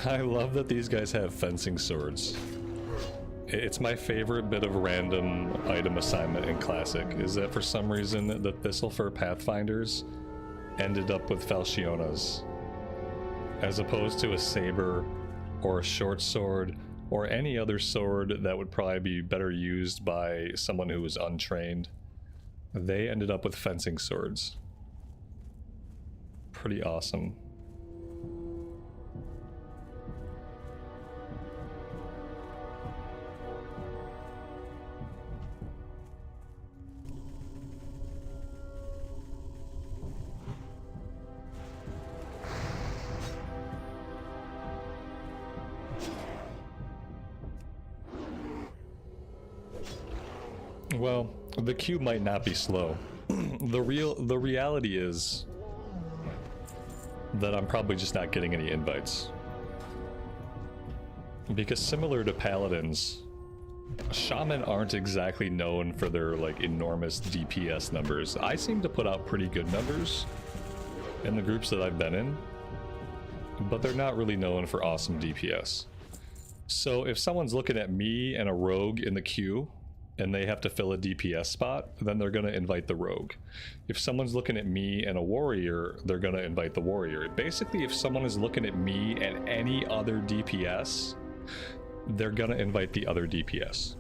I love that these guys have fencing swords. It's my favorite bit of random item assignment in Classic, is that for some reason the Thistlefur Pathfinders ended up with falchionas, as opposed to a saber or a short sword or any other sword that would probably be better used by someone who was untrained. They ended up with fencing swords. Pretty awesome. Well, the queue might not be slow. The reality is that I'm probably just not getting any invites. Because similar to Paladins, Shaman aren't exactly known for their like enormous DPS numbers. I seem to put out pretty good numbers in the groups that I've been in, but they're not really known for awesome DPS. So if someone's looking at me and a rogue in the queue, and they have to fill a DPS spot, then they're going to invite the rogue. If someone's looking at me and a warrior, they're going to invite the warrior. Basically, if someone is looking at me and any other DPS, they're going to invite the other DPS.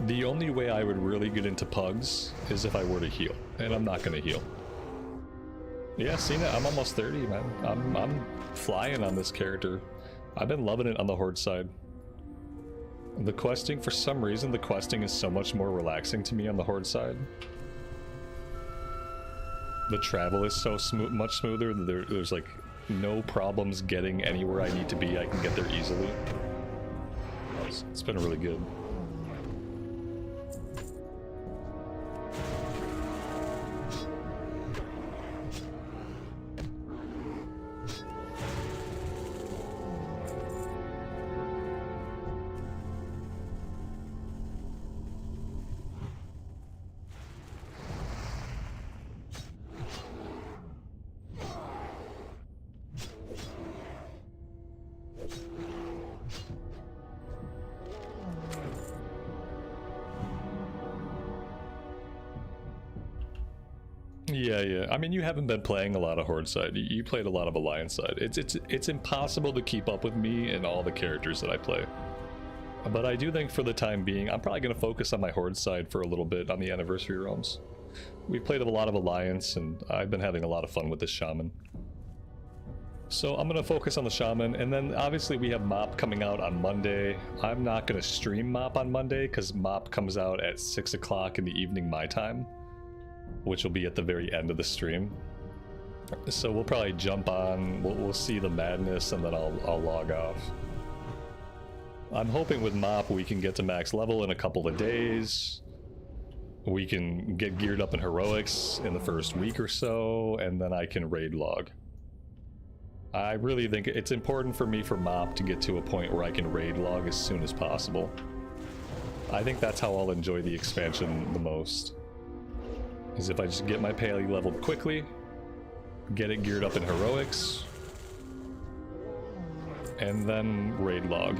The only way I would really get into pugs is if I were to heal, and I'm not going to heal. Yeah, seen it. I'm almost 30, man. I'm flying on this character. I've been loving it on the Horde side. The questing, for some reason, the questing is so much more relaxing to me on the Horde side. The travel is so much smoother. There's like no problems getting anywhere I need to be. I can get there easily. It's been really good. Yeah. I mean, you haven't been playing a lot of Horde side. You played a lot of Alliance side. It's impossible to keep up with me and all the characters that I play. But I do think for the time being, I'm probably going to focus on my Horde side for a little bit on the Anniversary Realms. We've played a lot of Alliance, and I've been having a lot of fun with this Shaman. So I'm going to focus on the Shaman, and then obviously we have Mop coming out on Monday. I'm not going to stream Mop on Monday, because Mop comes out at 6 o'clock in the evening my time, which will be at the very end of the stream. So we'll probably jump on, we'll see the madness, and then I'll log off. I'm hoping with Mop we can get to max level in a couple of days. We can get geared up in heroics in the first week or so, and then I can raid log. I really think it's important for me for Mop to get to a point where I can raid log as soon as possible. I think that's how I'll enjoy the expansion the most. Is if I just get my Paley leveled quickly, get it geared up in heroics, and then raid log.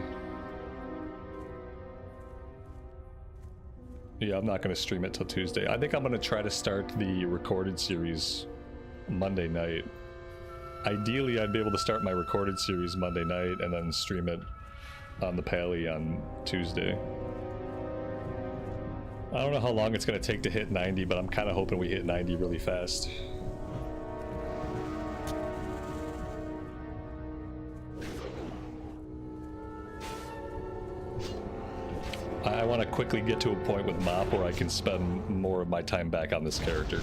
Yeah, I'm not going to stream it till Tuesday. I think I'm going to try to start the recorded series Monday night. Ideally, I'd be able to start my recorded series Monday night and then stream it on the Paley on Tuesday. I don't know how long it's going to take to hit 90, but I'm kind of hoping we hit 90 really fast. I want to quickly get to a point with Mop where I can spend more of my time back on this character.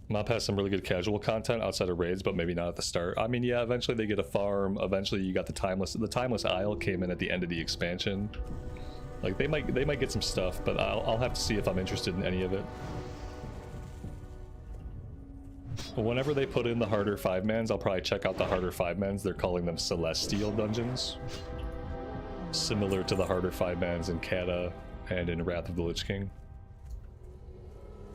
Mop has some really good casual content outside of raids, but maybe not at the start. I mean, yeah, eventually they get a farm. Eventually you got the Timeless Isle came in at the end of the expansion. Like they might get some stuff, but I'll have to see if I'm interested in any of it. Whenever they put in the harder 5-mans, I'll probably check out the harder 5-mans. They're calling them Celestial dungeons, similar to the harder 5-mans in Kata and in Wrath of the Lich King.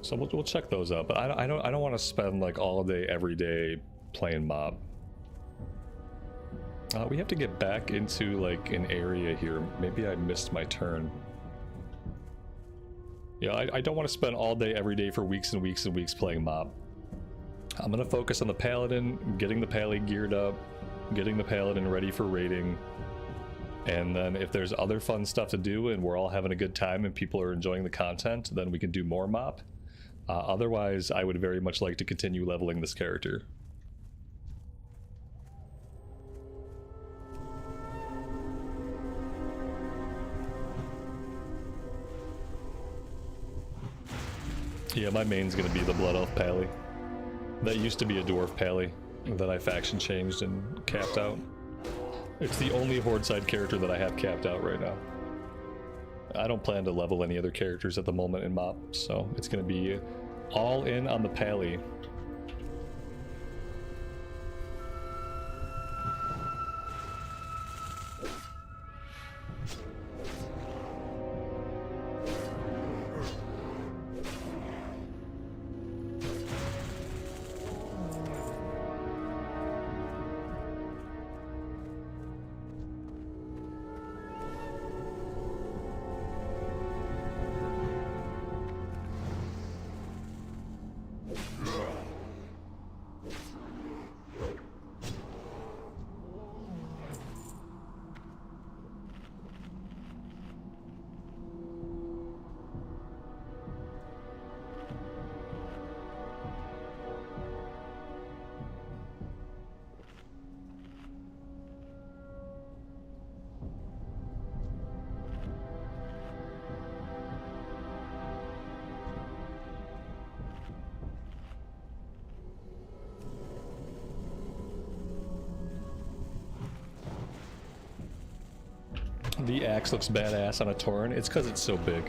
So we'll check those out, but I don't want to spend like all day every day playing mob. We have to get back into like an area here. Maybe I missed my turn. Yeah, I don't want to spend all day every day for weeks and weeks and weeks playing mob. I'm gonna focus on the paladin, getting the pally geared up, getting the paladin ready for raiding, and then if there's other fun stuff to do and we're all having a good time and people are enjoying the content, then we can do more mob. Otherwise, I would very much like to continue leveling this character. Yeah, my main's gonna be the Blood Elf Pally. That used to be a Dwarf Pally that I faction changed and capped out. It's the only Horde side character that I have capped out right now. I don't plan to level any other characters at the moment in MoP, so it's gonna be all in on the Pally. The axe looks badass on a Tauren. It's because it's so big.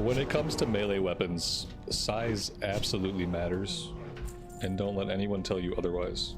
When it comes to melee weapons, size absolutely matters, and don't let anyone tell you otherwise.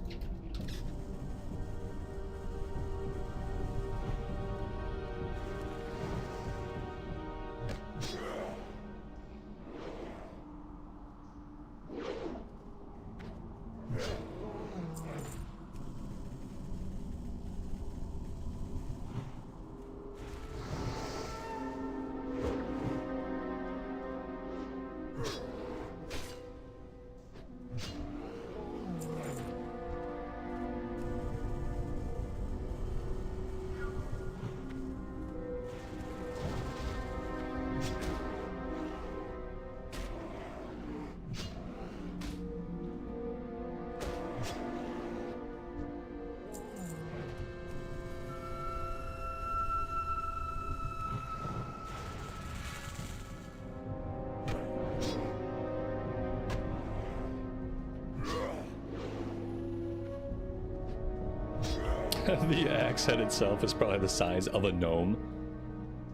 The axe head itself is probably the size of a gnome.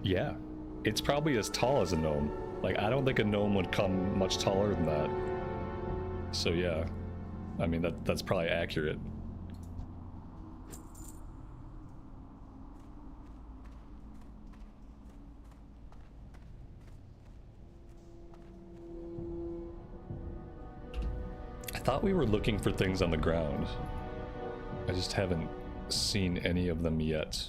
Yeah, it's probably as tall as a gnome. Like, I don't think a gnome would come much taller than that. So yeah, I mean, that's probably accurate. I thought we were looking for things on the ground. I just haven't seen any of them yet.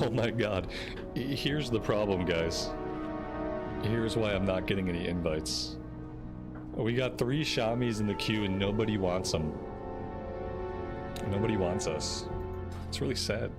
Oh my god. Here's the problem, guys. Here's why I'm not getting any invites. We got 3 Shamis in the queue and nobody wants them. Nobody wants us. It's really sad.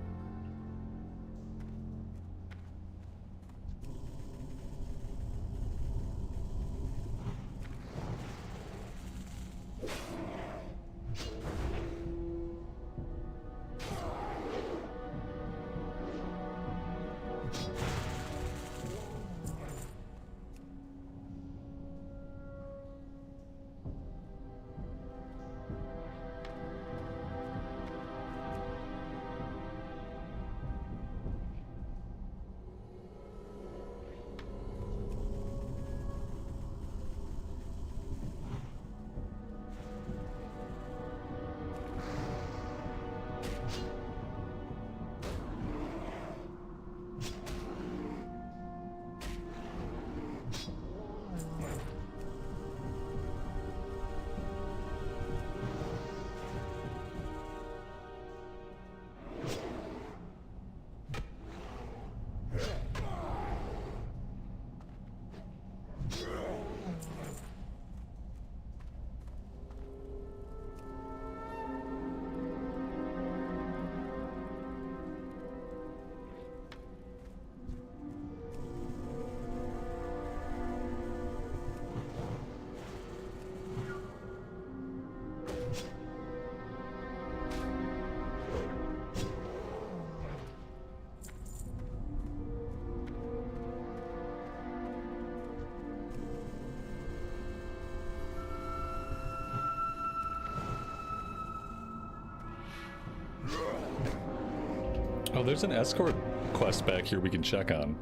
Oh, there's an escort quest back here we can check on.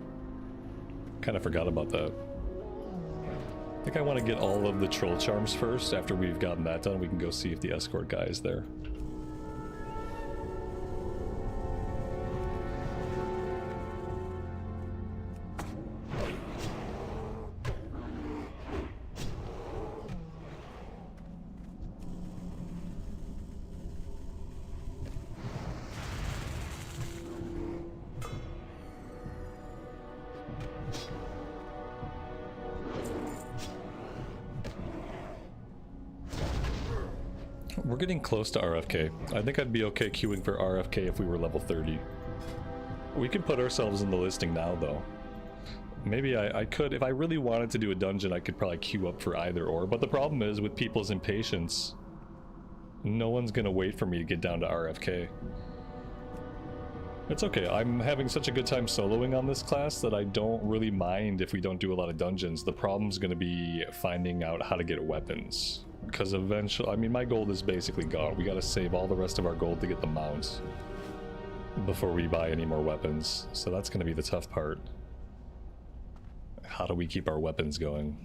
Kind of forgot about that. I think I want to get all of the troll charms first. After we've gotten that done, we can go see if the escort guy is there. We're getting close to RFK. I think I'd be okay queuing for RFK if we were level 30. We can put ourselves in the listing now, though. Maybe I could, if I really wanted to do a dungeon, I could probably queue up for either or. But the problem is, with people's impatience, no one's gonna wait for me to get down to RFK. It's okay, I'm having such a good time soloing on this class that I don't really mind if we don't do a lot of dungeons. The problem's gonna be finding out how to get weapons. Because eventually, I mean, my gold is basically gone. We gotta save all the rest of our gold to get the mounts before we buy any more weapons. So that's gonna be the tough part. How do we keep our weapons going?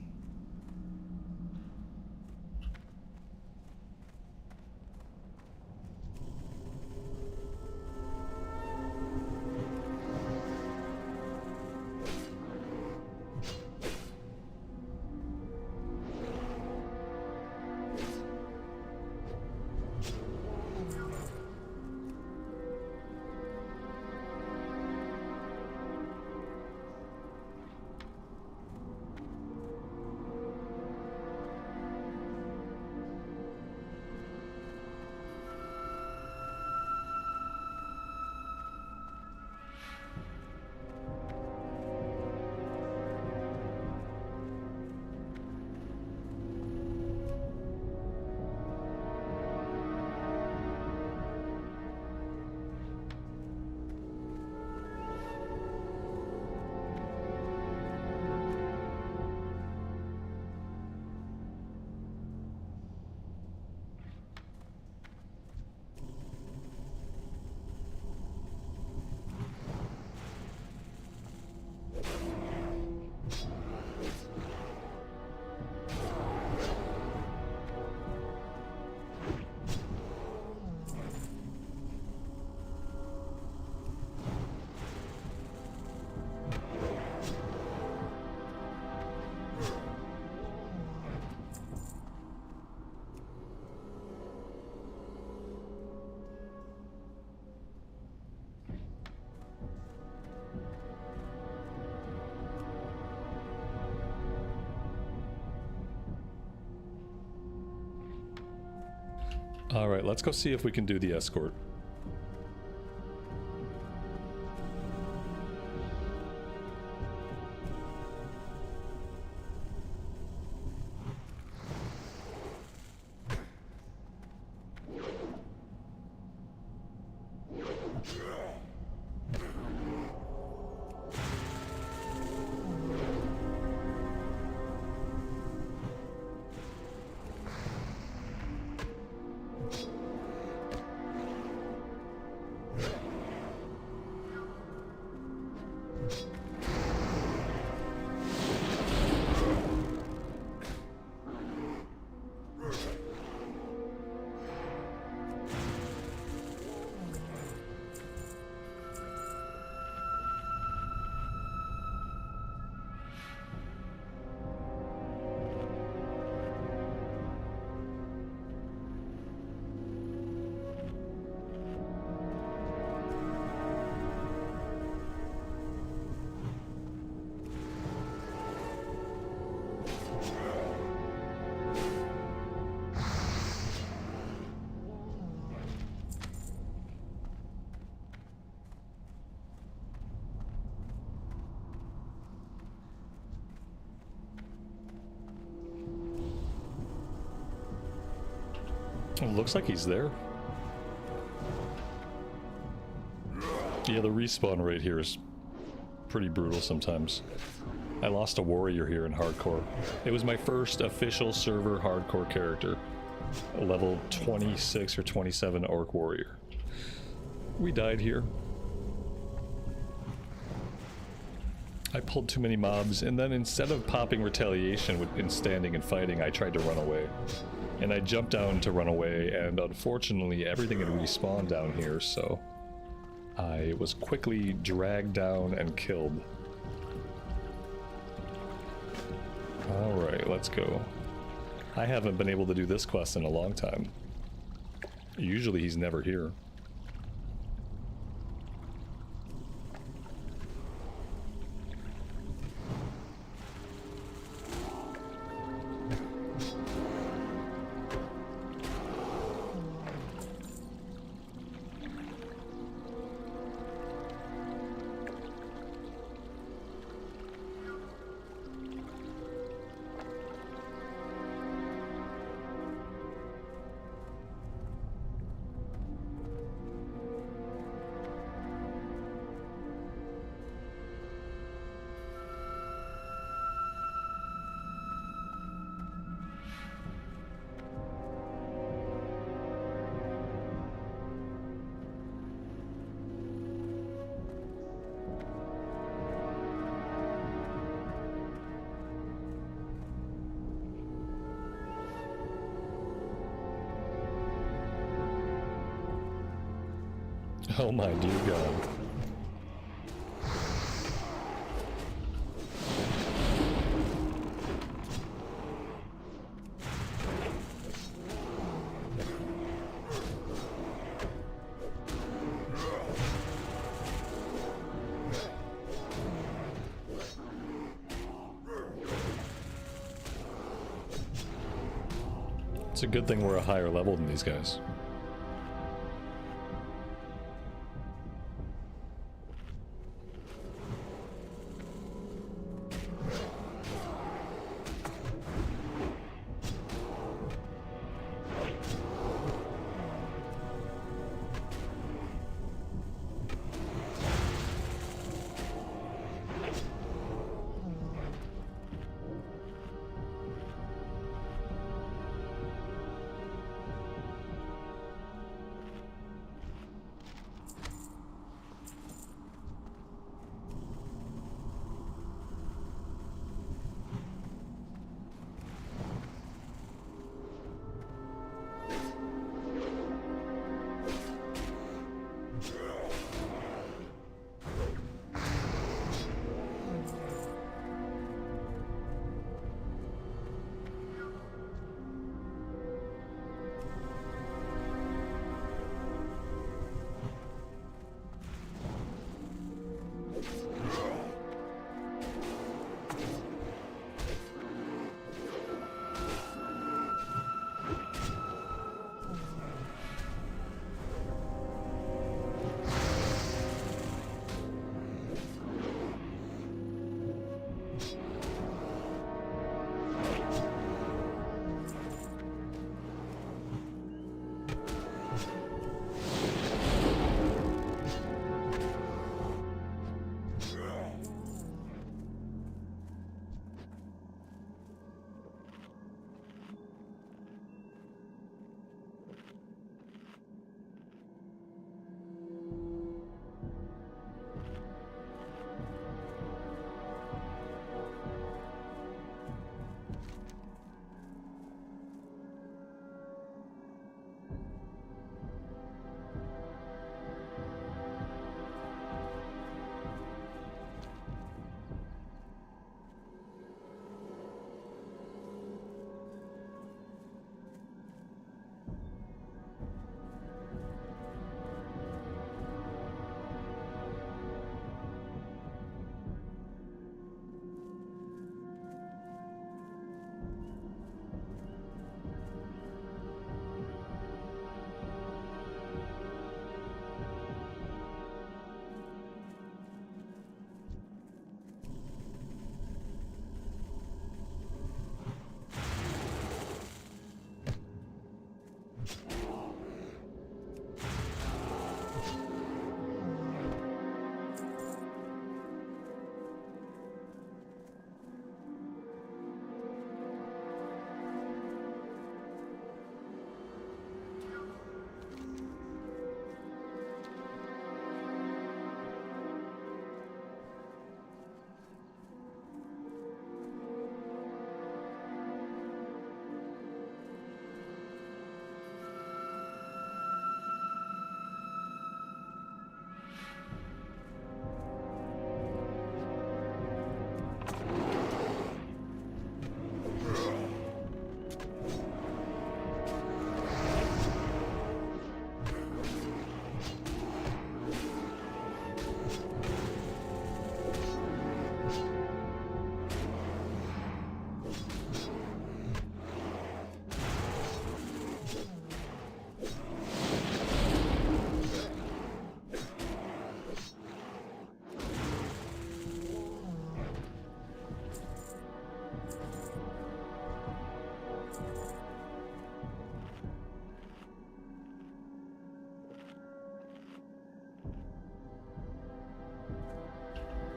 Alright, let's go see if we can do the escort. It looks like he's there. Yeah, the respawn rate here is pretty brutal sometimes. I lost a warrior here in hardcore. It was my first official server hardcore character. A level 26 or 27 orc warrior. We died here. I pulled too many mobs, and then instead of popping retaliation in standing and fighting, I tried to run away. And I jumped down to run away, and unfortunately everything had respawned down here, so I was quickly dragged down and killed. Alright, let's go. I haven't been able to do this quest in a long time. Usually he's never here. Oh my dear God. It's a good thing we're a higher level than these guys.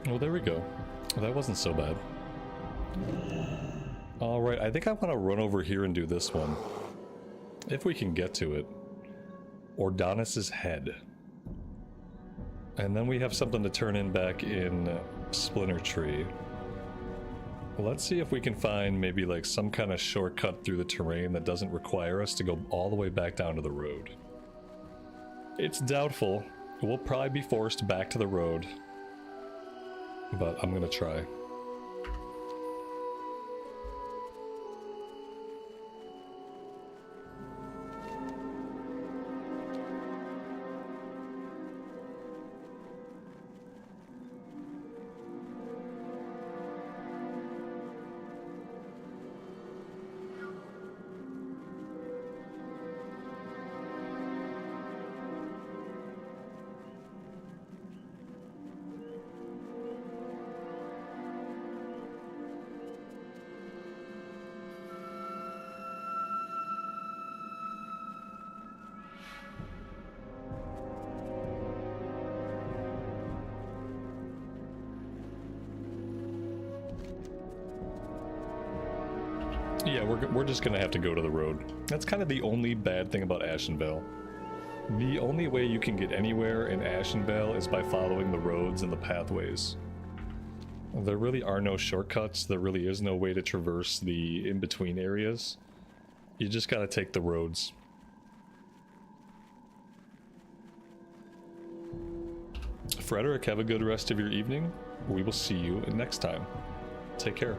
Well, there we go. That wasn't so bad. Alright, I think I want to run over here and do this one. If we can get to it. Ordonis' head. And then we have something to turn in back in Splinter Tree. Let's see if we can find maybe like some kind of shortcut through the terrain that doesn't require us to go all the way back down to the road. It's doubtful. We'll probably be forced back to the road. But I'm gonna try. Yeah, we're just gonna have to go to the road. That's kind of the only bad thing about Ashenvale. The only way you can get anywhere in Ashenvale is by following the roads and the pathways. There really are no shortcuts. There really is no way to traverse the in-between areas. You just gotta take the roads. Frederick, have a good rest of your evening. We will see you next time. Take care.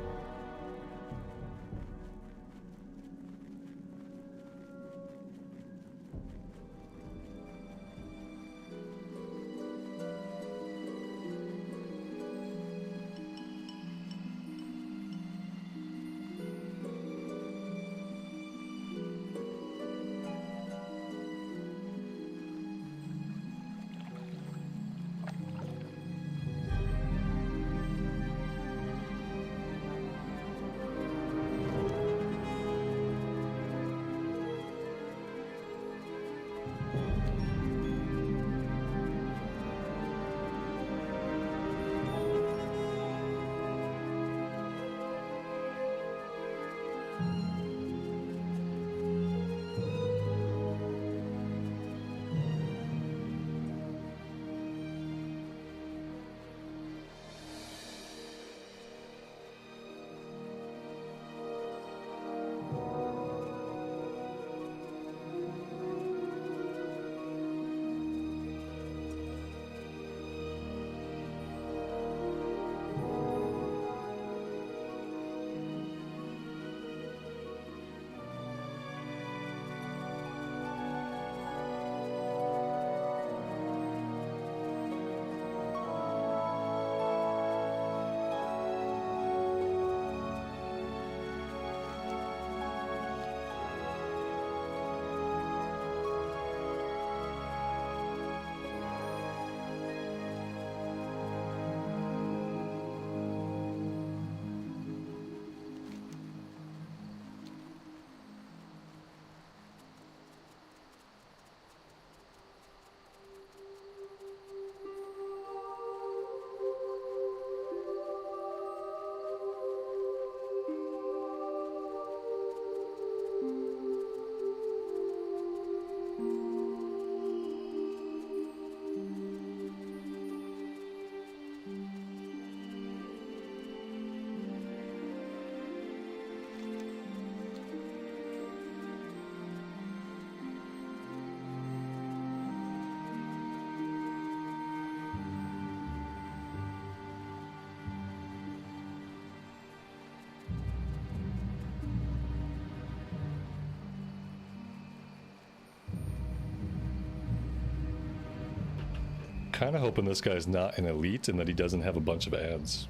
Kind of hoping this guy's not an elite and that he doesn't have a bunch of ads.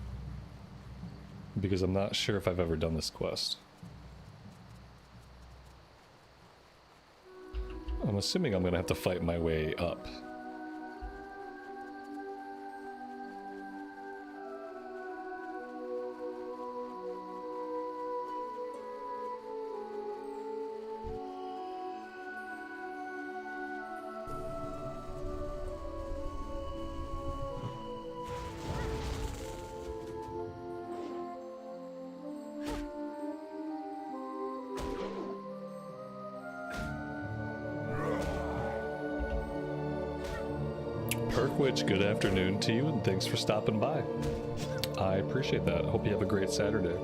Because I'm not sure if I've ever done this quest. I'm assuming I'm gonna have to fight my way up. Twitch, good afternoon to you, and thanks for stopping by. I appreciate that. Hope you have a great Saturday.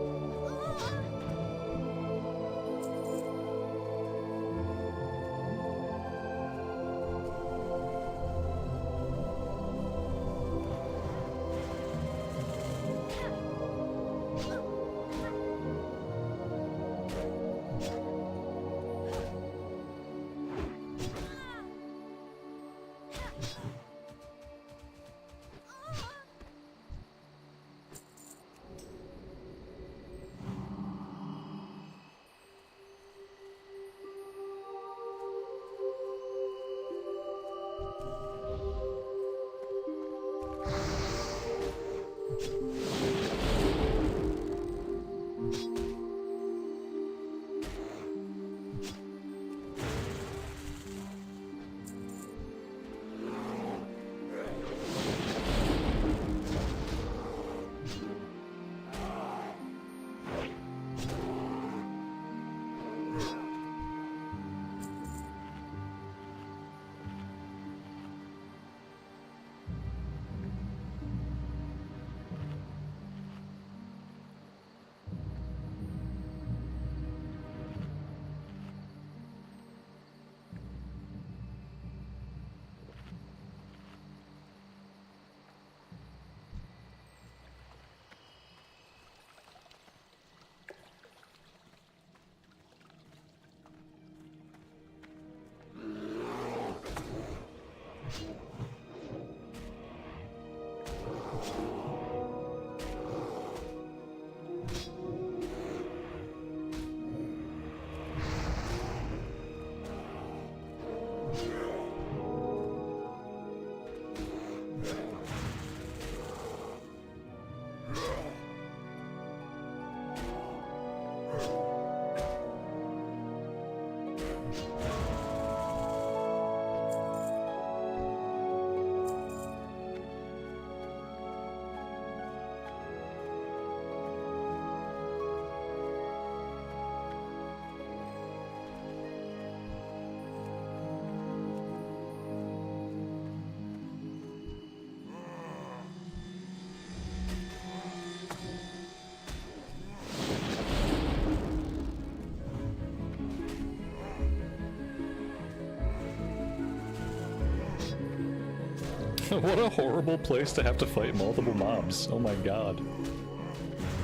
What a horrible place to have to fight multiple mobs. Oh my god.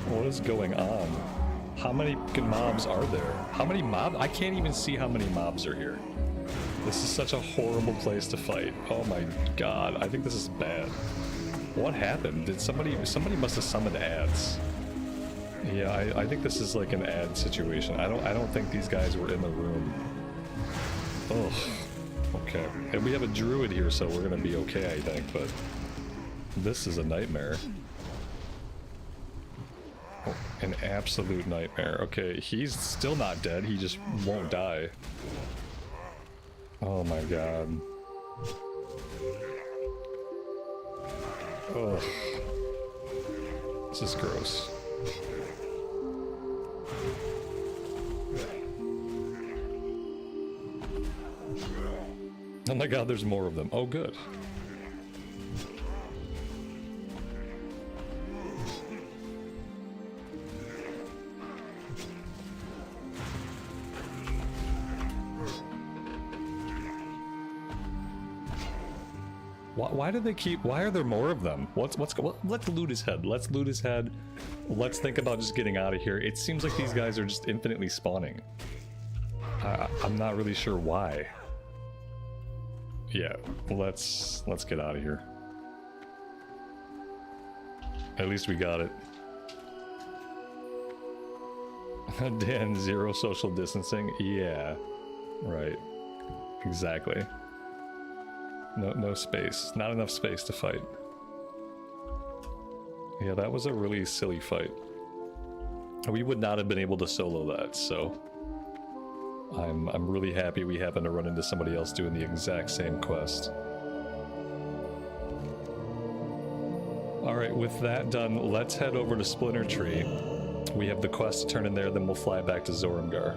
What is going on? How many mobs are there? How many mobs? I can't even see how many mobs are here. This is such a horrible place to fight. Oh my god. I think this is bad. What happened? Did somebody must have summoned ads. Yeah, I think this is like an ad situation. I don't think these guys were in the room. Ugh. Okay, and we have a druid here, so we're gonna be okay, I think, but this is a nightmare. Oh, an absolute nightmare. Okay, he's still not dead, he just won't die. Oh my god. Ugh. This is gross. Oh my god, there's more of them. Oh, good. Why do they keep... Why are there more of them? Let's loot his head. Let's loot his head. Let's think about just getting out of here. It seems like these guys are just infinitely spawning. I'm not really sure why. Yeah, let's get out of here. At least we got it. Dan, 0 social distancing? Yeah, right. Exactly. No space. Not enough space to fight. Yeah, that was a really silly fight. We would not have been able to solo that, so... I'm really happy we happened to run into somebody else doing the exact same quest. Alright, with that done, let's head over to Splinter Tree. We have the quest to turn in there, then we'll fly back to Zoramgar.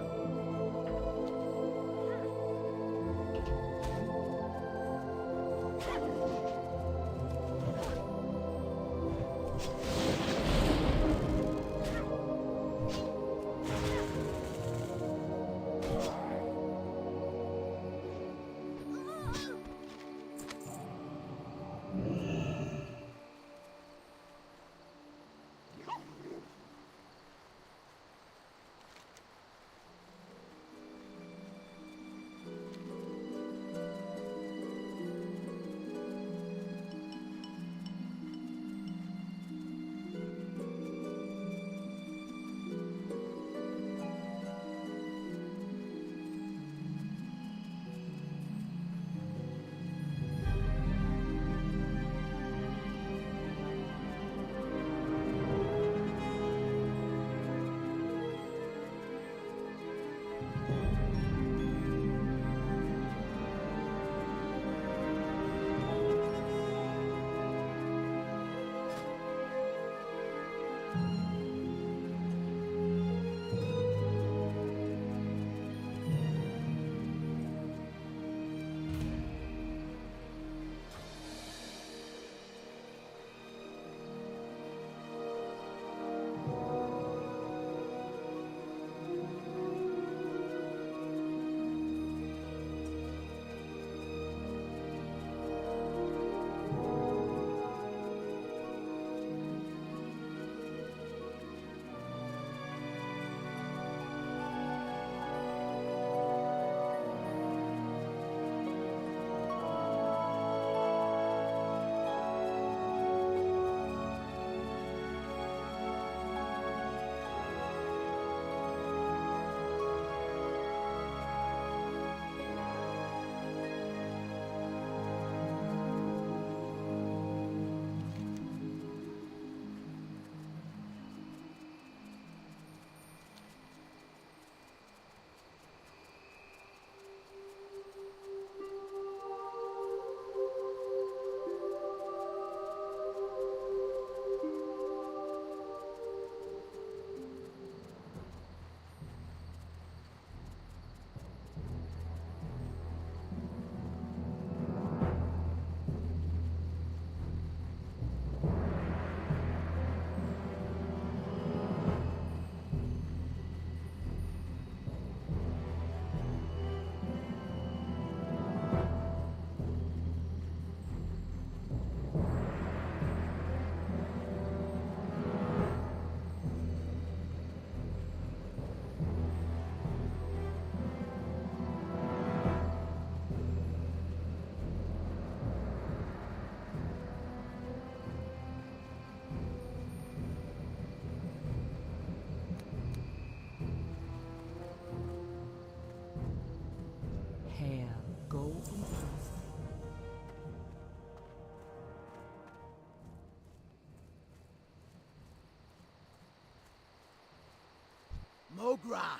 Ogra!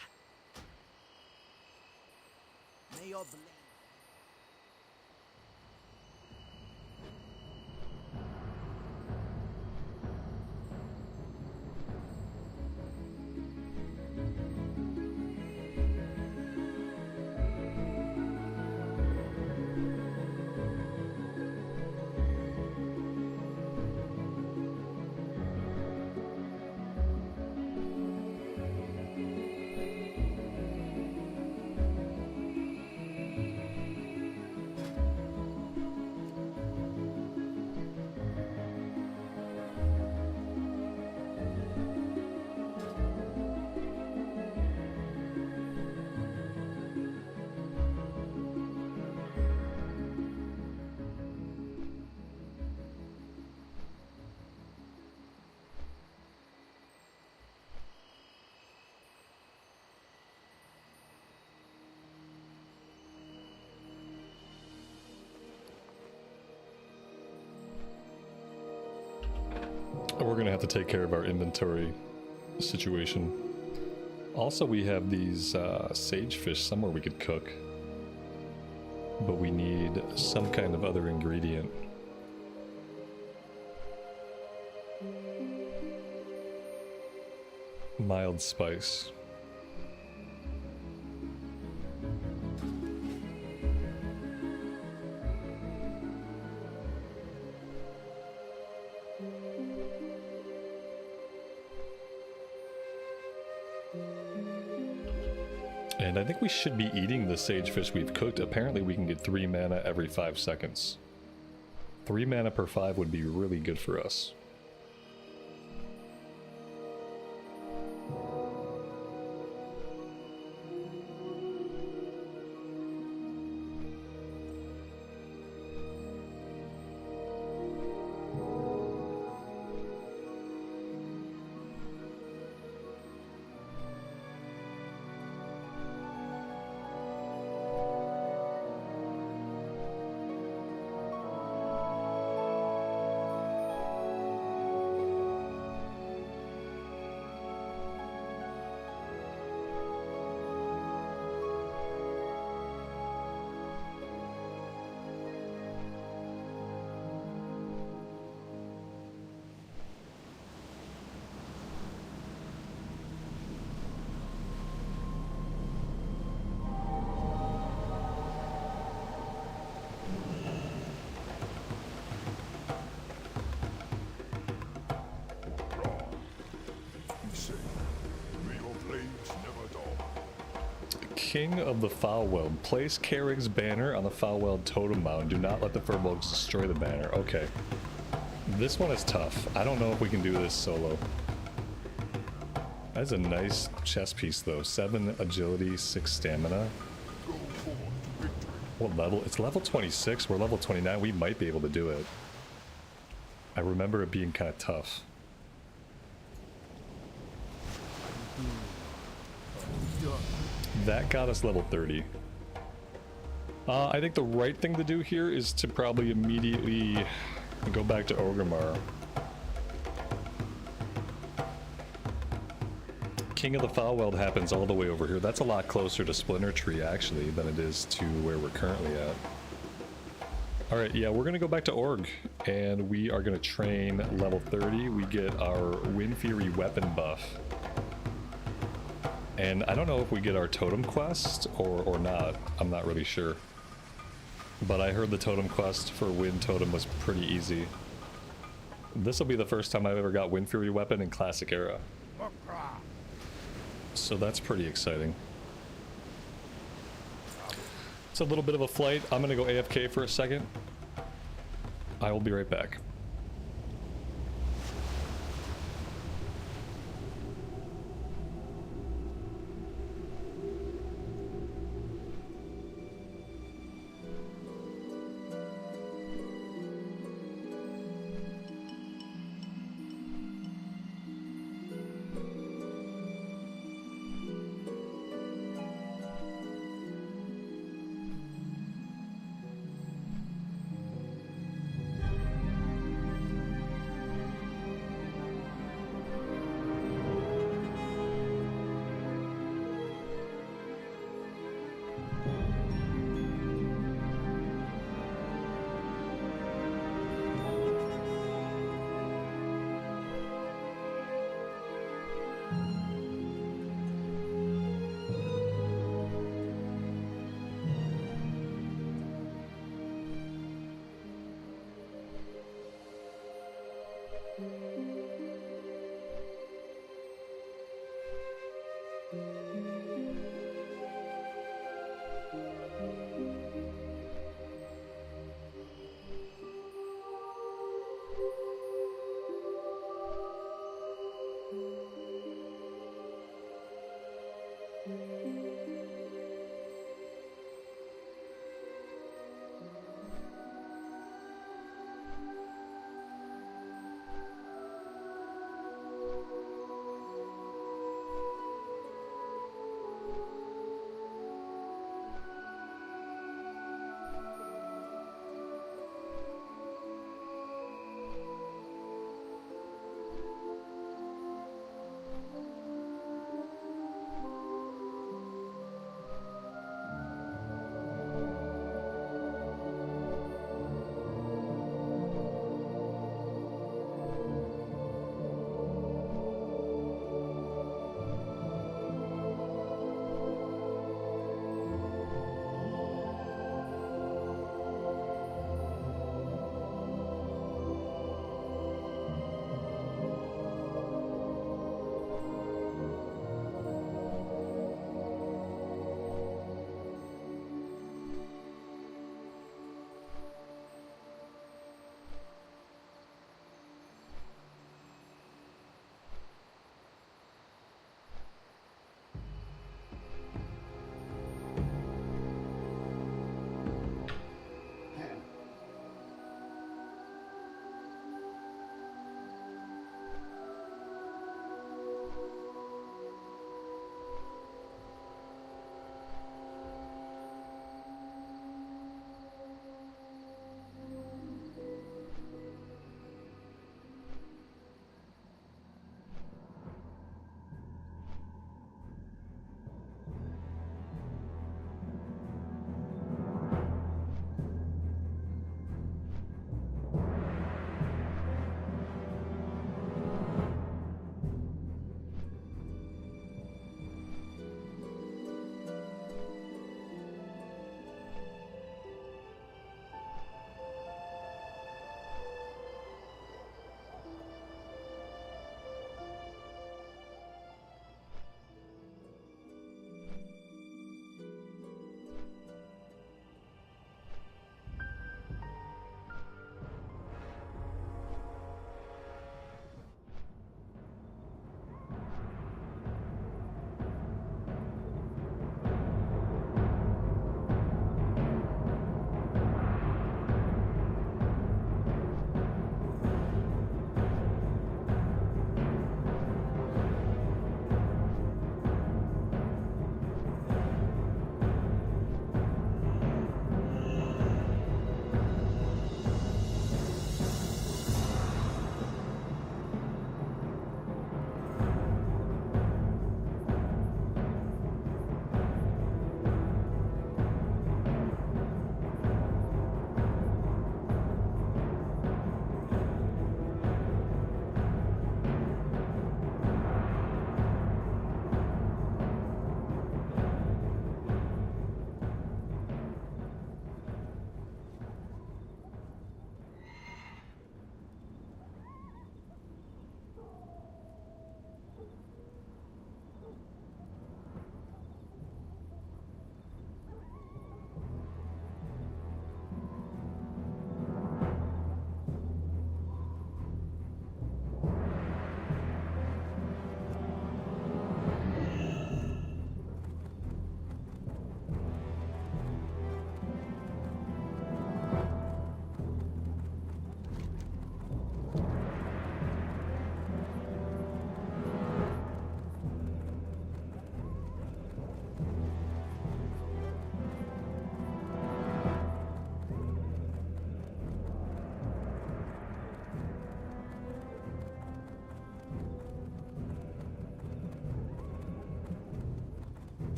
May your blade. We're gonna have to take care of our inventory situation. Also, we have these sagefish somewhere we could cook, but we need some kind of other ingredient. Mild spice. And I think we should be eating the sagefish we've cooked. Apparently we can get 3 mana every 5 seconds. 3 mana per 5 would be really good for us. King of the Foulweld. Place Kerrig's banner on the Foulweld totem mound. Do not let the Furbolgs destroy the banner. Okay. This one is tough. I don't know if we can do this solo. That's a nice chess piece though. 7 agility, 6 stamina. What level? It's level 26. We're level 29. We might be able to do it. I remember it being kind of tough. That got us level 30. I think the right thing to do here is to probably immediately go back to Orgrimmar. King of the Foulweld happens all the way over here. That's a lot closer to Splinter Tree, actually, than it is to where we're currently at. Alright, yeah, we're gonna go back to Org, and we are gonna train level 30. We get our Wind Fury weapon buff. And I don't know if we get our totem quest or not. I'm not really sure. But I heard the totem quest for Wind Totem was pretty easy. This will be the first time I've ever got Wind Fury weapon in Classic Era. So that's pretty exciting. It's a little bit of a flight. I'm gonna go AFK for a second. I will be right back.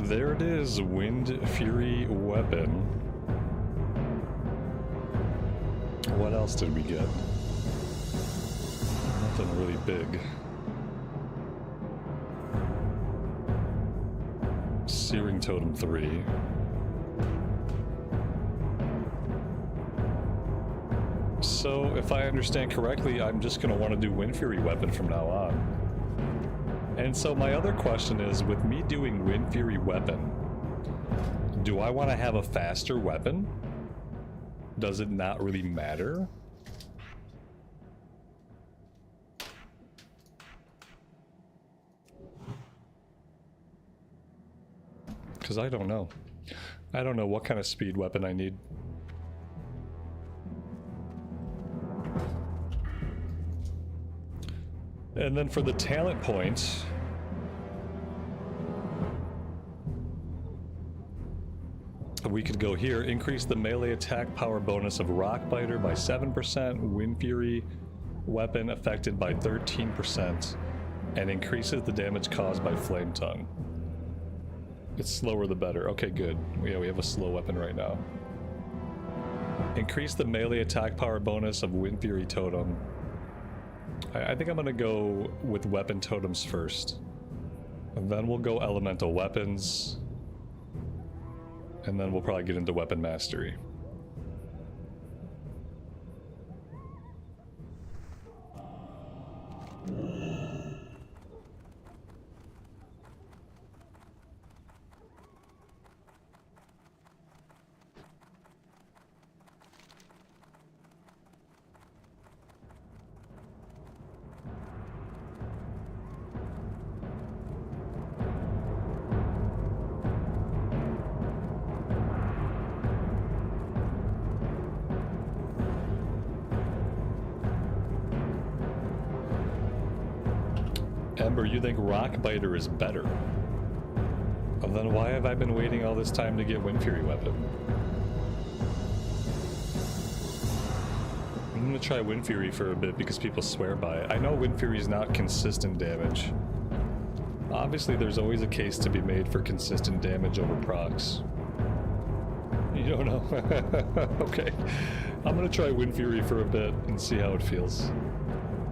There it is, Wind Fury weapon. What else did we get? Nothing really big. Searing Totem 3. So, if I understand correctly, I'm just going to want to do Wind Fury Weapon from now on. And so my other question is, with me doing Wind Fury Weapon, do I want to have a faster weapon? Does it not really matter? Because I don't know. I don't know what kind of speed weapon I need. And then for the talent point, we could go here. Increase the melee attack power bonus of Rockbiter by 7%, Wind Fury weapon affected by 13%, and increases the damage caused by Flame Tongue. It's slower the better. Okay, good. Yeah, we have a slow weapon right now. Increase the melee attack power bonus of Wind Fury Totem. I think I'm gonna go with weapon totems first. And then we'll go elemental weapons. And then we'll probably get into weapon mastery. Ember, you think Rockbiter is better? Well, then why have I been waiting all this time to get Wind Fury Weapon? I'm gonna try Wind Fury for a bit because people swear by it. I know Wind Fury is not consistent damage. Obviously, there's always a case to be made for consistent damage over procs. You don't know? Okay. I'm gonna try Wind Fury for a bit and see how it feels.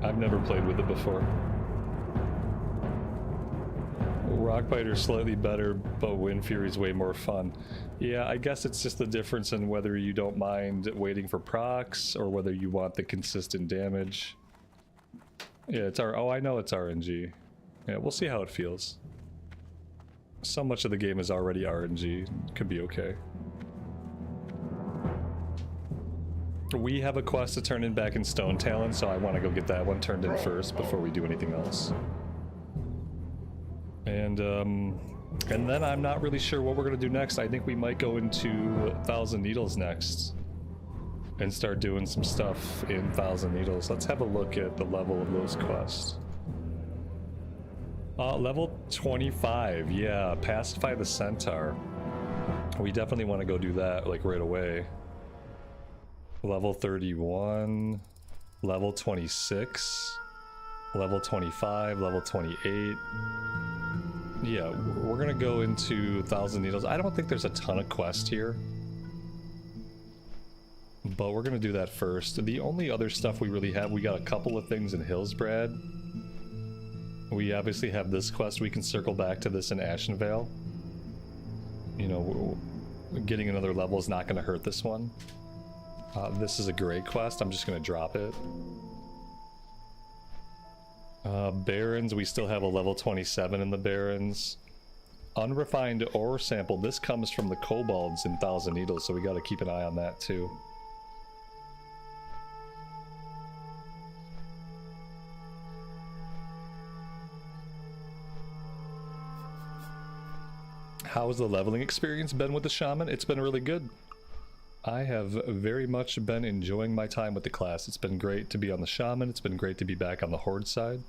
I've never played with it before. Rockbiter's slightly better, but Wind Fury's way more fun. Yeah, I guess it's just the difference in whether you don't mind waiting for procs or whether you want the consistent damage. Yeah, it's oh, I know it's RNG. Yeah, we'll see how it feels. So much of the game is already RNG. Could be okay. We have a quest to turn in back in Stone Talon, so I want to go get that one turned in first before we do anything else. And then I'm not really sure what we're gonna do next. I think we might go into Thousand Needles next and start doing some stuff in Thousand Needles. Let's have a look at the level of those quests. Level 25, yeah, pacify the Centaur. We definitely want to go do that like right away. Level 31, level 26, level 25, level 28. Yeah, we're gonna go into Thousand Needles. I don't think there's a ton of quests here, but we're gonna do that first. The only other stuff we really have, we got a couple of things in Hillsbrad. We obviously have this quest. We can circle back to this in Ashenvale. You know, getting another level is not gonna hurt this one. This is a great quest. I'm just gonna drop it. Barrens, we still have a level 27 in the Barrens. Unrefined ore sample, this comes from the kobolds in Thousand Needles, so we gotta keep an eye on that too. How's the leveling experience been with the Shaman? It's been really good. I have very much been enjoying my time with the class. It's been great to be on the Shaman. It's been great to be back on the Horde side.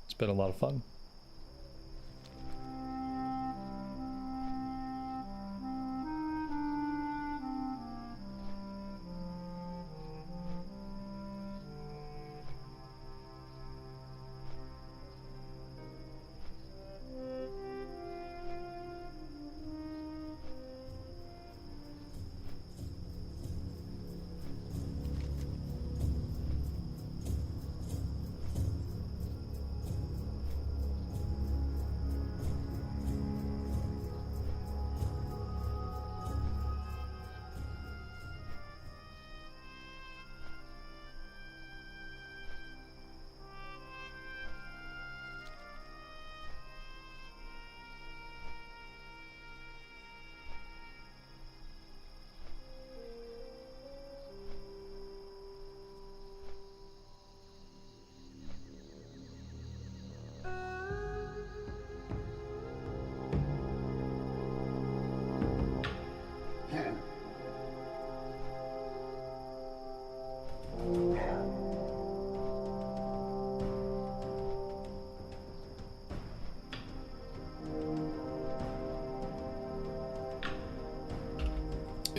It's been a lot of fun.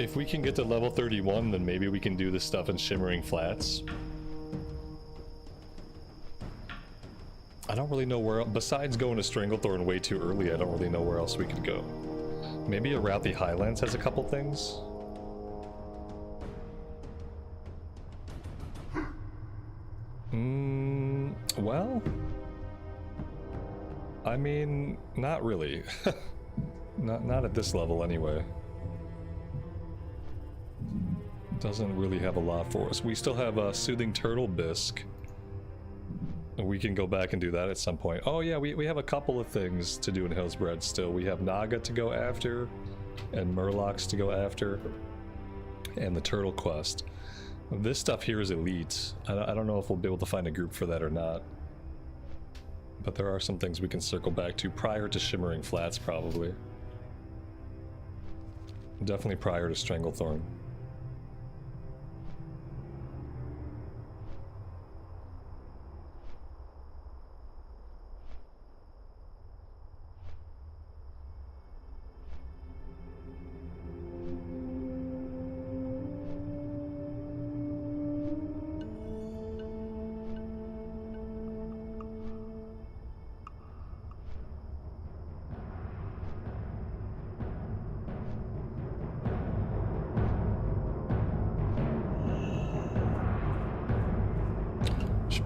if we can get to level 31, then maybe we can do this stuff in Shimmering Flats. I don't really know where, besides going to Stranglethorn way too early, I don't really know where else we could go. Maybe Arathi Highlands has a couple things. Well, I mean, not really. not at this level anyway. Doesn't really have a lot for us. We still have a Soothing Turtle Bisque. We can go back and do that at some point. Oh yeah, we have a couple of things to do in Hillsbred still. We have Naga to go after, and Murlocs to go after, and the Turtle Quest. This stuff here is elite. I don't know if we'll be able to find a group for that or not. But there are some things we can circle back to prior to Shimmering Flats, probably. Definitely prior to Stranglethorn.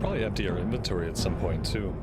Probably empty our inventory at some point too.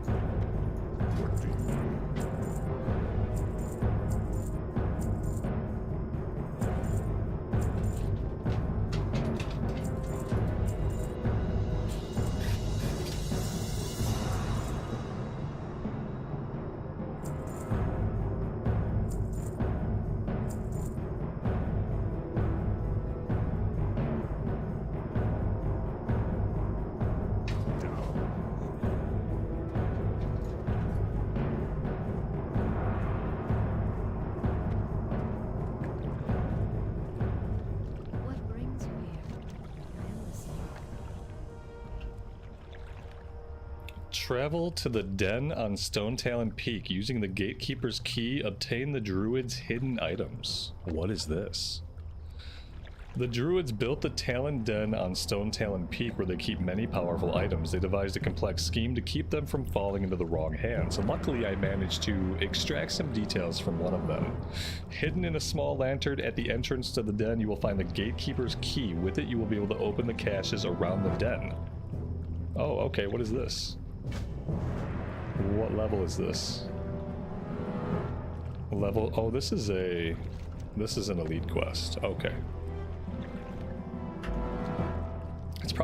Travel to the den on Stone Talon Peak using the Gatekeeper's key. Obtain the Druid's hidden items. What is this? The Druids built the Talon Den on Stone Talon Peak where they keep many powerful items. They devised a complex scheme to keep them from falling into the wrong hands, and luckily I managed to extract some details from one of them. Hidden in a small lantern at the entrance to the den, you will find the Gatekeeper's key. With it, you will be able to open the caches around the den. Oh, okay, what is this? What level is this? Level, oh, this is an elite quest. Okay.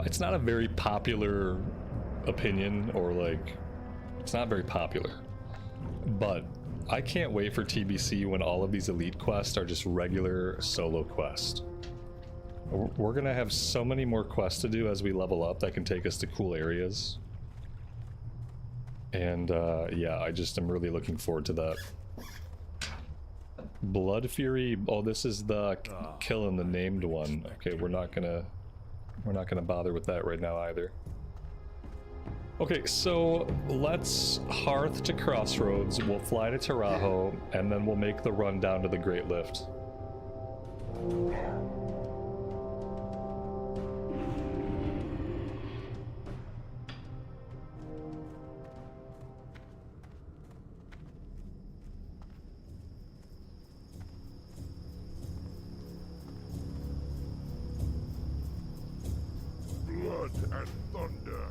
It's not a very popular opinion, or like, it's not very popular. But I can't wait for TBC when all of these elite quests are just regular solo quests. We're gonna have so many more quests to do as we level up that can take us to cool areas. And yeah, I just am really looking forward to that. Blood Fury, oh, this is the killing the named one. Okay, we're not gonna bother with that right now either. Okay, so let's Hearth to Crossroads, we'll fly to Taraho, and then we'll make the run down to the Great Lift. And thunder.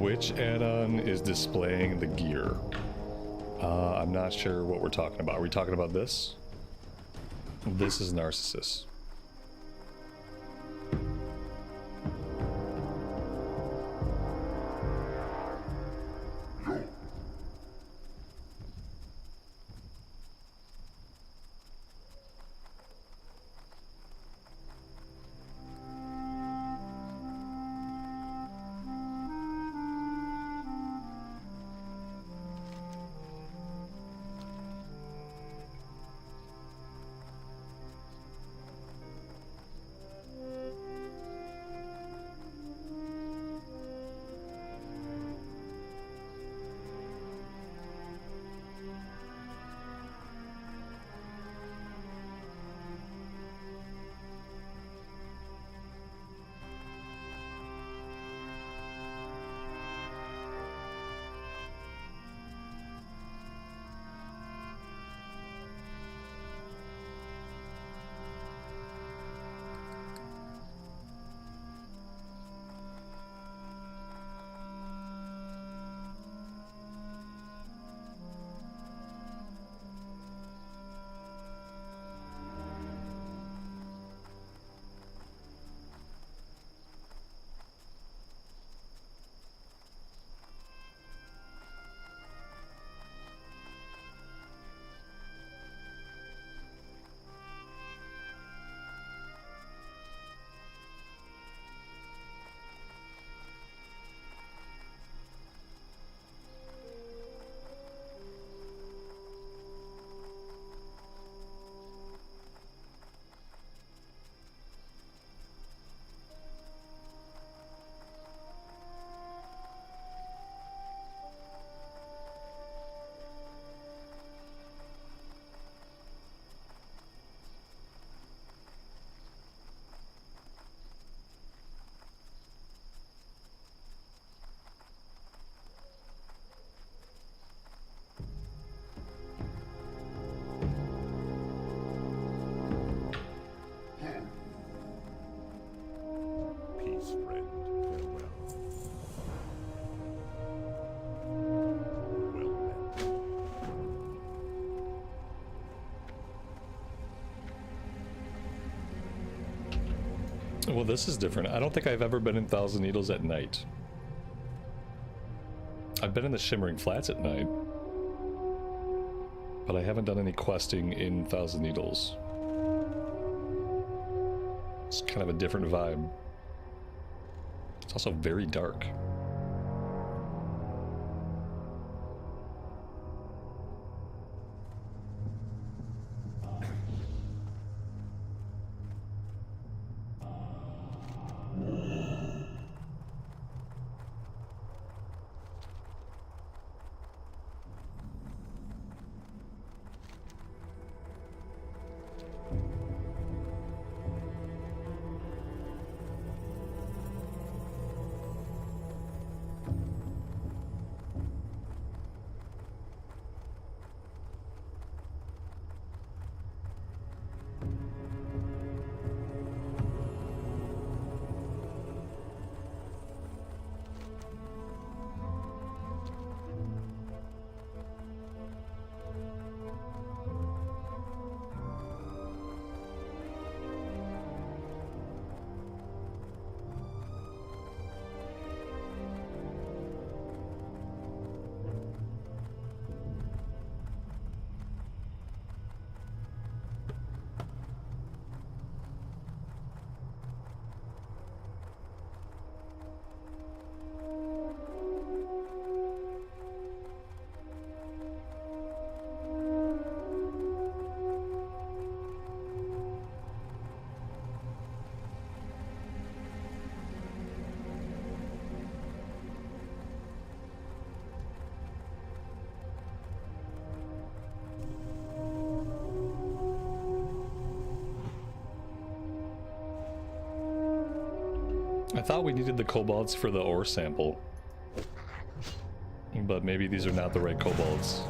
Which add-on is displaying the gear? I'm not sure what we're talking about. Are we talking about this? This is Narcissus. Peace, friend. Farewell. Well met. Well, this is different. I don't think I've ever been in Thousand Needles at night. I've been in the Shimmering Flats at night, but I haven't done any questing in Thousand Needles. It's kind of a different vibe. It's also very dark. I thought we needed the kobolds for the ore sample, but maybe these are not the right kobolds.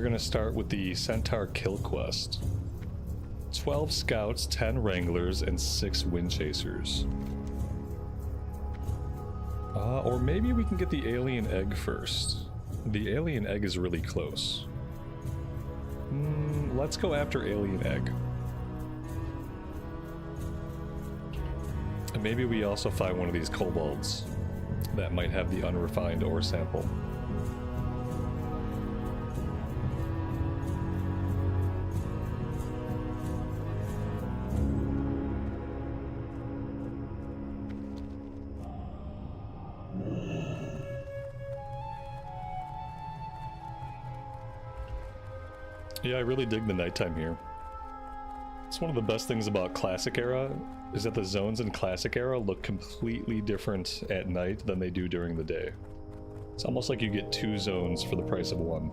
gonna start with the Centaur Kill Quest. 12 scouts, 10 wranglers, and 6 wind chasers. Or maybe we can get the alien egg first. The alien egg is really close. Let's go after alien egg. And maybe we also find one of these kobolds that might have the unrefined ore sample. Yeah, I really dig the nighttime here. It's one of the best things about Classic Era, is that the zones in Classic Era look completely different at night than they do during the day. It's almost like you get 2 zones for the price of 1.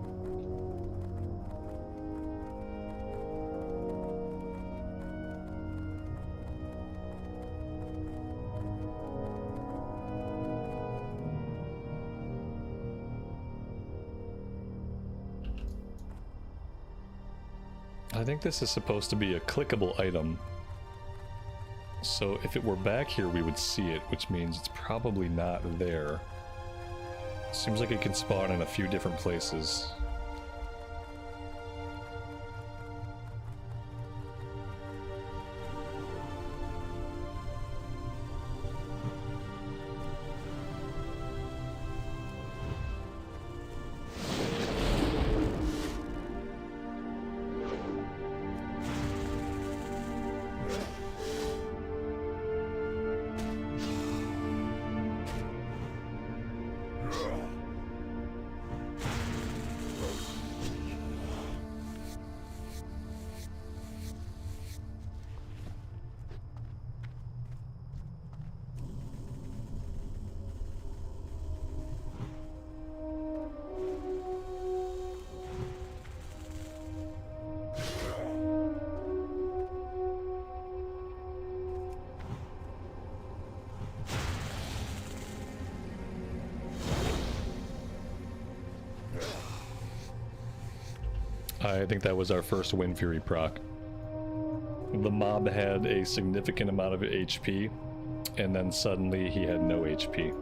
I think this is supposed to be a clickable item. So if it were back here, we would see it, which means it's probably not there. Seems like it can spawn in a few different places. I think that was our first Wind Fury proc. The mob had a significant amount of HP, and then suddenly he had no HP.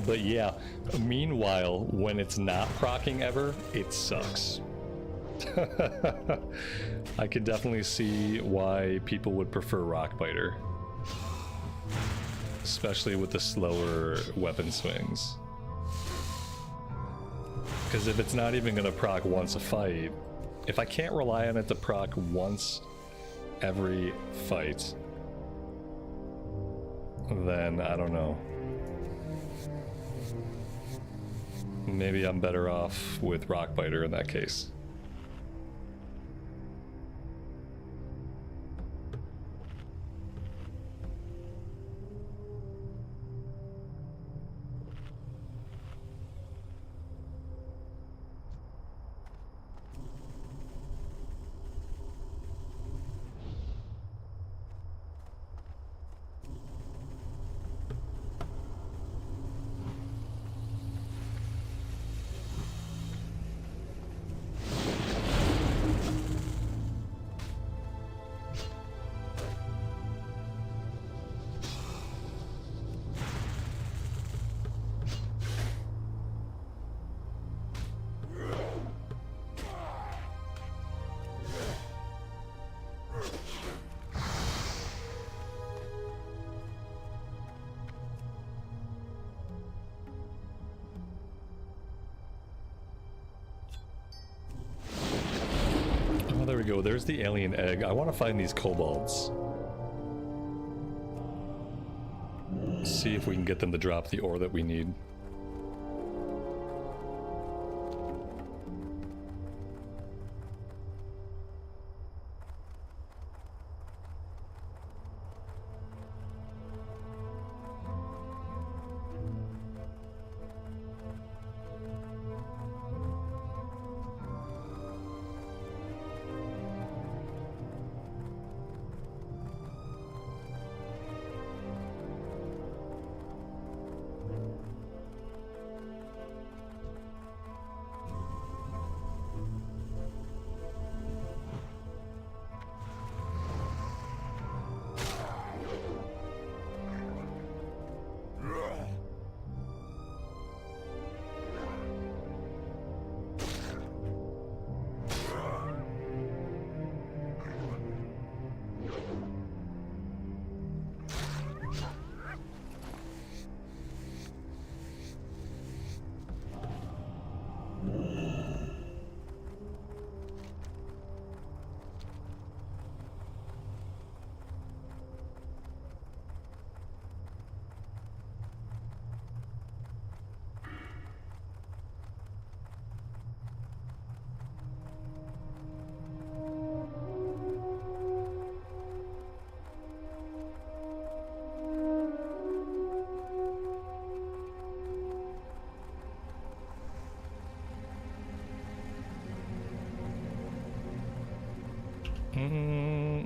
But yeah, meanwhile, when it's not proccing ever, it sucks. I could definitely see why people would prefer Rockbiter. Especially with the slower weapon swings. Because if it's not even going to proc once a fight, if I can't rely on it to proc once every fight, then I don't know. Maybe I'm better off with Rockbiter in that case. There we go, there's the alien egg. I want to find these kobolds. see if we can get them to drop the ore that we need.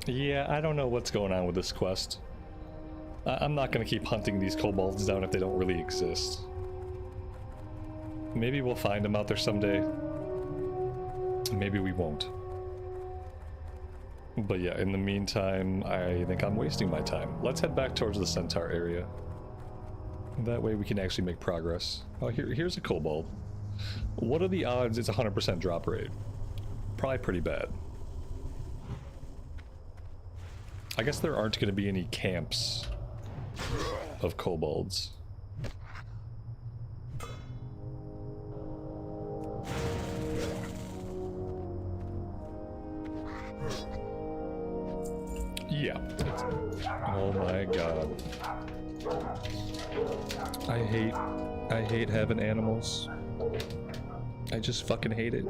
Yeah, I don't know what's going on with this quest. I'm not going to keep hunting these kobolds down if they don't really exist. Maybe we'll find them out there someday. Maybe we won't. But yeah, in the meantime, I think I'm wasting my time. Let's head back towards the Centaur area. That way we can actually make progress. Oh, here's a kobold. What are the odds it's 100% drop rate? Probably pretty bad. I guess there aren't going to be any camps of kobolds. Yeah. Oh my god. I hate having animals. I just fucking hate it.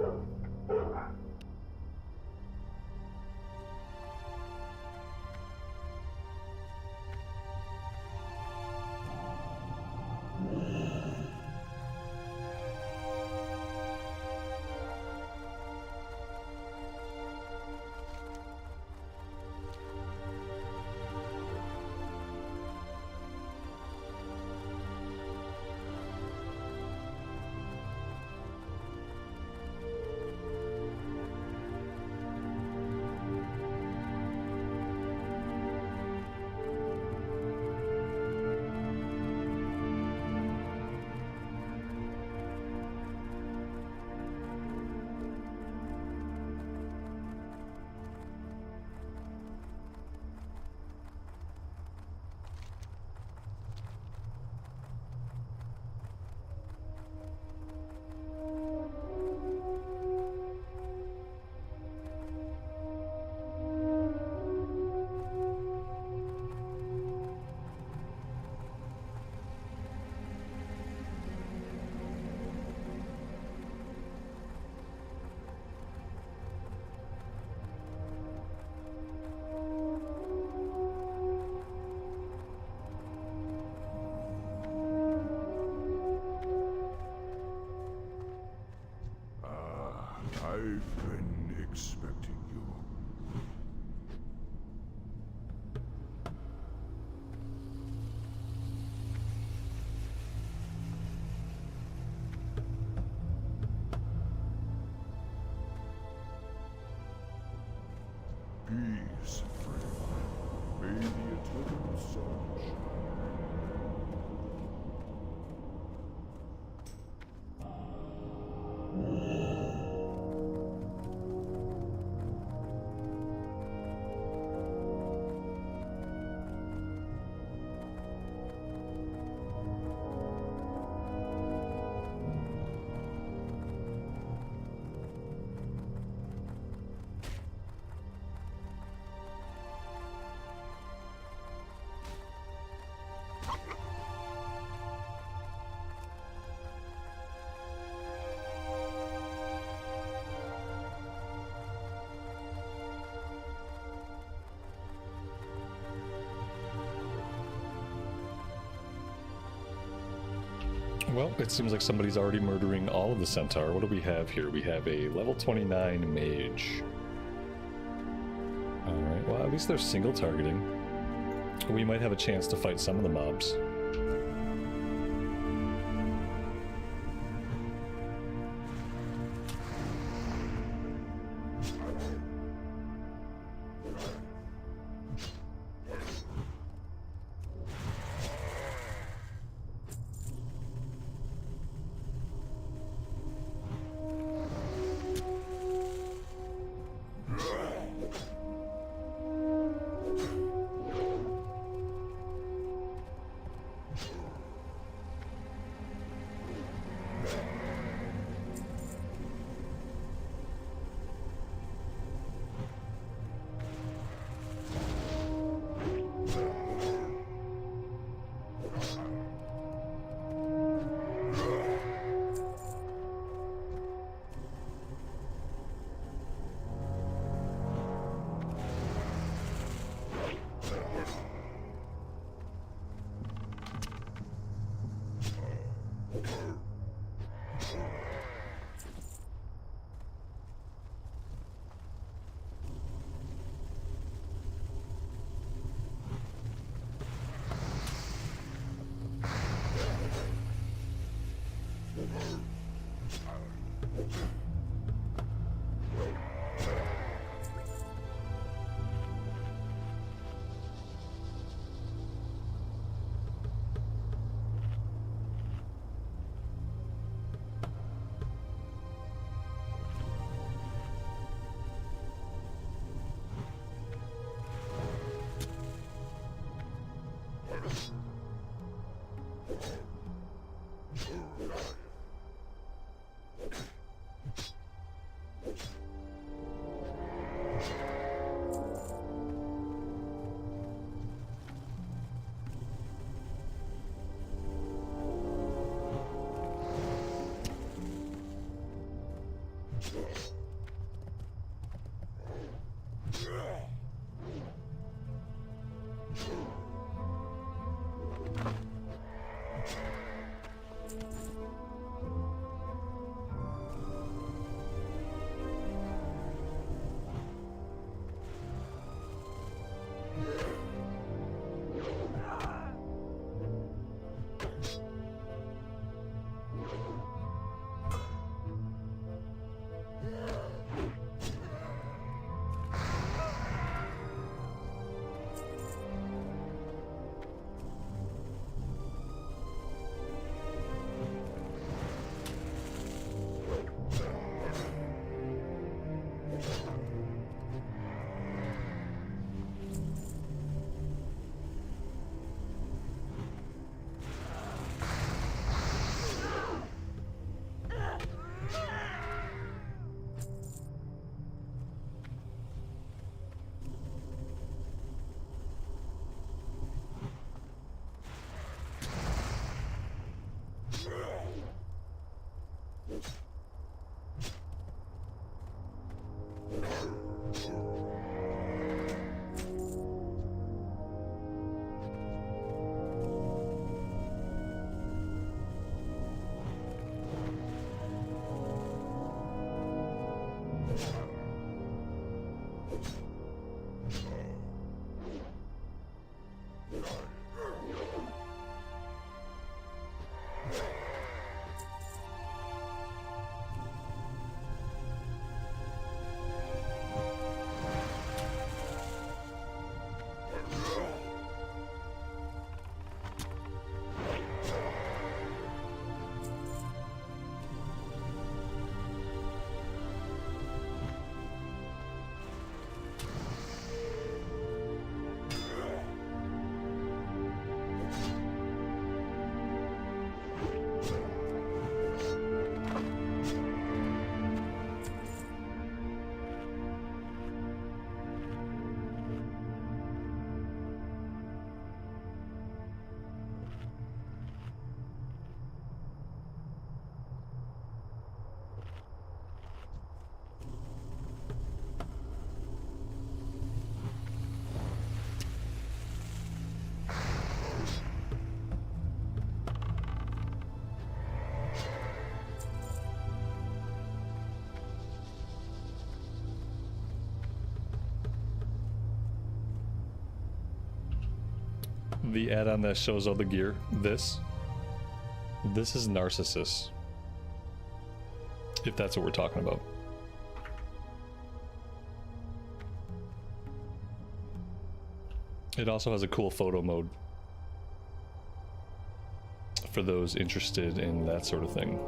I've been expecting you. Peace, friend. May the eternal sun shine. Well, it seems like somebody's already murdering all of the centaur. What do we have here? We have a level 29 mage. Alright, well, at least they're single targeting. We might have a chance to fight some of the mobs. The add-on that shows all the gear. This is Narcissus. If that's what we're talking about. It also has a cool photo mode for those interested in that sort of thing.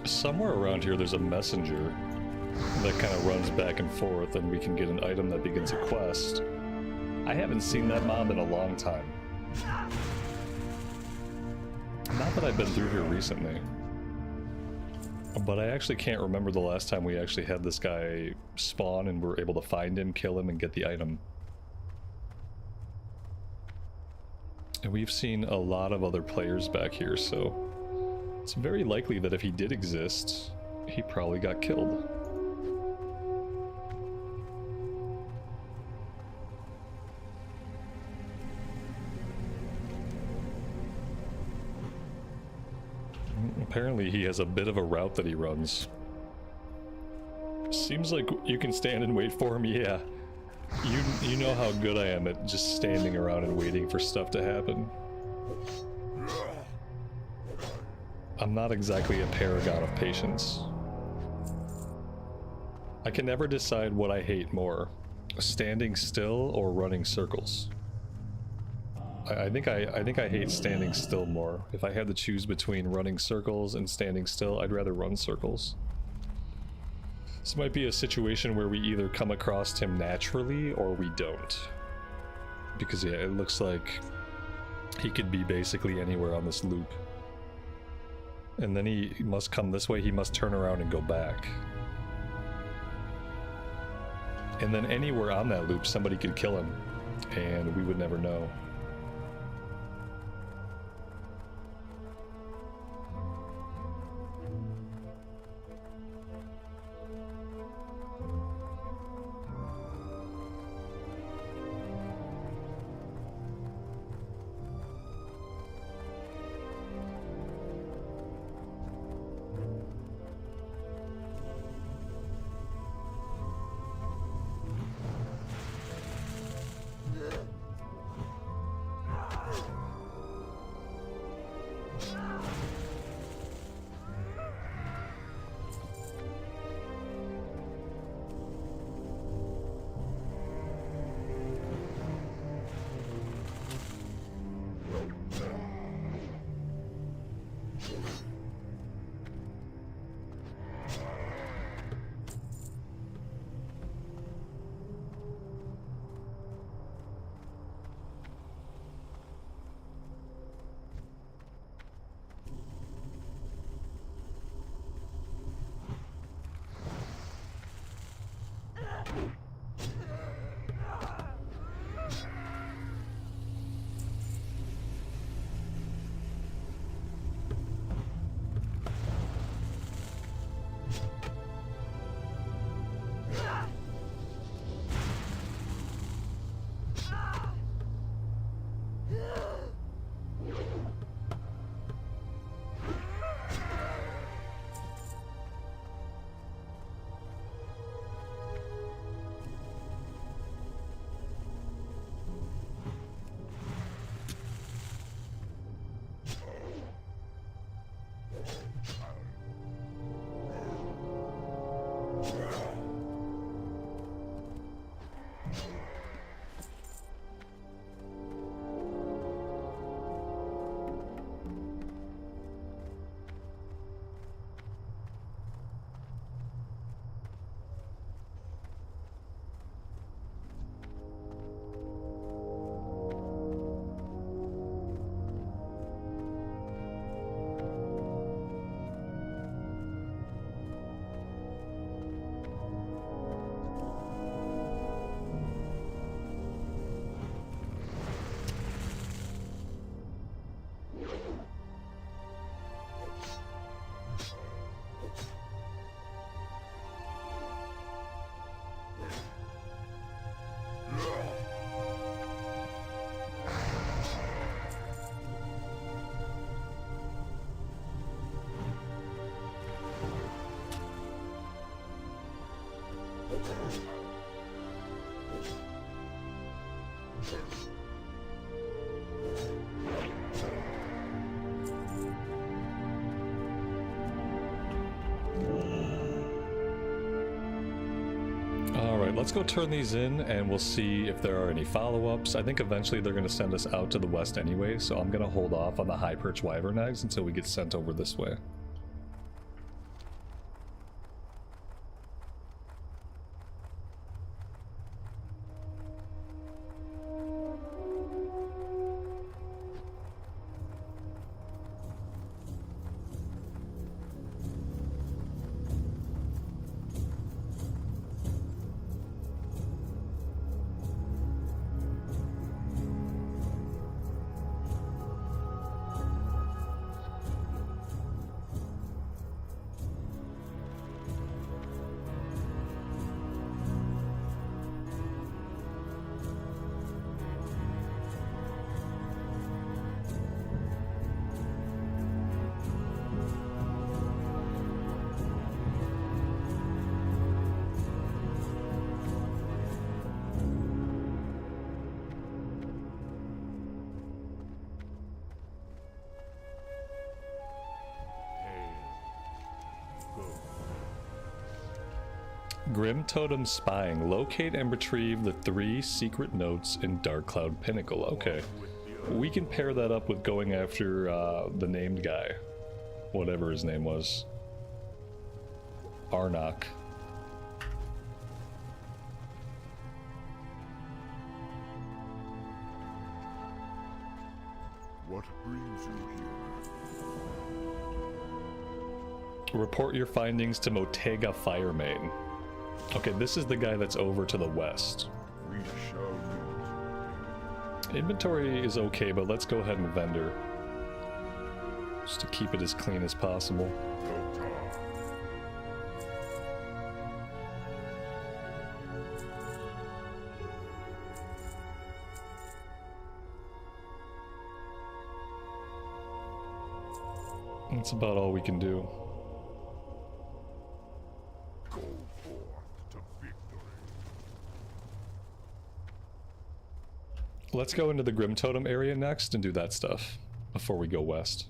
Somewhere around here there's a messenger that kind of runs back and forth and we can get an item that begins a quest. I haven't seen that mob in a long time. Not that I've been through here recently. But I actually can't remember the last time we actually had this guy spawn and were able to find him, kill him, and get the item. And we've seen a lot of other players back here, so it's very likely that if he did exist, he probably got killed. Apparently he has a bit of a route that he runs. Seems like you can stand and wait for him, yeah. You know how good I am at just standing around and waiting for stuff to happen. I'm not exactly a paragon of patience. I can never decide what I hate more, standing still or running circles. I think I hate standing still more. If I had to choose between running circles and standing still, I'd rather run circles. This might be a situation where we either come across him naturally or we don't. Because yeah, it looks like he could be basically anywhere on this loop. And then he must come this way, he must turn around and go back. And then anywhere on that loop, somebody could kill him, and we would never know. let's go turn these in and we'll see if there are any follow-ups. I think eventually they're going to send us out to the west anyway, so I'm going to hold off on the high perch wyvern eggs until we get sent over this way. Grim Totem Spying. Locate and retrieve the 3 secret notes in Dark Cloud Pinnacle. Okay. We can pair that up with going after the named guy. Whatever his name was. Arnok. What brings you here? Report your findings to Motega Firemane. Okay, this is the guy that's over to the west. We shall meet. Inventory is okay, but let's go ahead and vendor. Just to keep it as clean as possible. That's about all we can do. Go forth to victory. Let's go into the Grim Totem area next and do that stuff before we go west.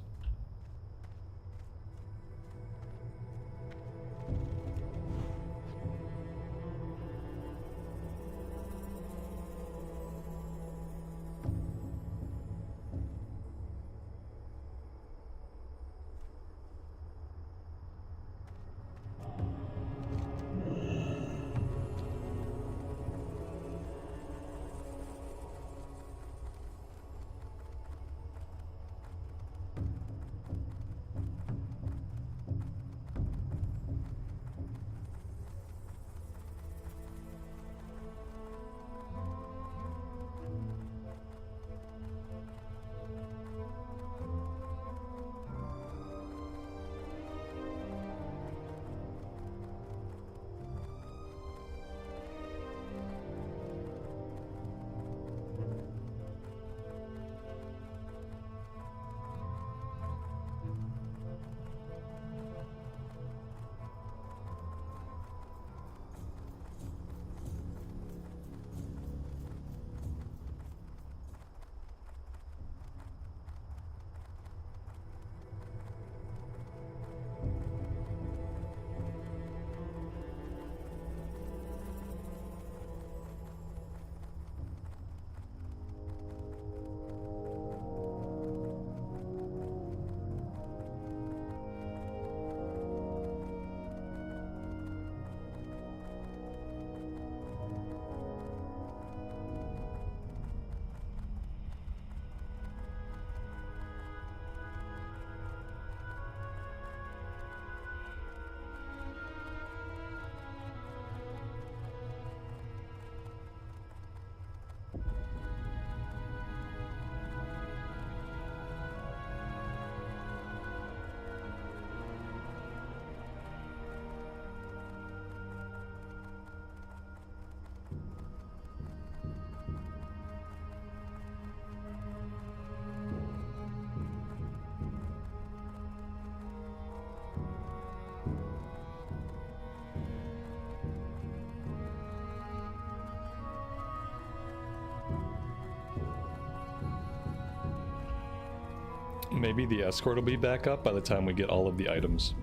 Maybe the escort will be back up by the time we get all of the items.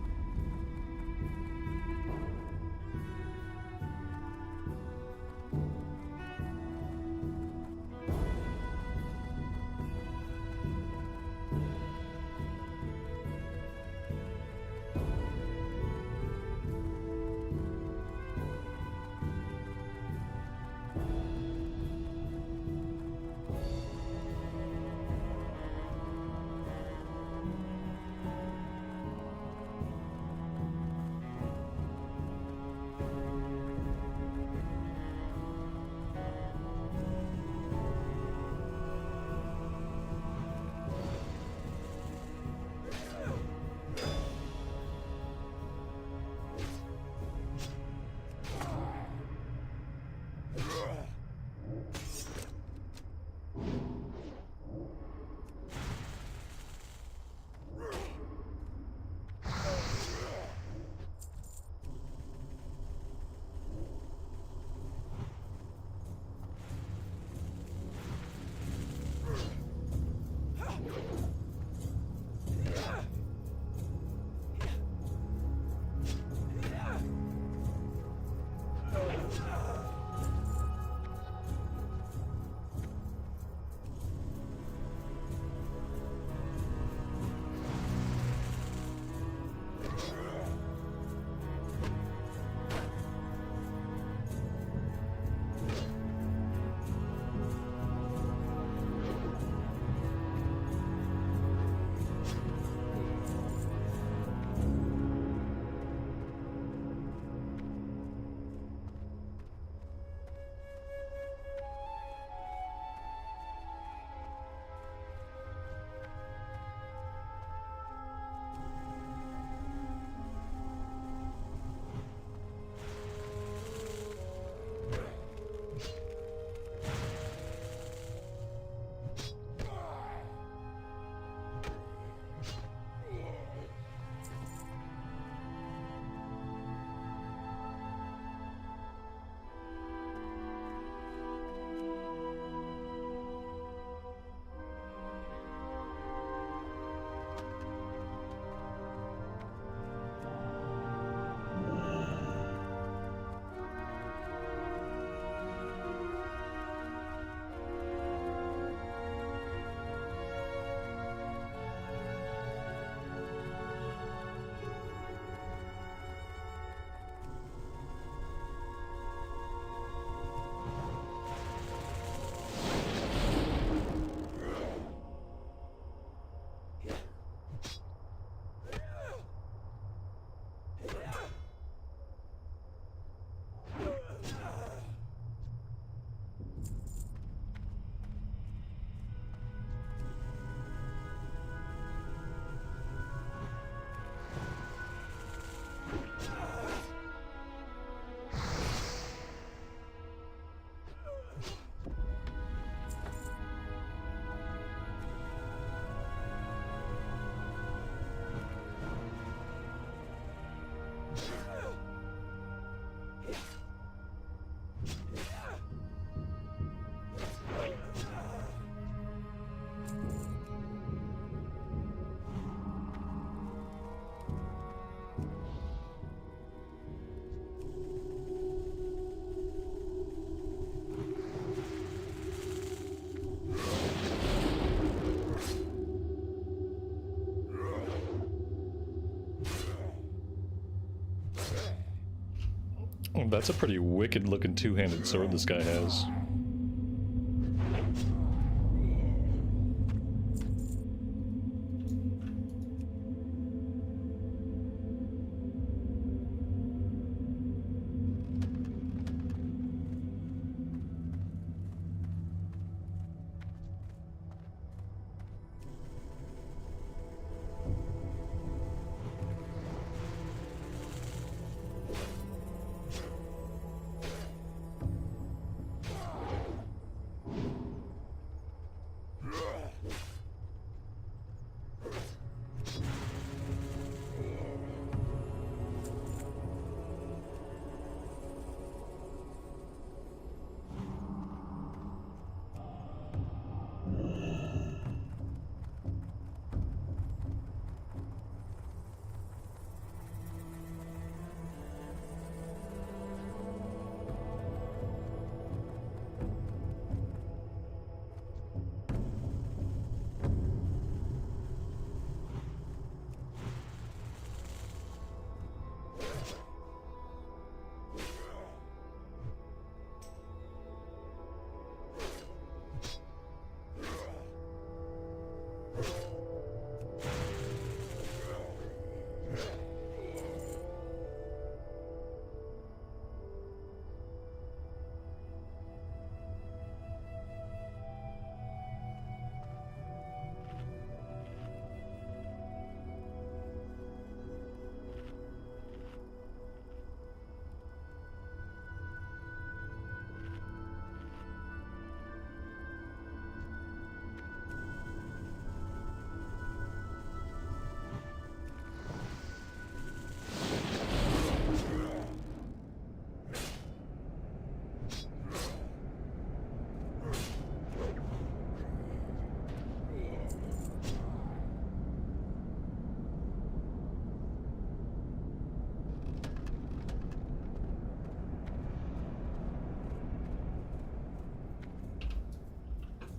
That's a pretty wicked looking two-handed sword this guy has.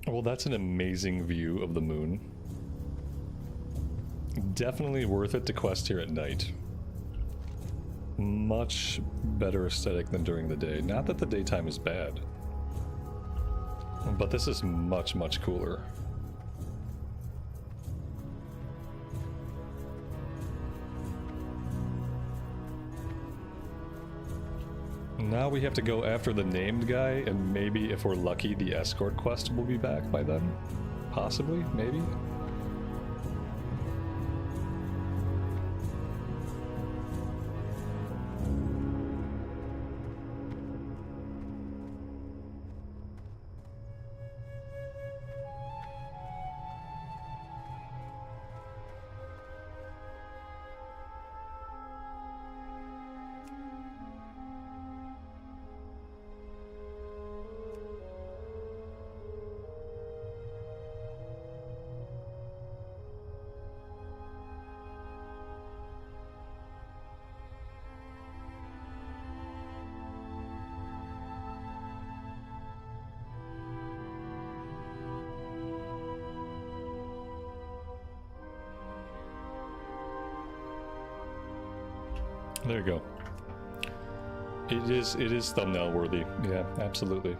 Well, that's an amazing view of the moon. Definitely worth it to quest here at night. Much better aesthetic than during the day. Not that the daytime is bad, but this is much, much cooler. Now we have to go after the named guy, and maybe if we're lucky, the escort quest will be back by then. Possibly, maybe. There you go. It is thumbnail worthy. Yeah, absolutely.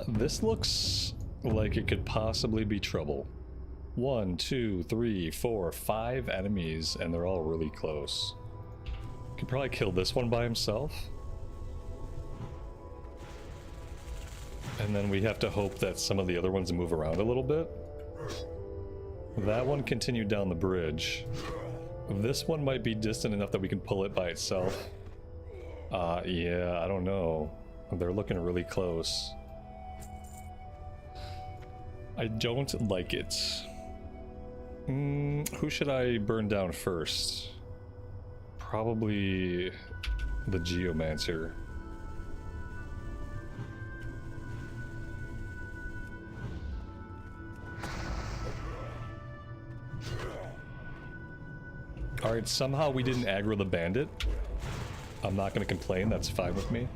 This looks like it could possibly be trouble. 1, 2, 3, 4, 5 enemies, and they're all really close. Could probably kill this one by himself. And then we have to hope that some of the other ones move around a little bit. That one continued down the bridge. This one might be distant enough that we can pull it by itself. Yeah, I don't know. They're looking really close. I don't like it. Who should I burn down first? Probably the Geomancer. Alright, somehow we didn't aggro the bandit. I'm not gonna complain, that's fine with me.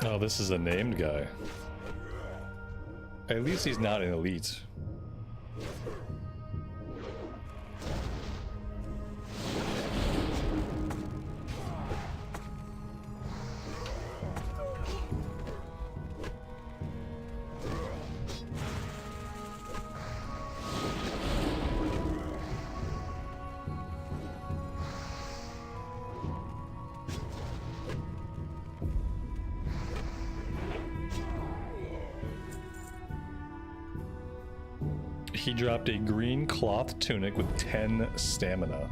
Oh, this is a named guy. At least he's not an elite. He dropped a green cloth tunic with 10 stamina.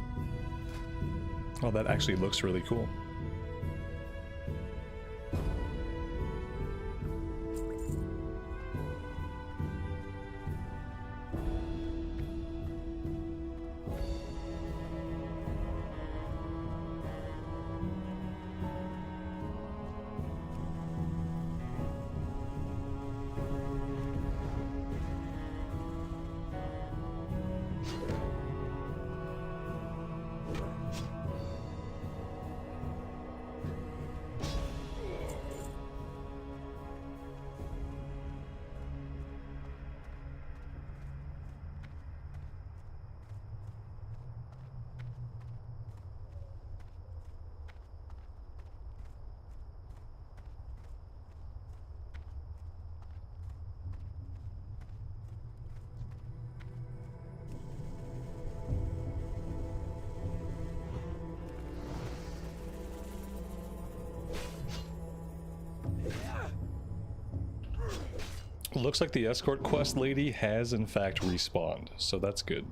Oh, that actually looks really cool. Looks like the escort quest lady has in fact respawned, so that's good.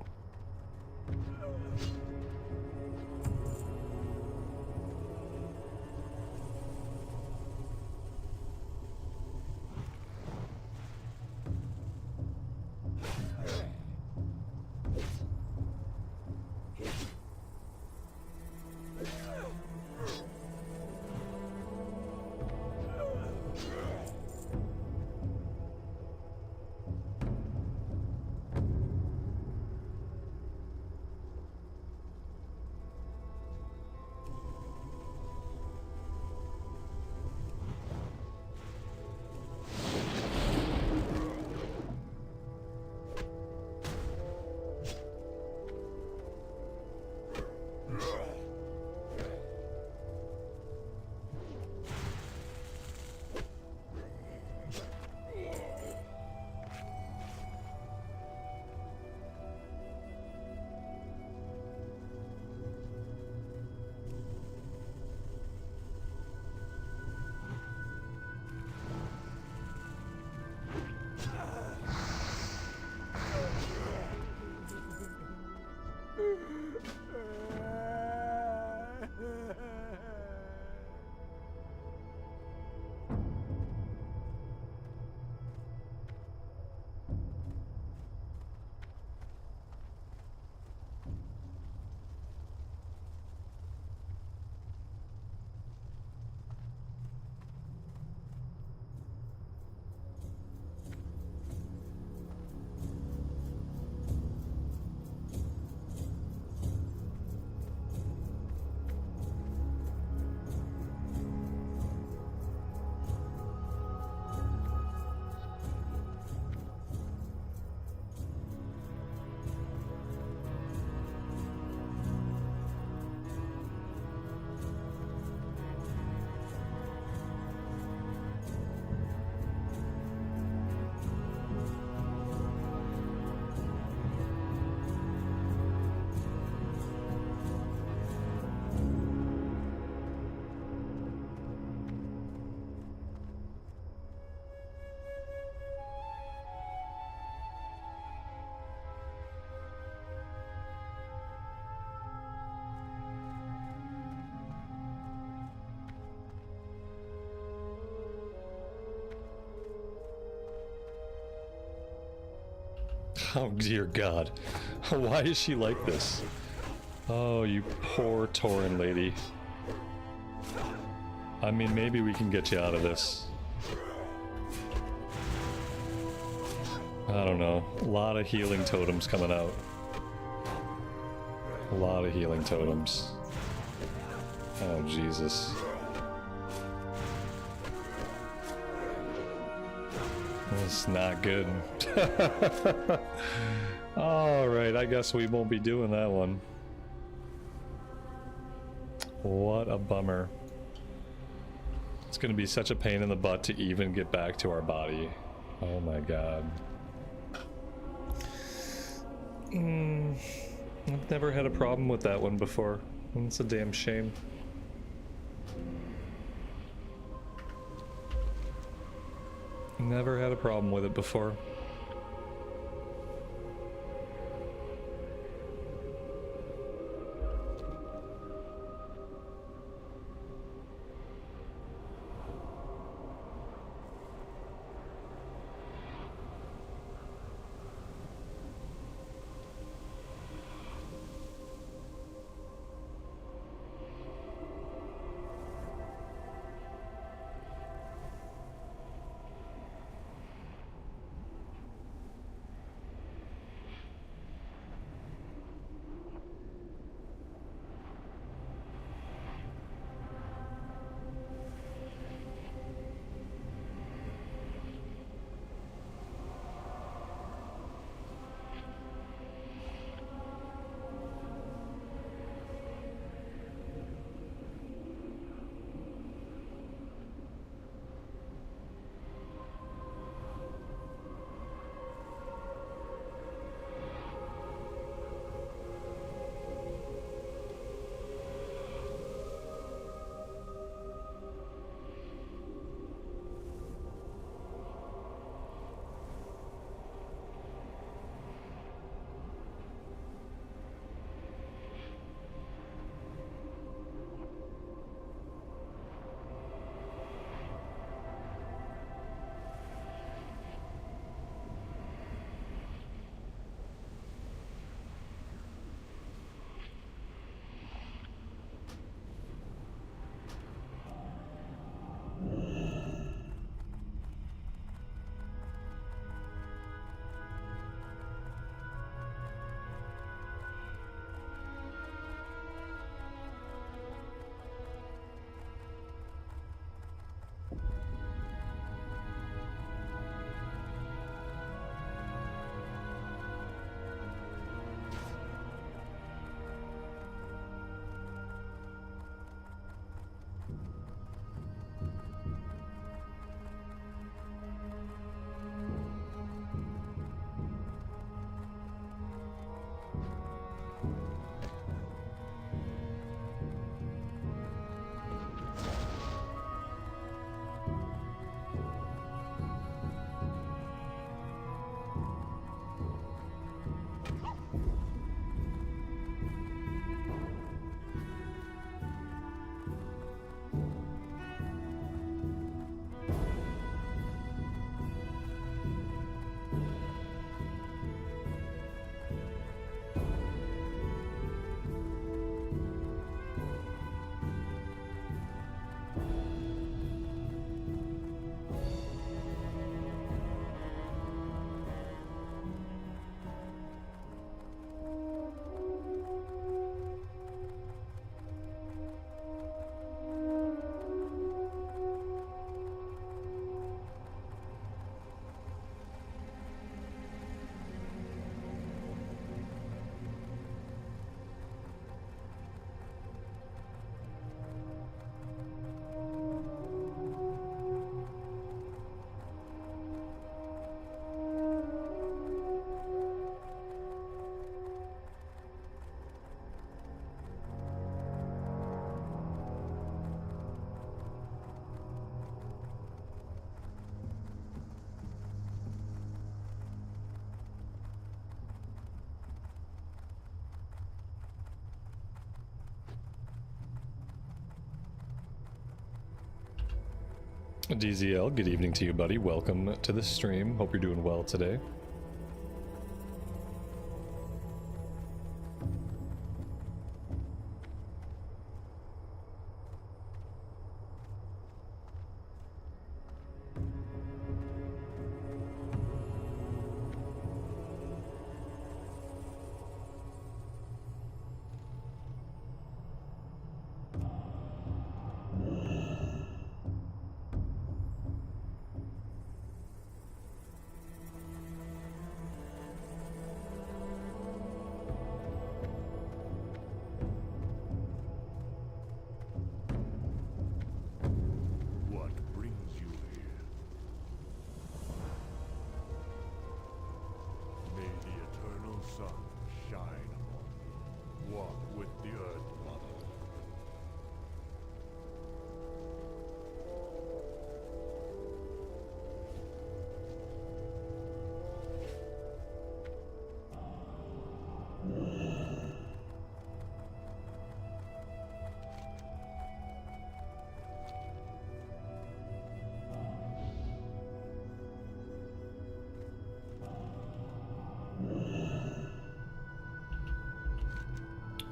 Oh dear God. Why is she like this? Oh, you poor Tauren lady. I mean, maybe we can get you out of this. I don't know. A lot of healing totems coming out. A lot of healing totems. Oh, Jesus. That's not good. Alright, I guess we won't be doing that one. What a bummer. It's gonna be such a pain in the butt to even get back to our body. Oh my God. I've never had a problem with that one before. It's a damn shame. Never had a problem with it before. DZL, good evening to you, buddy. Welcome to the stream. Hope you're doing well today.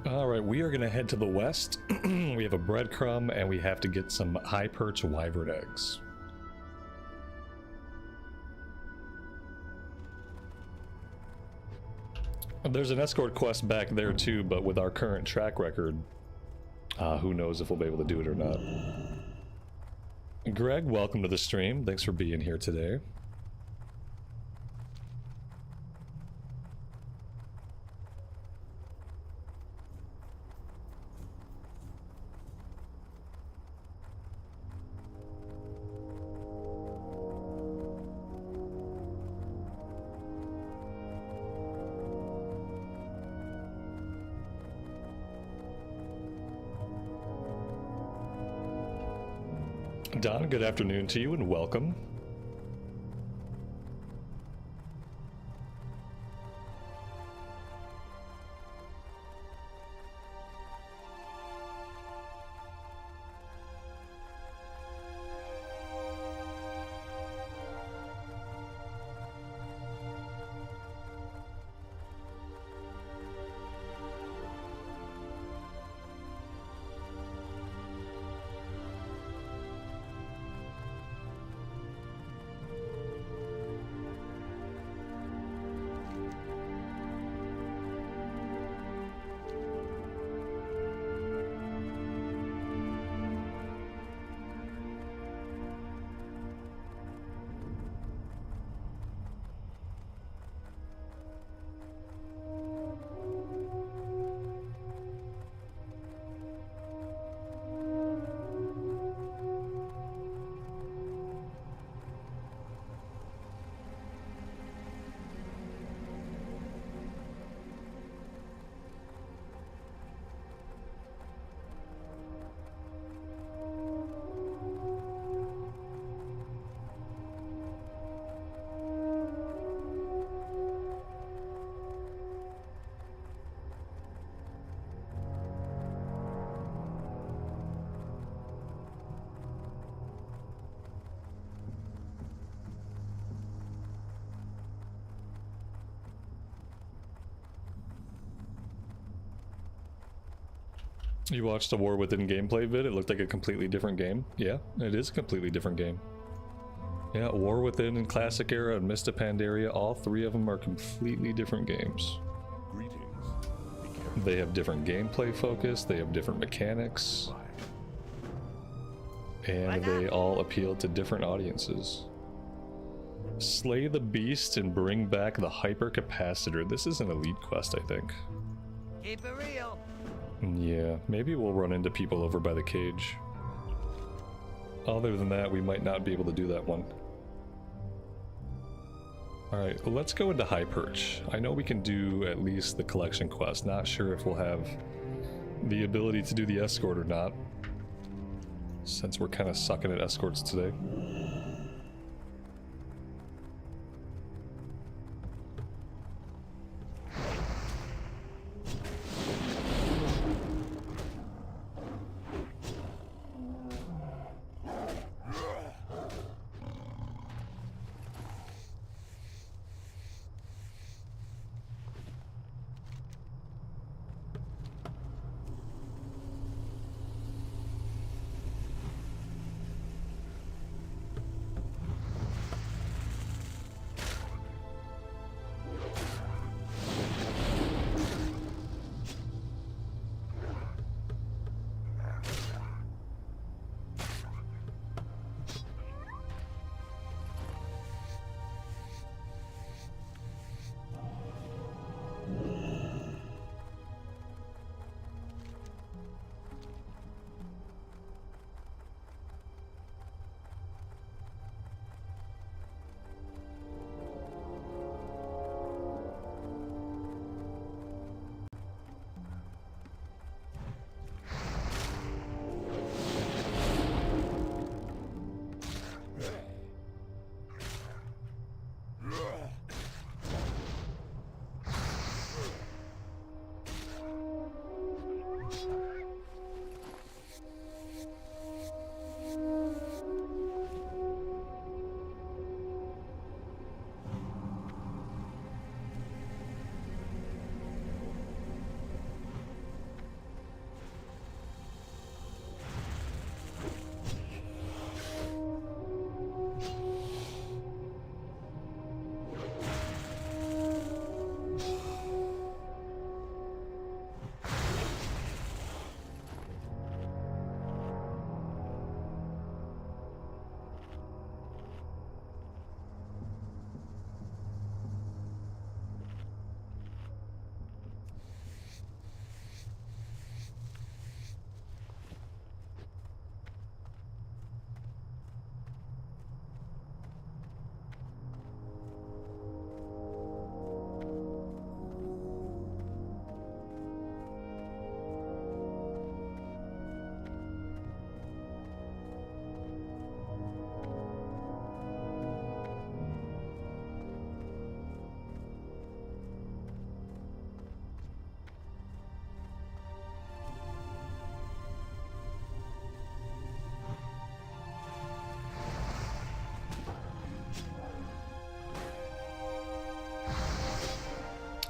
Alright, we are going to head to the west. We have a breadcrumb, and we have to get some high perch wyvern eggs. There's an escort quest back there too, but with our current track record, who knows if we'll be able to do it or not. Greg, welcome to the stream. Thanks for being here today. Don, good afternoon to you and welcome. You watched the War Within gameplay vid, it looked like a completely different game. Yeah, it is a completely different game. Yeah, War Within and Classic Era and Mist of Pandaria, all three of them are completely different games. Greetings. They have different gameplay focus, they have different mechanics, and they all appeal to different audiences. Slay the beast and bring back the hypercapacitor. This is an elite quest, I think. Keep it real. Yeah, maybe we'll run into people over by the cage. Other than that, we might not be able to do that one. Alright, well, let's go into High Perch. I know we can do at least the collection quest. Not sure if we'll have the ability to do the escort or not, since we're kind of sucking at escorts today.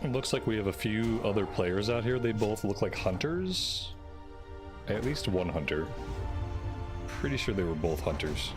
It looks like we have a few other players out here. They both look like hunters. At least one hunter. Pretty sure they were both hunters.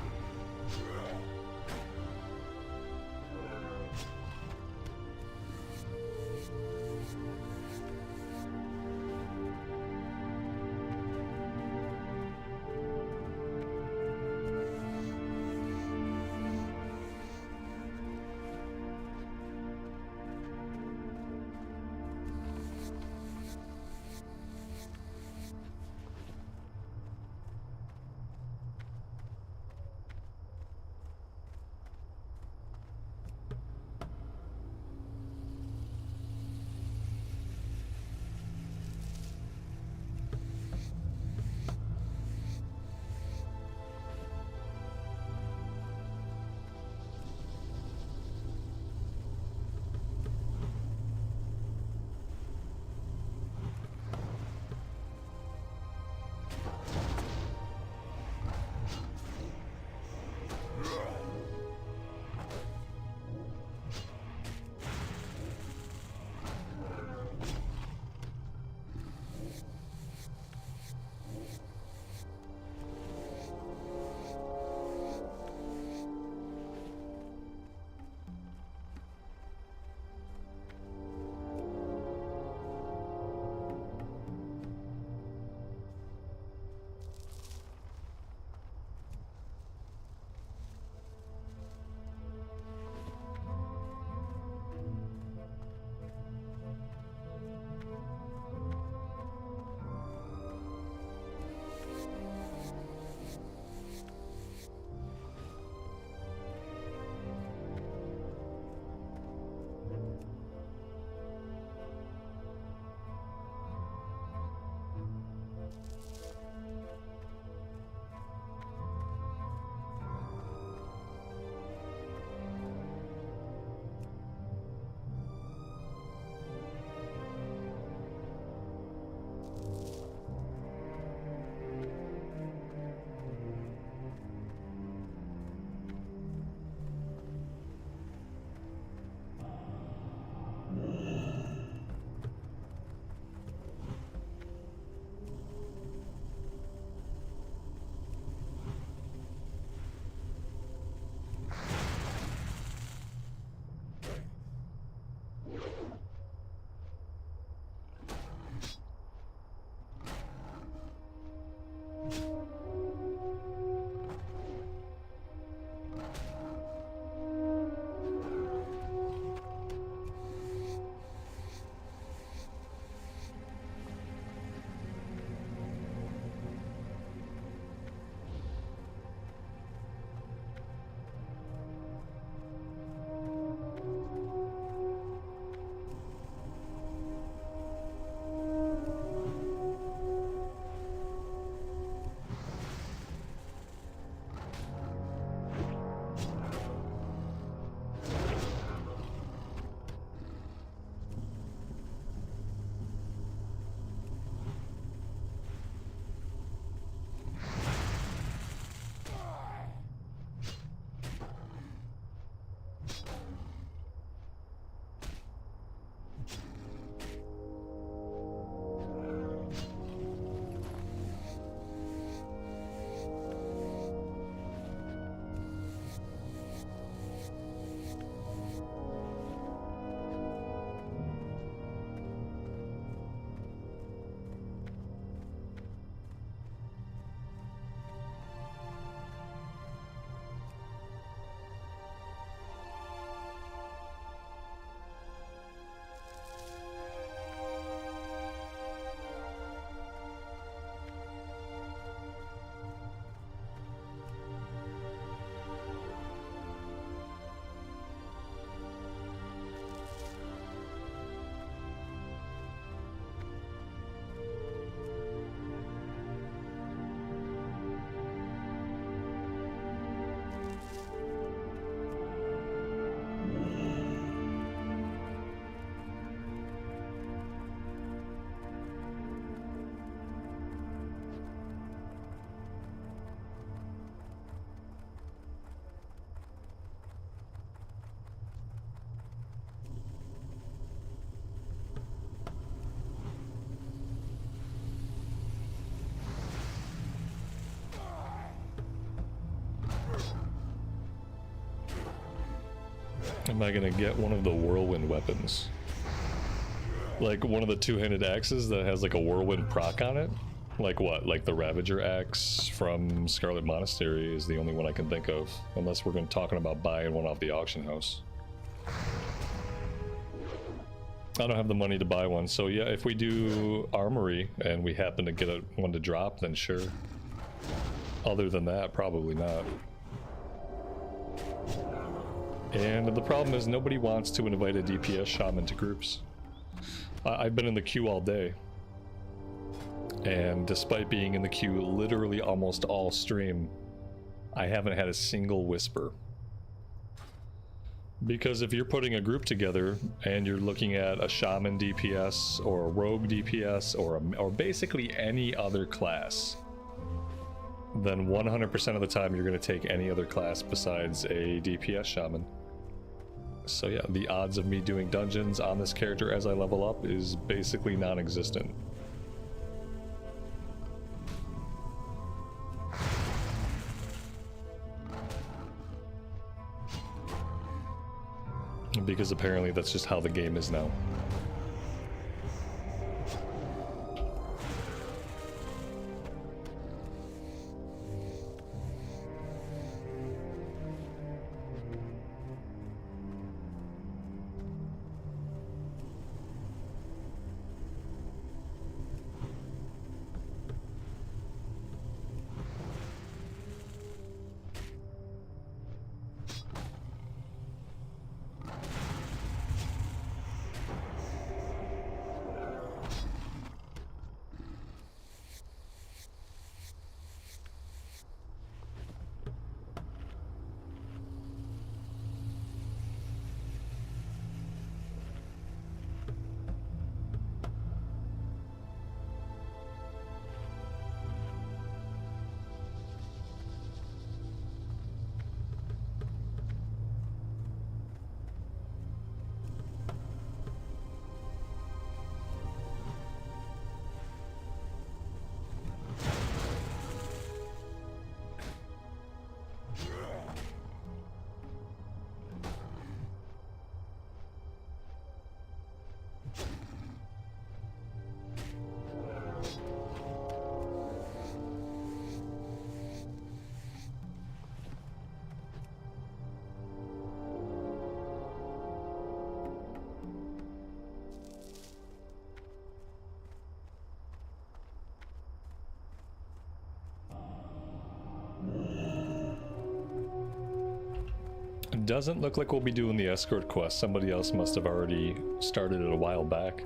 Am I gonna get one of the whirlwind weapons? Like one of the two-handed axes that has like a whirlwind proc on it? Like what? Like the Ravager axe from Scarlet Monastery is the only one I can think of. Unless we're talking about buying one off the auction house. I don't have the money to buy one, so yeah, if we do Armory and we happen to get one to drop, then sure. Other than that, probably not. And the problem is nobody wants to invite a DPS shaman to groups. I've been in the queue all day. And despite being in the queue literally almost all stream, I haven't had a single whisper. Because if you're putting a group together and you're looking at a shaman DPS or a rogue DPS or basically any other class, then 100% of the time you're going to take any other class besides a DPS shaman. So yeah, the odds of me doing dungeons on this character as I level up is basically non-existent. Because apparently that's just how the game is now. Doesn't look like we'll be doing the escort quest. Somebody else must have already started it a while back.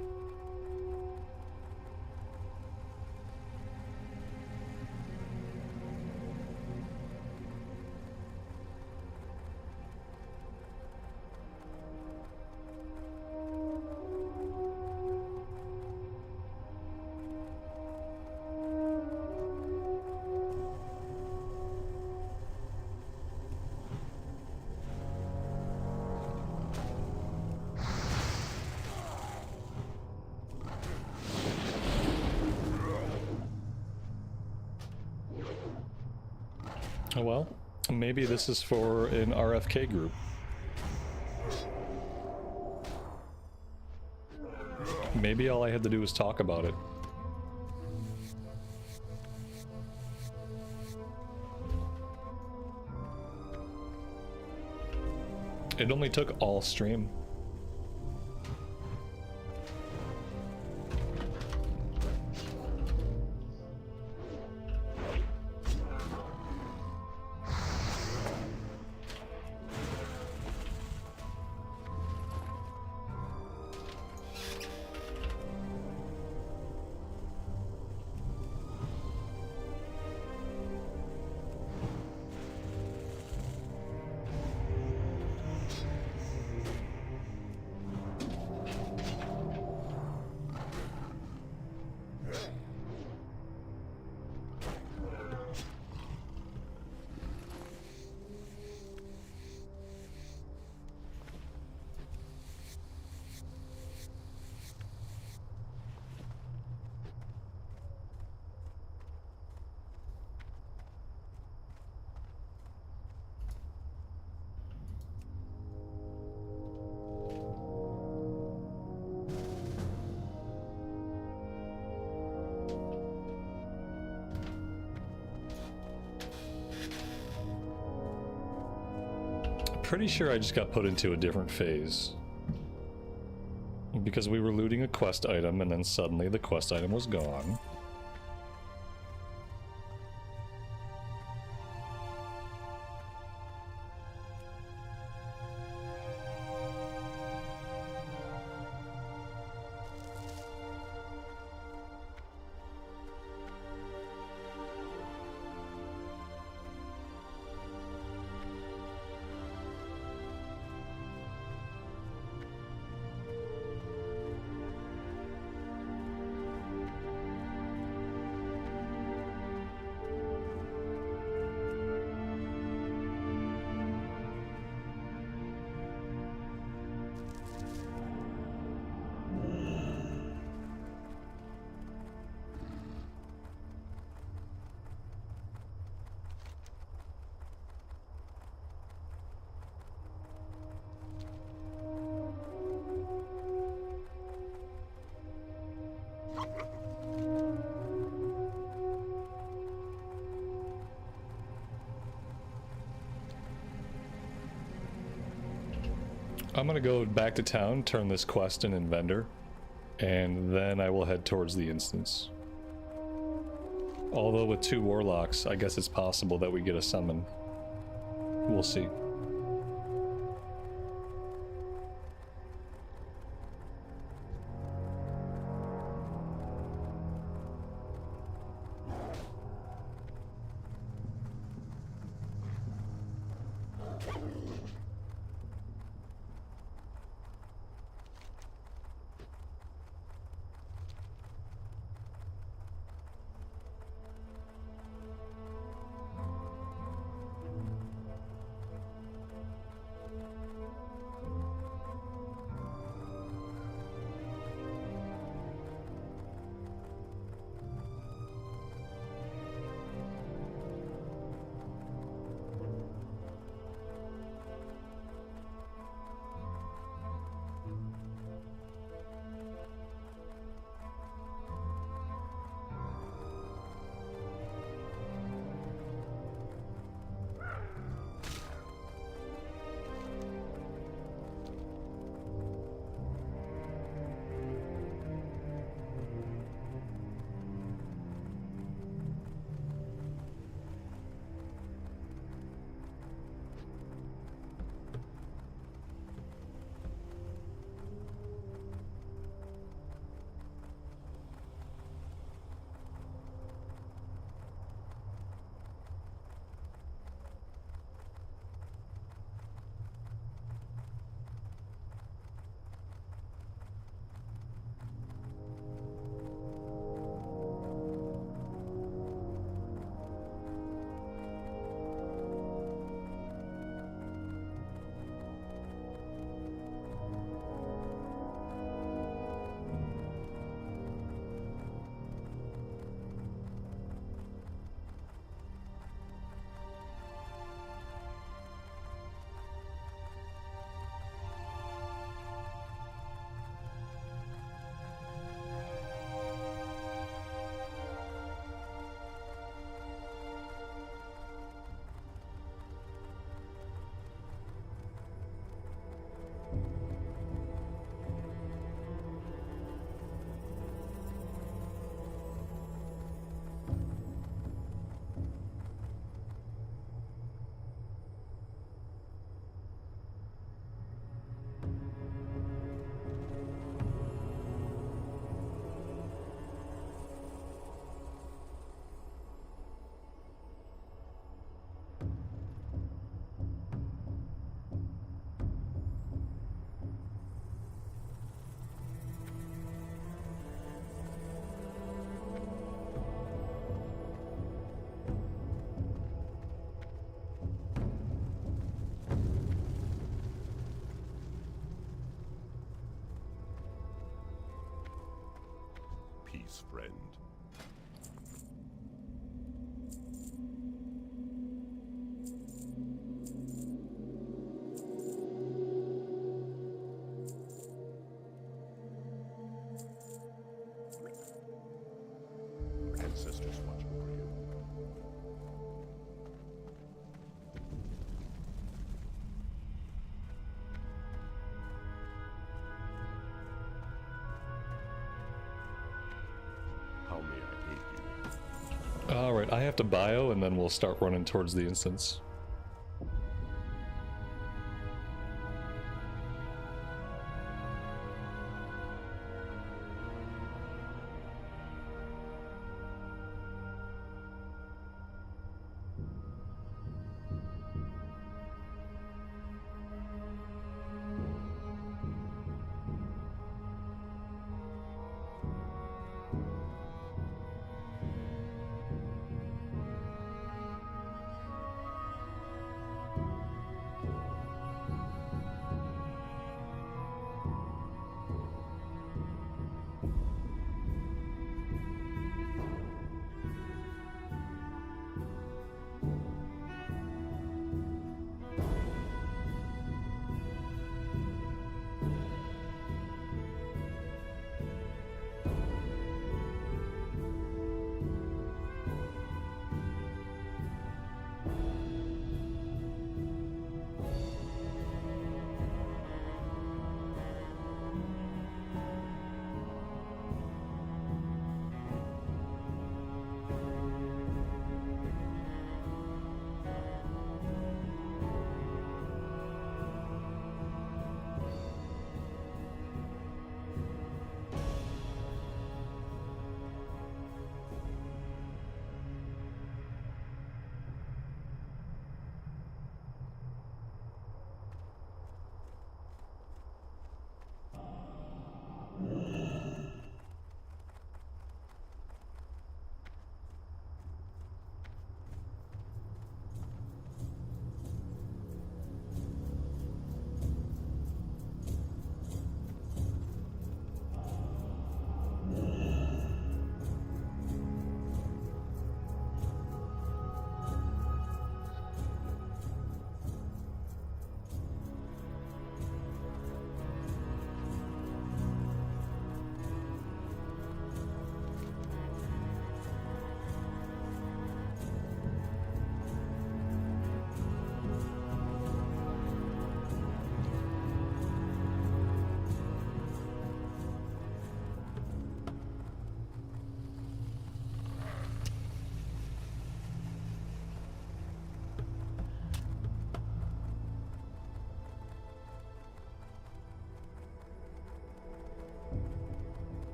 Well, maybe this is for an RFK group. Maybe all I had to do was talk about it. It only took all stream. Pretty sure I just got put into a different phase. Because we were looting a quest item and then suddenly the quest item was gone. I'm gonna go back to town, turn this quest in vendor, and then I will head towards the instance. Although with 2 warlocks, I guess it's possible that we get a summon. We'll see. Peace, friend. Ancestors watch over you. I have to bio and then we'll start running towards the instance.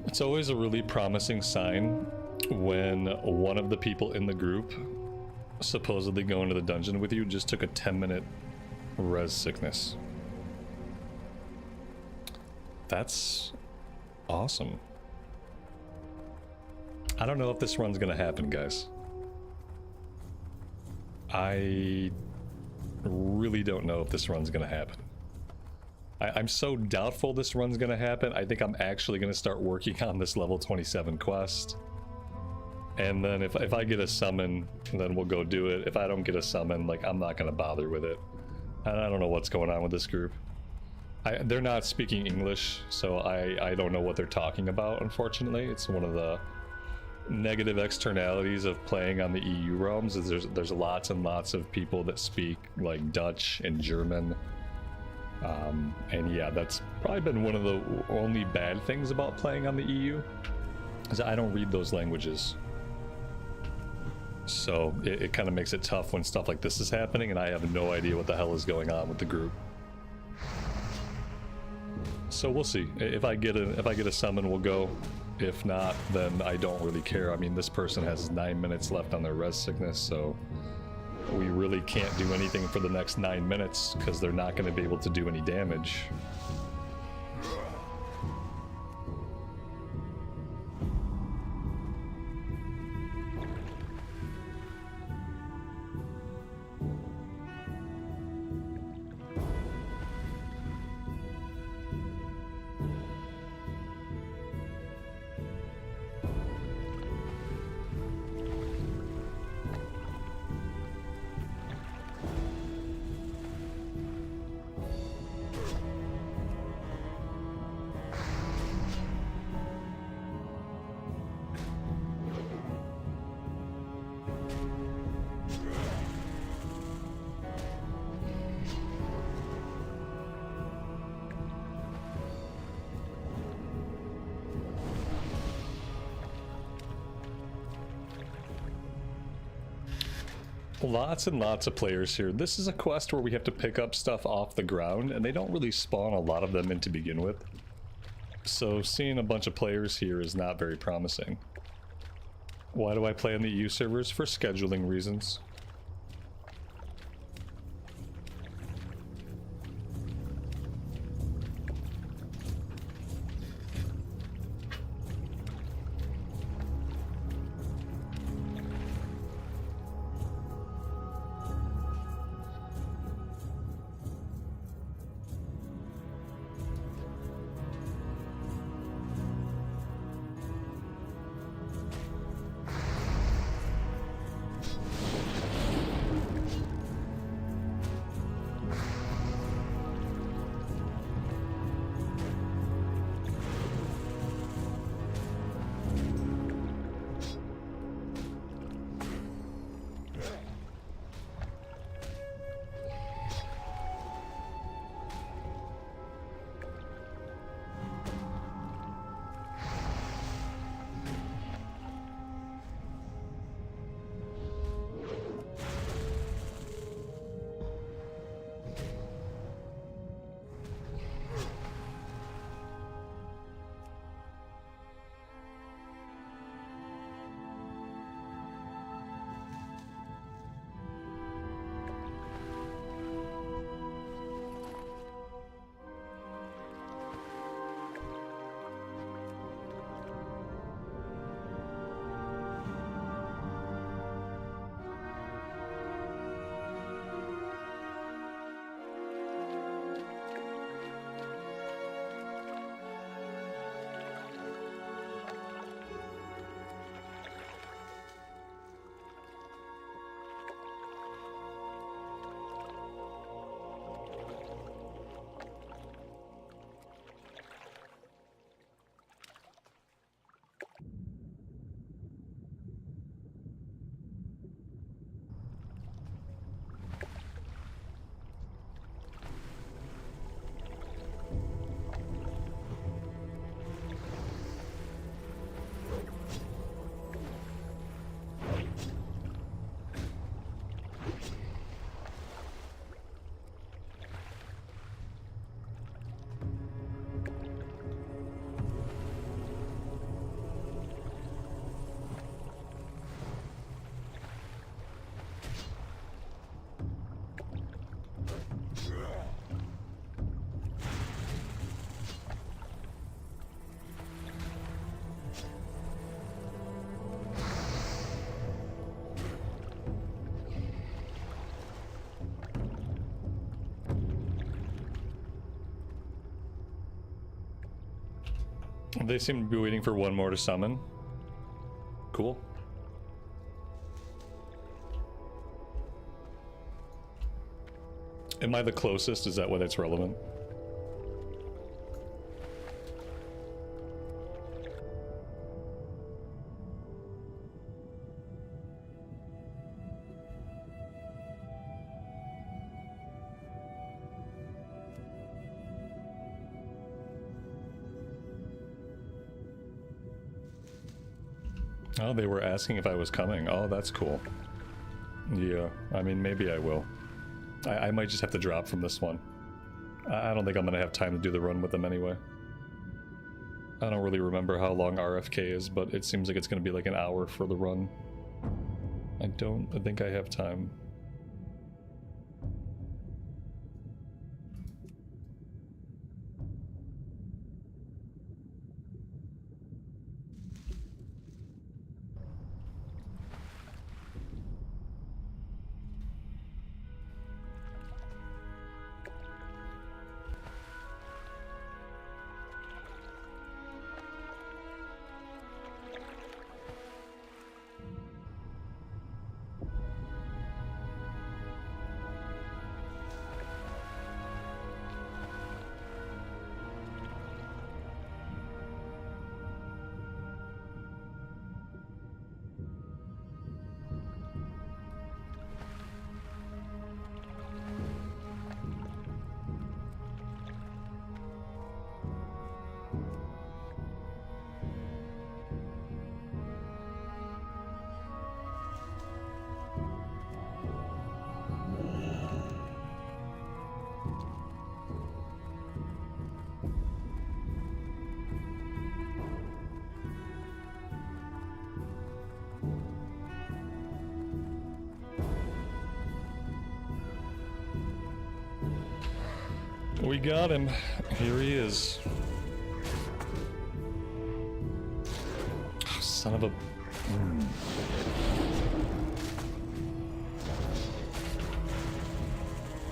It's always a really promising sign when one of the people in the group supposedly going to the dungeon with you just took a 10-minute res sickness. That's awesome. I don't know if this run's gonna happen, guys. I really don't know if this run's gonna happen. I'm so doubtful this run's gonna happen. I think I'm actually gonna start working on this level 27 quest. And then if I get a summon, then we'll go do it. If I don't get a summon, like, I'm not gonna bother with it. And I don't know what's going on with this group. They're not speaking English, so I don't know what they're talking about, unfortunately. It's one of the negative externalities of playing on the EU realms is there's lots and lots of people that speak like Dutch and German. And yeah, that's probably been one of the only bad things about playing on the EU, is I don't read those languages. So it kind of makes it tough when stuff like this is happening and I have no idea what the hell is going on with the group. So we'll see. If I get a summon, we'll go. If not, then I don't really care. I mean, this person has 9 minutes left on their res sickness, so we really can't do anything for the next 9 minutes because they're not going to be able to do any damage. Lots and lots of players here. This is a quest where we have to pick up stuff off the ground, and they don't really spawn a lot of them in to begin with. So seeing a bunch of players here is not very promising. Why do I play on the EU servers? For scheduling reasons. They seem to be waiting for one more to summon. Cool. Am I the closest? Is that why that's relevant? Oh, they were asking if I was coming. Oh, that's cool. Yeah, I mean, maybe I will. I might just have to drop from this one. I don't think I'm going to have time to do the run with them anyway. I don't really remember how long RFK is, but it seems like it's going to be like an hour for the run. I think I have time. We got him. Here he is. Oh, son of a...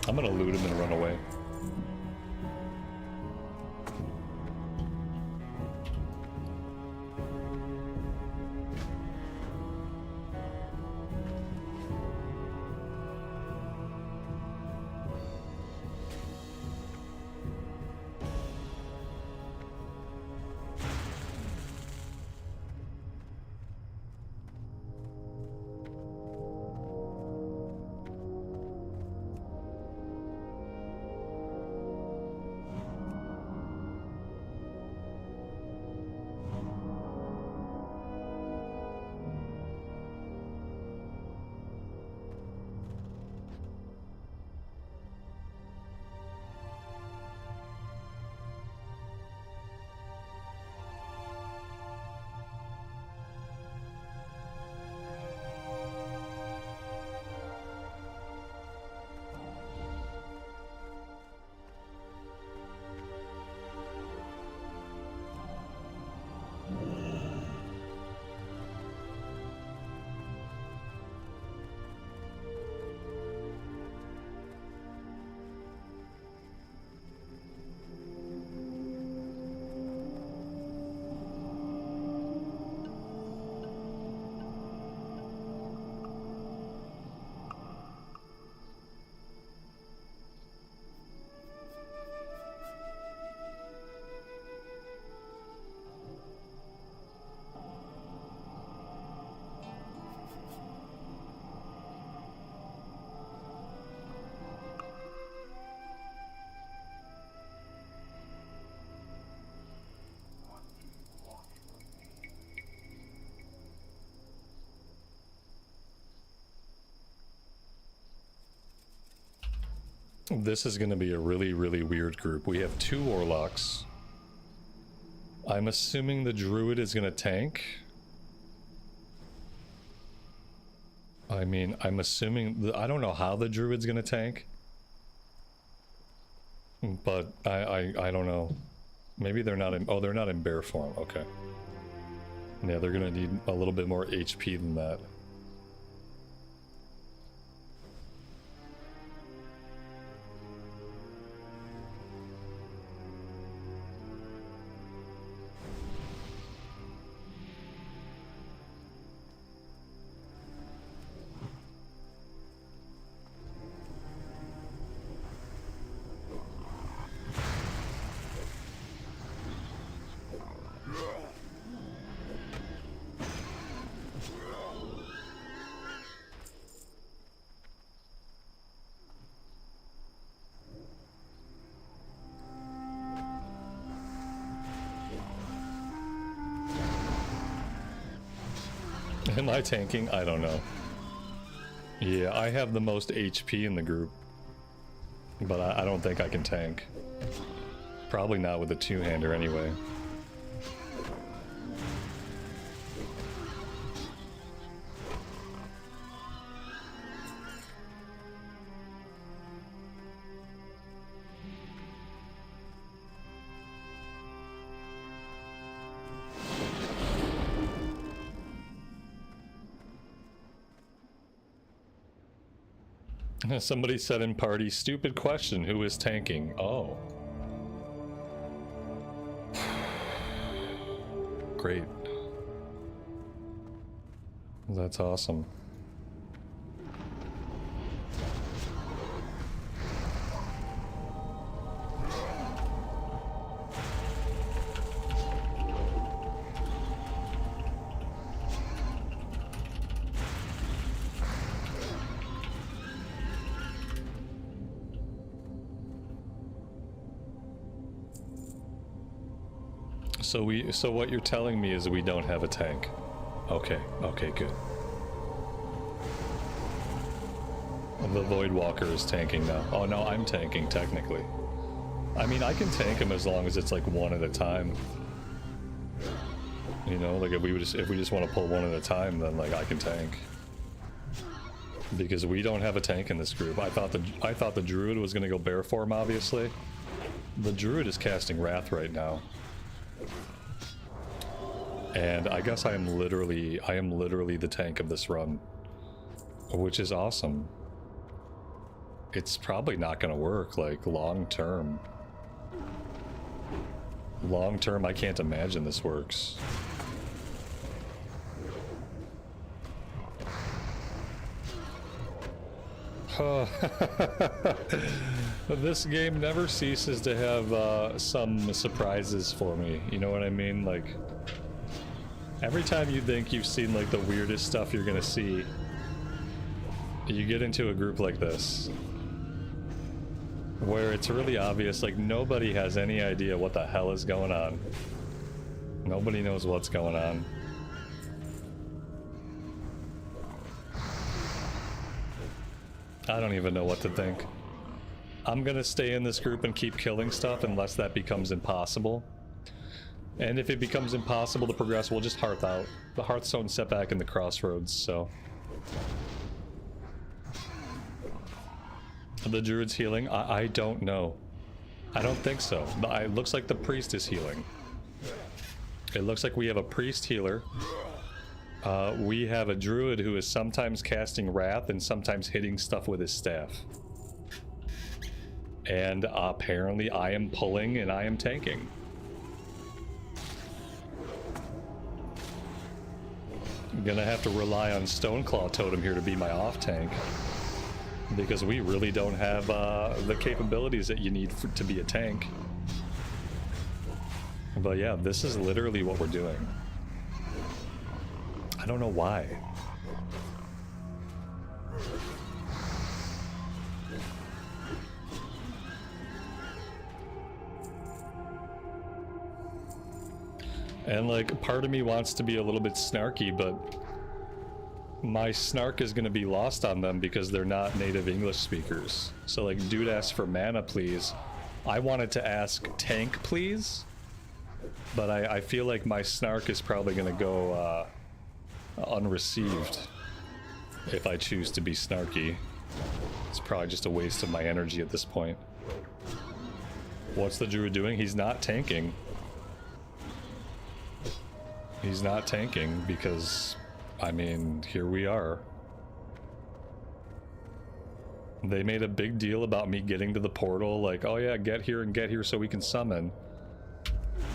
I'm gonna loot him and run away. This is going to be a really, really weird group. We have 2 Warlocks. I'm assuming the Druid is going to tank. I mean, I'm assuming... I don't know how the Druid's going to tank. But I don't know. Maybe they're not in... Oh, they're not in bear form. Okay. Yeah, they're going to need a little bit more HP than that. Am I tanking? I don't know. Yeah, I have the most HP in the group. But I don't think I can tank. Probably not with a 2-hander anyway. Somebody said in party, stupid question, who is tanking? Oh. Great. That's awesome. So what you're telling me is we don't have a tank. Okay, good. The Void Walker is tanking now. Oh no, I'm tanking technically. I mean, I can tank him as long as it's like one at a time. You know, like if we just want to pull one at a time, then like I can tank. Because we don't have a tank in this group. I thought the Druid was gonna go bear form, obviously. The druid is casting Wrath right now. And I guess I am literally the tank of this run. Which is awesome. It's probably not gonna work, like, long term. Long term, I can't imagine this works. This game never ceases to have some surprises for me, you know what I mean? Like, every time you think you've seen like the weirdest stuff you're gonna see, you get into a group like this where it's really obvious, like nobody has any idea what the hell is going on. Nobody knows what's going on. I don't even know what to think. I'm gonna stay in this group and keep killing stuff unless that becomes impossible. And if it becomes impossible to progress, we'll just hearth out. The Hearthstone set back in the crossroads, so. The druid's healing? I don't know. I don't think so. It looks like the priest is healing. It looks like we have a priest healer. We have a druid who is sometimes casting Wrath and sometimes hitting stuff with his staff. And apparently I am pulling and I am tanking. I'm gonna have to rely on Stoneclaw Totem here to be my off tank. Because we really don't have the capabilities that you need to be a tank. But yeah, this is literally what we're doing. I don't know why. And like, part of me wants to be a little bit snarky, but my snark is going to be lost on them because they're not native English speakers. So like, dude asked for mana, please. I wanted to ask tank, please. But I feel like my snark is probably going to go unreceived if I choose to be snarky. It's probably just a waste of my energy at this point. What's the druid doing? He's not tanking. He's not tanking because, I mean, here we are. They made a big deal about me getting to the portal, like, oh yeah, get here so we can summon.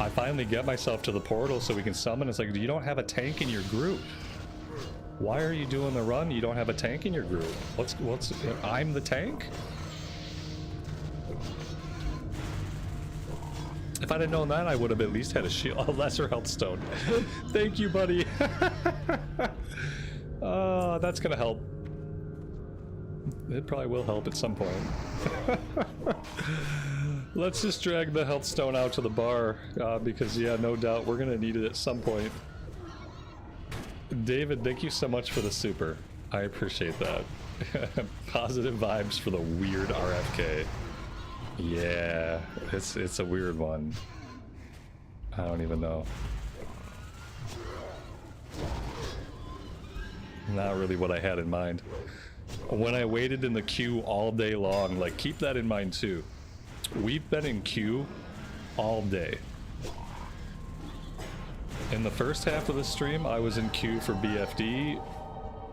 I finally get myself to the portal so we can summon. It's like, you don't have a tank in your group. Why are you doing the run? You don't have a tank in your group. What's I'm the tank? If I'd have known that, I would have at least had a shield, a lesser health stone. Thank you, buddy. That's gonna help. It probably will help at some point. Let's just drag the health stone out to the bar, because yeah, no doubt we're gonna need it at some point. David, thank you so much for the super. I appreciate that. Positive vibes for the weird RFK. Yeah, it's a weird one. I don't even know. Not really what I had in mind. When I waited in the queue all day long, like, keep that in mind too. We've been in queue all day. In the first half of the stream, I was in queue for BFD.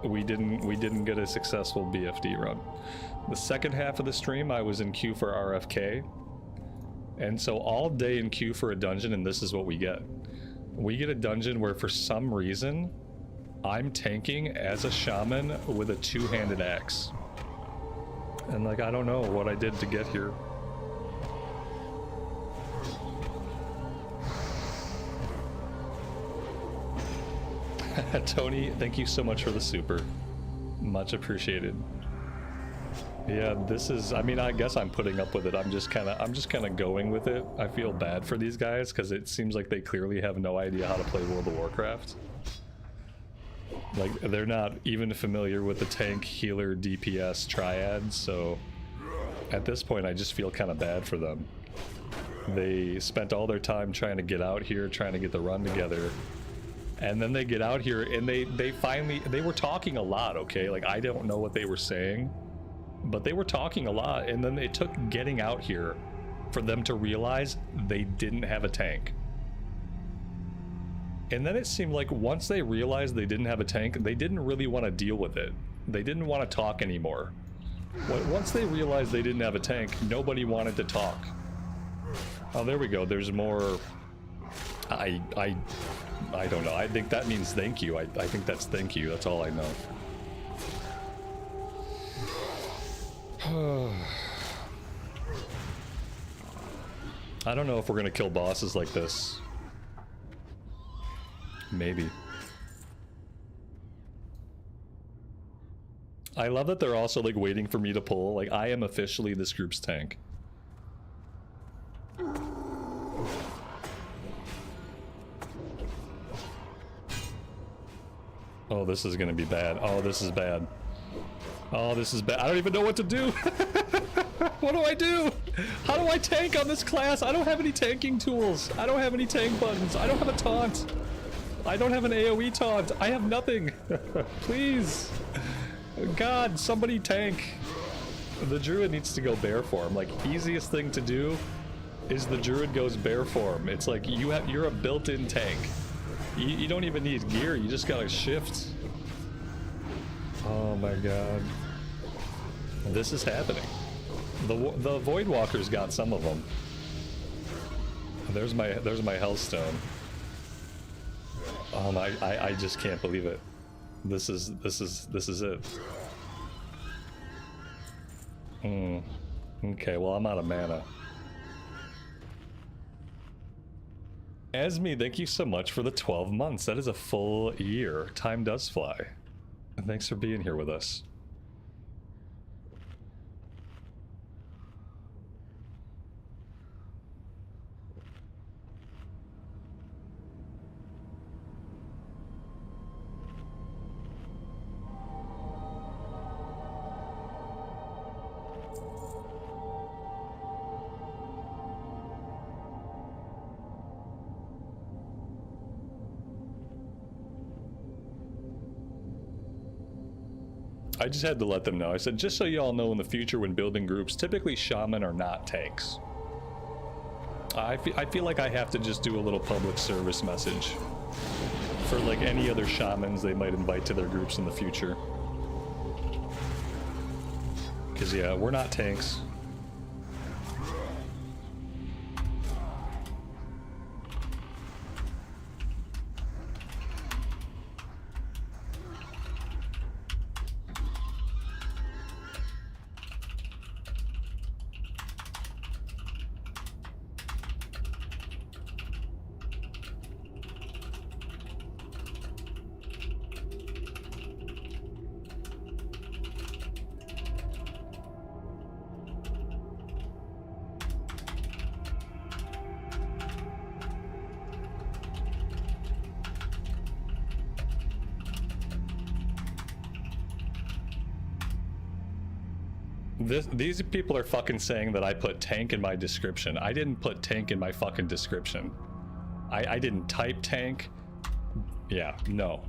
We didn't get a successful BFD run. The second half of the stream, I was in queue for RFK. And so all day in queue for a dungeon, and this is what we get. We get a dungeon where for some reason, I'm tanking as a shaman with a two-handed axe. And like, I don't know what I did to get here. Tony, thank you so much for the super. Much appreciated. Yeah, this is, I mean, I guess I'm putting up with it. I'm just kind of going with it. I feel bad for these guys because it seems like they clearly have no idea how to play World of Warcraft. Like, they're not even familiar with the tank, healer, DPS triad, so at this point I just feel kind of bad for them. They spent all their time trying to get out here, trying to get the run together. And then they get out here and they were talking a lot, okay? Like, I don't know what they were saying, but they were talking a lot. And then it took getting out here for them to realize they didn't have a tank. And then it seemed like once they realized they didn't have a tank, they didn't really want to deal with it. They didn't want to talk anymore. Once they realized they didn't have a tank, nobody wanted to talk. Oh, there we go. There's more. I don't know. I think that means thank you. I think that's thank you. That's all I know. I don't know if we're gonna kill bosses like this. Maybe. I love that they're also like waiting for me to pull. Like, I am officially this group's tank. Oh, this is gonna be bad. Oh, this is bad. Oh, this is bad. I don't even know what to do. What do I do? How do I tank on this class? I don't have any tanking tools. I don't have any tank buttons. I don't have a taunt. I don't have an AoE taunt. I have nothing. Please. God, somebody tank. The druid needs to go bear form. Like, easiest thing to do is the druid goes bear form. It's like you're a built-in tank. You don't even need gear, you just gotta shift. Oh my god. This is happening. The Void Walker's got some of them. There's my Hellstone. I just can't believe it. This is it. Okay, well, I'm out of mana. Esme, thank you so much for the 12 months. That is a full year. Time does fly. And thanks for being here with us. I just had to let them know. I said, just so you all know, in the future when building groups, typically shaman are not tanks. I feel like I have to just do a little public service message for like any other shamans they might invite to their groups in the future. Because yeah, we're not tanks. These people are fucking saying that I put tank in my description. I didn't put tank in my fucking description. I didn't type tank. Yeah, no.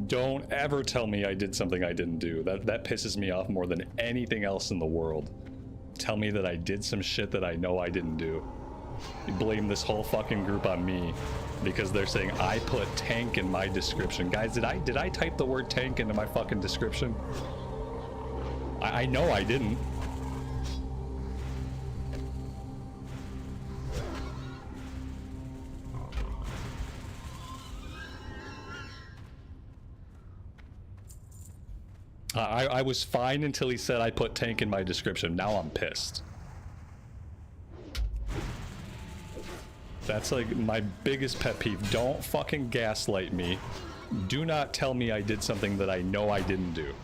Don't ever tell me I did something I didn't do. That pisses me off more than anything else in the world. Tell me that I did some shit that I know I didn't do. You blame this whole fucking group on me because they're saying I put tank in my description. Guys, did I type the word tank into my fucking description? I know I didn't. I was fine until he said I put tank in my description. Now I'm pissed. That's like my biggest pet peeve. Don't fucking gaslight me. Do not tell me I did something that I know I didn't do.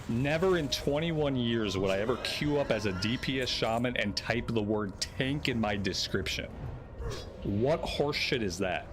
Never in 21 years would I ever queue up as a DPS shaman and type the word tank in my description. What horseshit is that?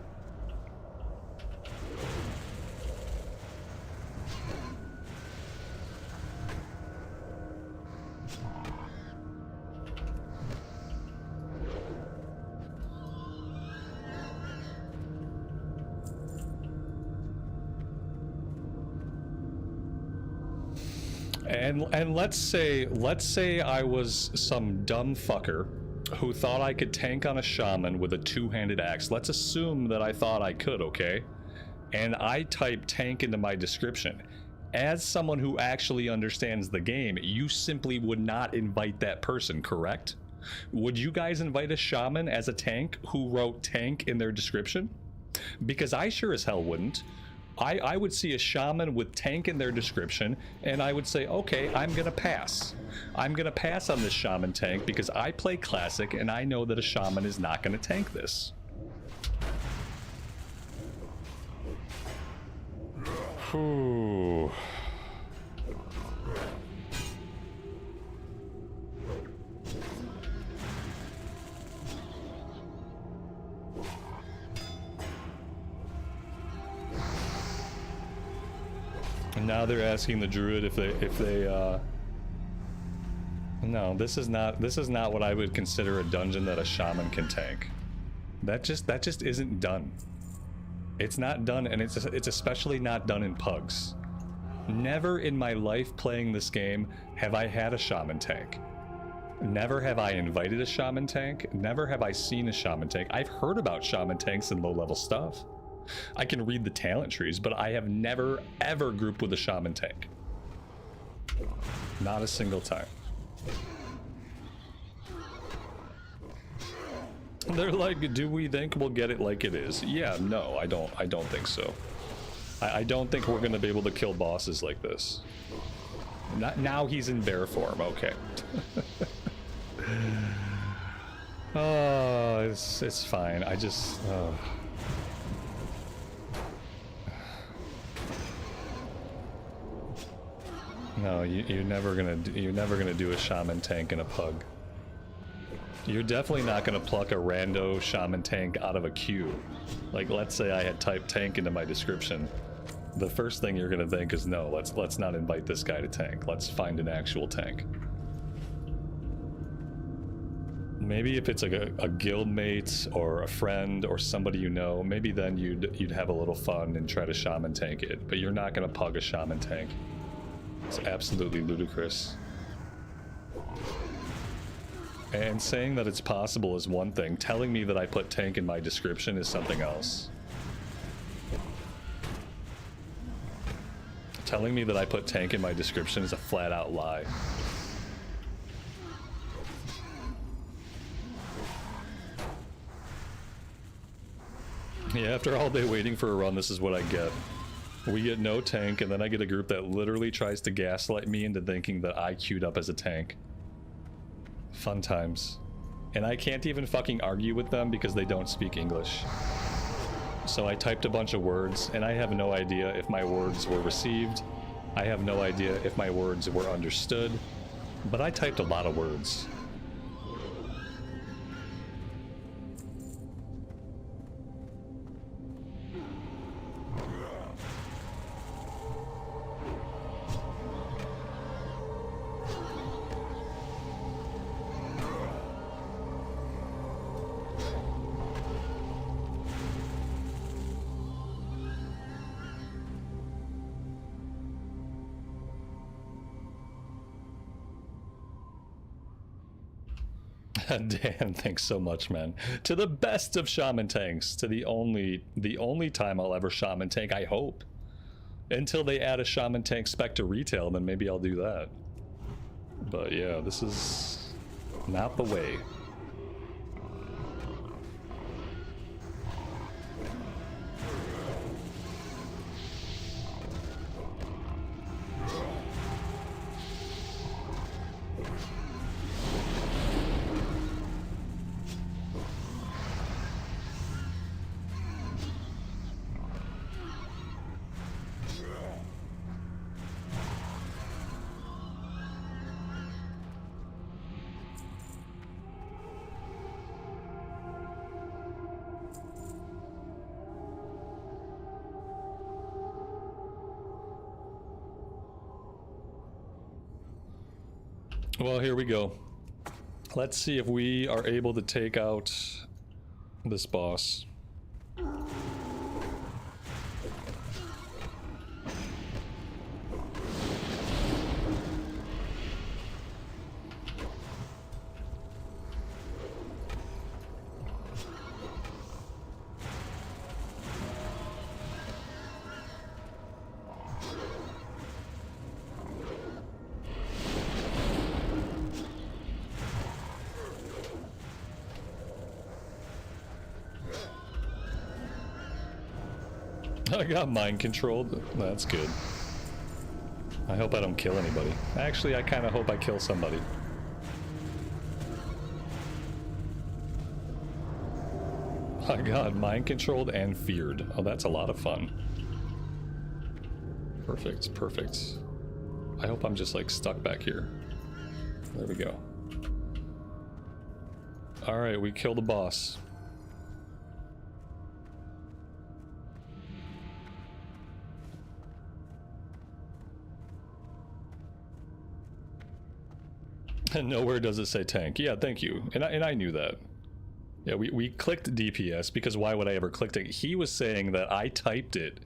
And let's say I was some dumb fucker who thought I could tank on a shaman with a two-handed axe. Let's assume that I thought I could, okay? And I type tank into my description. As someone who actually understands the game, you simply would not invite that person, correct? Would you guys invite a shaman as a tank who wrote tank in their description? Because I sure as hell wouldn't. I would see a shaman with tank in their description, and I would say, okay, I'm gonna pass. I'm gonna pass on this shaman tank because I play classic and I know that a shaman is not gonna tank this. Whew. And now they're asking the druid if they no, this is not what I would consider a dungeon that a shaman can tank. That just isn't done. It's not done, and it's especially not done in pugs. Never in my life playing this game have I had a shaman tank. Never have I invited a shaman tank. Never have I seen a shaman tank. I've heard about shaman tanks in low-level stuff. I can read the talent trees, but I have never, ever grouped with a shaman tank. Not a single time. They're like, do we think we'll get it like it is? Yeah, no, I don't think so. I don't think we're gonna be able to kill bosses like this. Not, now he's in bear form, okay. Oh, it's fine. I just... No, you're never gonna do a shaman tank in a pug. You're definitely not gonna pluck a rando shaman tank out of a queue. Like, let's say I had typed tank into my description. The first thing you're gonna think is, no, let's not invite this guy to tank. Let's find an actual tank. Maybe if it's like a guildmate or a friend or somebody you know, maybe then you'd have a little fun and try to shaman tank it. But you're not gonna pug a shaman tank. It's absolutely ludicrous. And saying that it's possible is one thing. Telling me that I put tank in my description is something else. Telling me that I put tank in my description is a flat-out lie. Yeah, after all day waiting for a run, this is what I get. We get no tank, and then I get a group that literally tries to gaslight me into thinking that I queued up as a tank. Fun times. And I can't even fucking argue with them because they don't speak English. So I typed a bunch of words, and I have no idea if my words were received. I have no idea if my words were understood. But I typed a lot of words. Dan, thanks so much, man. To the best of shaman tanks, to the only time I'll ever shaman tank, I hope. Until they add a shaman tank spec to retail, then maybe I'll do that. But yeah, this is not the way. Well, here we go. Let's see if we are able to take out this boss. I got mind controlled. That's good. I hope I don't kill anybody. Actually, I kind of hope I kill somebody. I got mind controlled and feared. Oh, that's a lot of fun. Perfect, perfect. I hope I'm just like stuck back here. There we go. Alright, we killed the boss. And nowhere does it say tank. Yeah, thank you. And I knew that. Yeah, we clicked DPS because why would I ever click it? He was saying that I typed it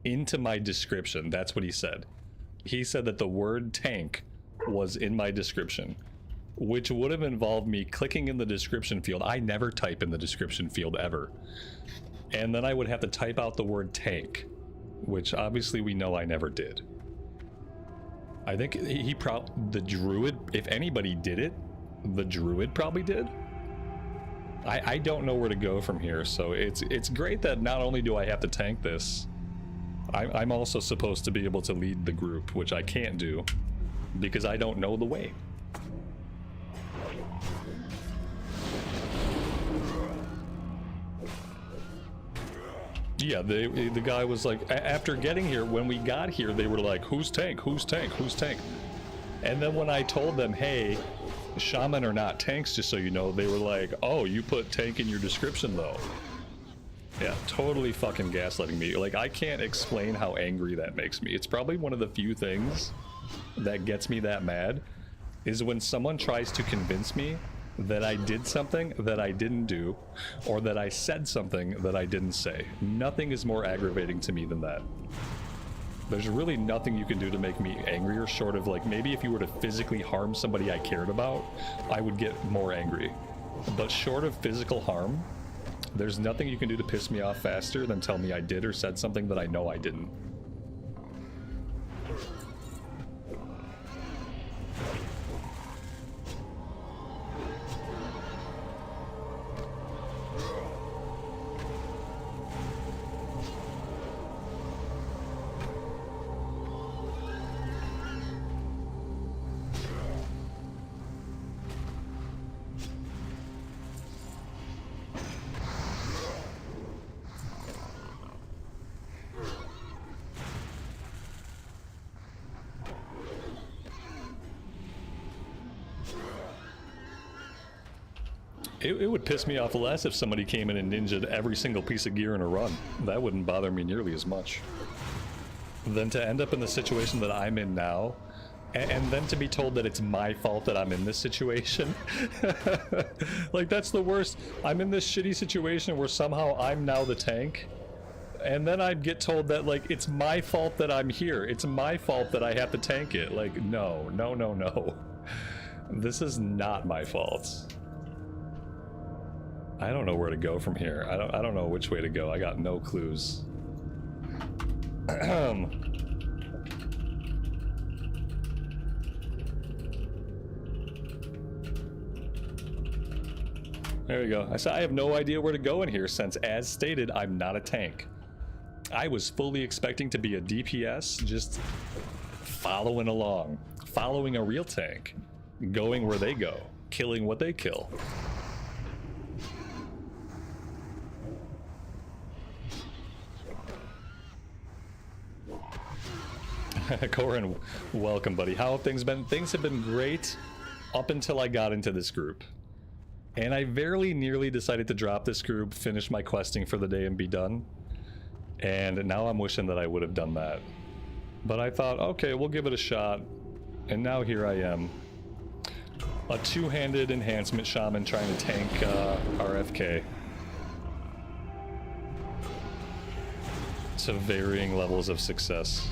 into my description. That's what he said. He said that the word tank was in my description, which would have involved me clicking in the description field. I never type in the description field ever. And then I would have to type out the word tank, which obviously we know I never did. I think the druid, if anybody did it, the druid probably did. I don't know where to go from here, so it's great that not only do I have to tank this, I'm also supposed to be able to lead the group, which I can't do because I don't know the way. Yeah, the guy was like, after getting here, when we got here, they were like, who's tank, who's tank, who's tank? And then when I told them, hey, shaman are not tanks, just so you know, they were like, oh, you put tank in your description though. Yeah, totally fucking gaslighting me. Like, I can't explain how angry that makes me. It's probably one of the few things that gets me that mad, is when someone tries to convince me that I did something that I didn't do, or that I said something that I didn't say. Nothing is more aggravating to me than that. There's really nothing you can do to make me angrier, short of like, maybe if you were to physically harm somebody I cared about, I would get more angry. But short of physical harm, there's nothing you can do to piss me off faster than tell me I did or said something that I know I didn't. It would piss me off less if somebody came in and ninja'd every single piece of gear in a run. That wouldn't bother me nearly as much. Than to end up in the situation that I'm in now, and then to be told that it's my fault that I'm in this situation. Like, that's the worst. I'm in this shitty situation where somehow I'm now the tank, and then I get told that, like, it's my fault that I'm here. It's my fault that I have to tank it. Like, no, no, no, no. This is not my fault. I don't know where to go from here. I don't know which way to go. I got no clues. There we go. I said I have no idea where to go in here since, as stated, I'm not a tank. I was fully expecting to be a DPS, just following along, following a real tank, going where they go, killing what they kill. Corin, welcome, buddy. How have things been? Things have been great up until I got into this group. And I very nearly decided to drop this group, finish my questing for the day, and be done. And now I'm wishing that I would have done that. But I thought, okay, we'll give it a shot. And now here I am. a two-handed enhancement shaman trying to tank RFK to varying levels of success.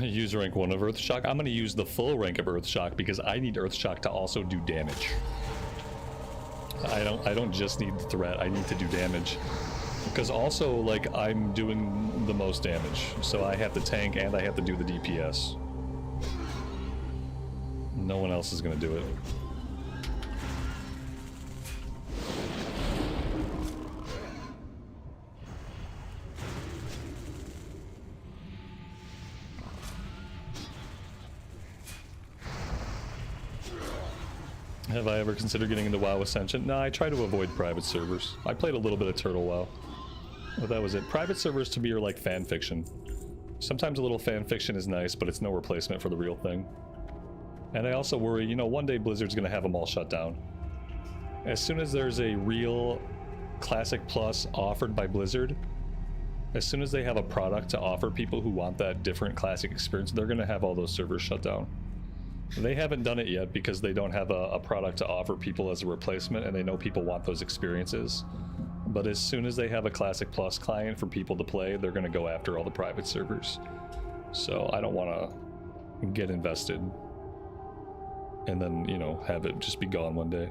Use rank 1 of Earthshock. I'm going to use the full rank of Earthshock because I need Earthshock to also do damage. I don't just need the threat, I need to do damage. Because also, like, I'm doing the most damage. So I have to tank and I have to do the DPS. No one else is going to do it. Have I ever considered getting into WoW Ascension? No, I try to avoid private servers. I played a little bit of Turtle WoW, but that was it. Private servers to me are like fan fiction. Sometimes a little fan fiction is nice, but it's no replacement for the real thing. And I also worry, you know, one day Blizzard's gonna have them all shut down. As soon as there's a real Classic Plus offered by Blizzard, as soon as they have a product to offer people who want that different Classic experience, they're gonna have all those servers shut down. They haven't done it yet because they don't have a product to offer people as a replacement, and they know people want those experiences. But as soon as they have a Classic Plus client for people to play, they're going to go after all the private servers. So I don't want to get invested and then, you know, have it just be gone one day.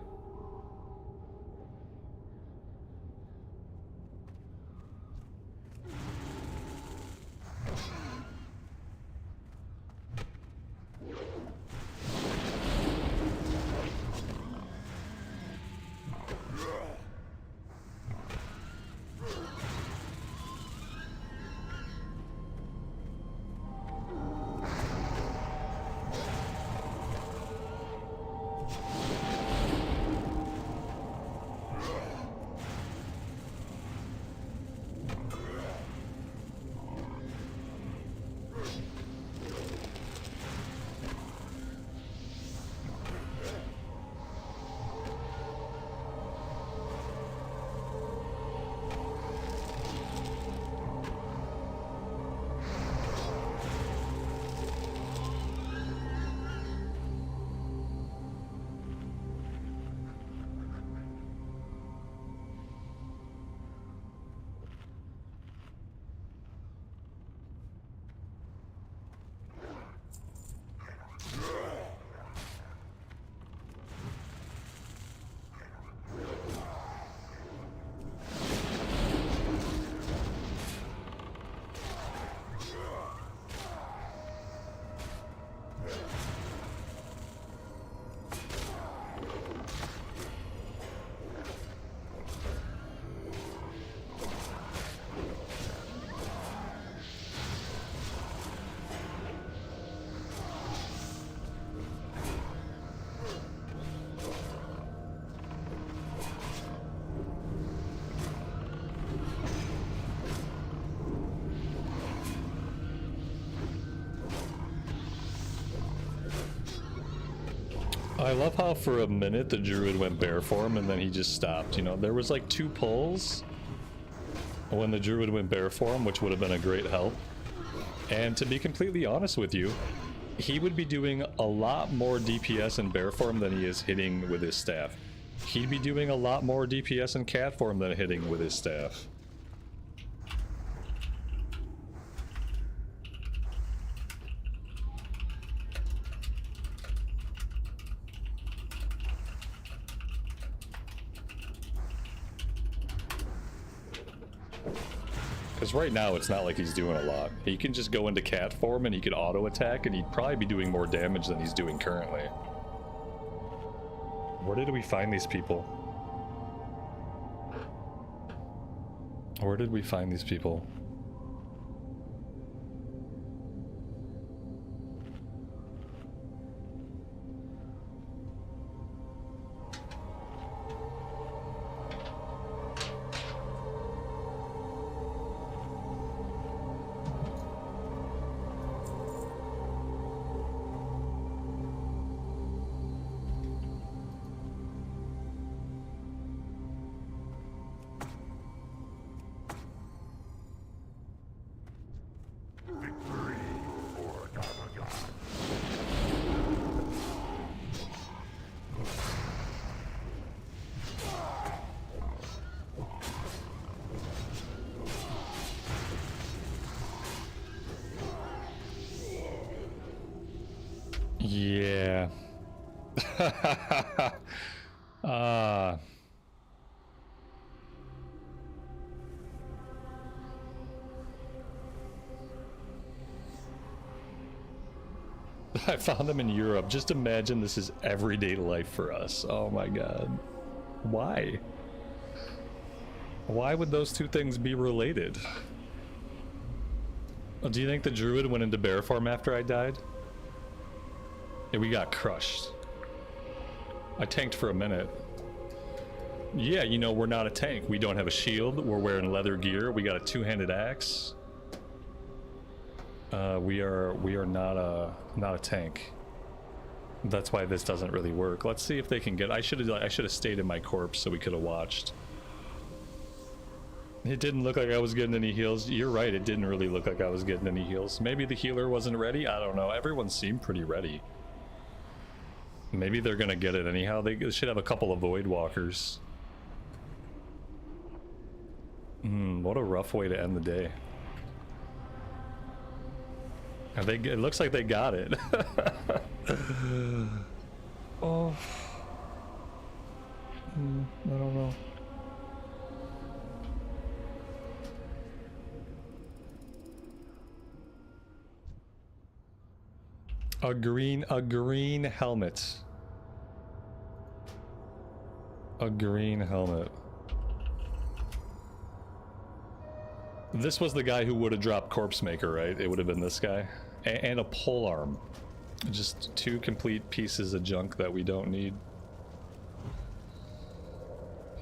I love how for a minute the druid went bear form and then he just stopped. You know, there was like 2 pulls when the druid went bear form, which would have been a great help. And to be completely honest with you, he would be doing a lot more DPS in bear form than he is hitting with his staff. He'd be doing a lot more DPS in cat form than hitting with his staff. Because right now it's not like he's doing a lot. He can just go into cat form and he could auto attack and he'd probably be doing more damage than he's doing currently. Where did we find these people? Where did we find these people? Yeah. I found them in Europe. Just imagine this is everyday life for us. Oh my god. Why? Why would those two things be related? Do you think the druid went into bear form after I died? Yeah, we got crushed. I tanked for a minute. Yeah, you know, we're not a tank. We don't have a shield. We're wearing leather gear. We got a two-handed axe. We are not a tank. That's why this doesn't really work. Let's see if they can get. I should have stayed in my corpse so we could have watched. It didn't look like I was getting any heals. You're right. It didn't really look like I was getting any heals. Maybe the healer wasn't ready. I don't know. Everyone seemed pretty ready. Maybe they're gonna get it anyhow. They should have a couple of void walkers. What a rough way to end the day. It looks like they got it. Oh. I don't know. A green helmet. A green helmet. This was the guy who would have dropped Corpse Maker, right? It would have been this guy. And a pole arm. Just two complete pieces of junk that we don't need.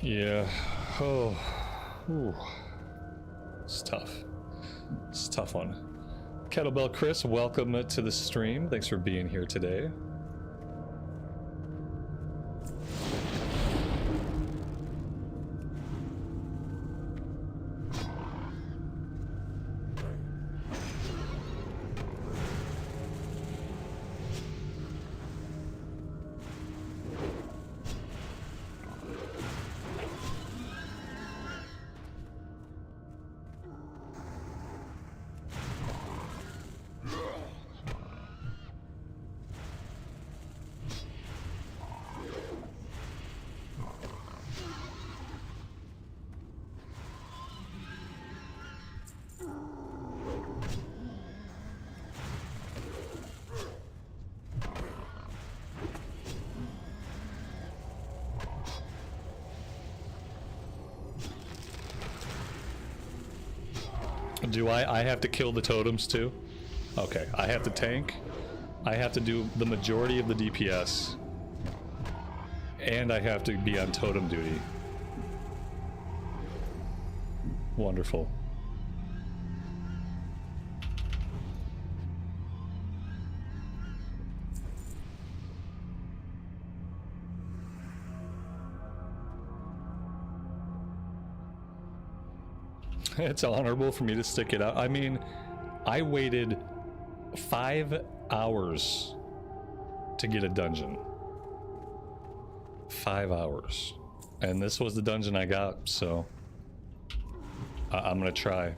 Yeah. Oh. Ooh. It's tough. It's a tough one. Kettlebell Chris, welcome to the stream. Thanks for being here today. Do I have to kill the totems too? Okay, I have to tank. I have to do the majority of the DPS. And I have to be on totem duty. Wonderful. It's honorable for me to stick it out. I mean, I waited 5 hours to get a dungeon. 5 hours. And this was the dungeon I got, so I'm gonna try.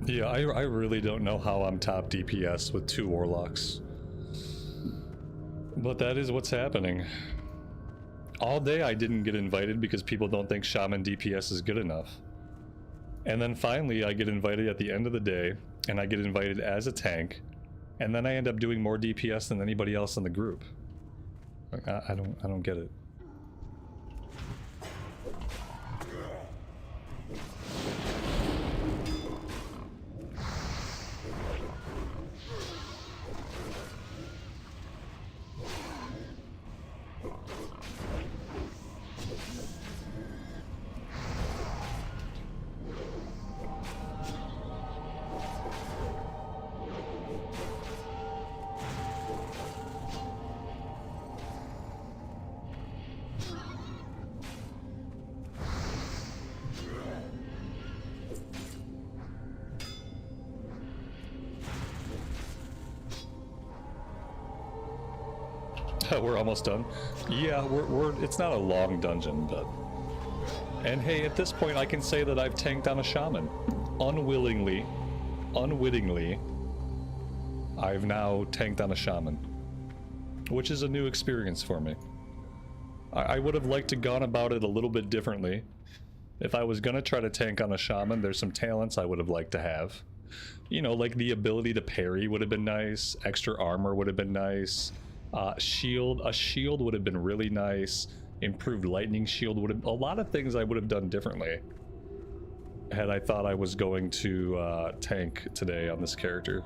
Yeah, I really don't know how I'm top DPS with 2 Warlocks. But that is what's happening. All day I didn't get invited because people don't think Shaman DPS is good enough. And then finally I get invited at the end of the day, and I get invited as a tank, and then I end up doing more DPS than anybody else in the group. Like, I don't get it. We're almost done. Yeah, it's not a long dungeon, but... And hey, at this point I can say that I've tanked on a shaman. Unwittingly, I've now tanked on a shaman. Which is a new experience for me. I would have liked to gone about it a little bit differently. If I was gonna try to tank on a shaman, there's some talents I would have liked to have. You know, like the ability to parry would have been nice, extra armor would have been nice. A shield would have been really nice. Improved lightning shield would have... A lot of things I would have done differently had I thought I was going to tank today on this character.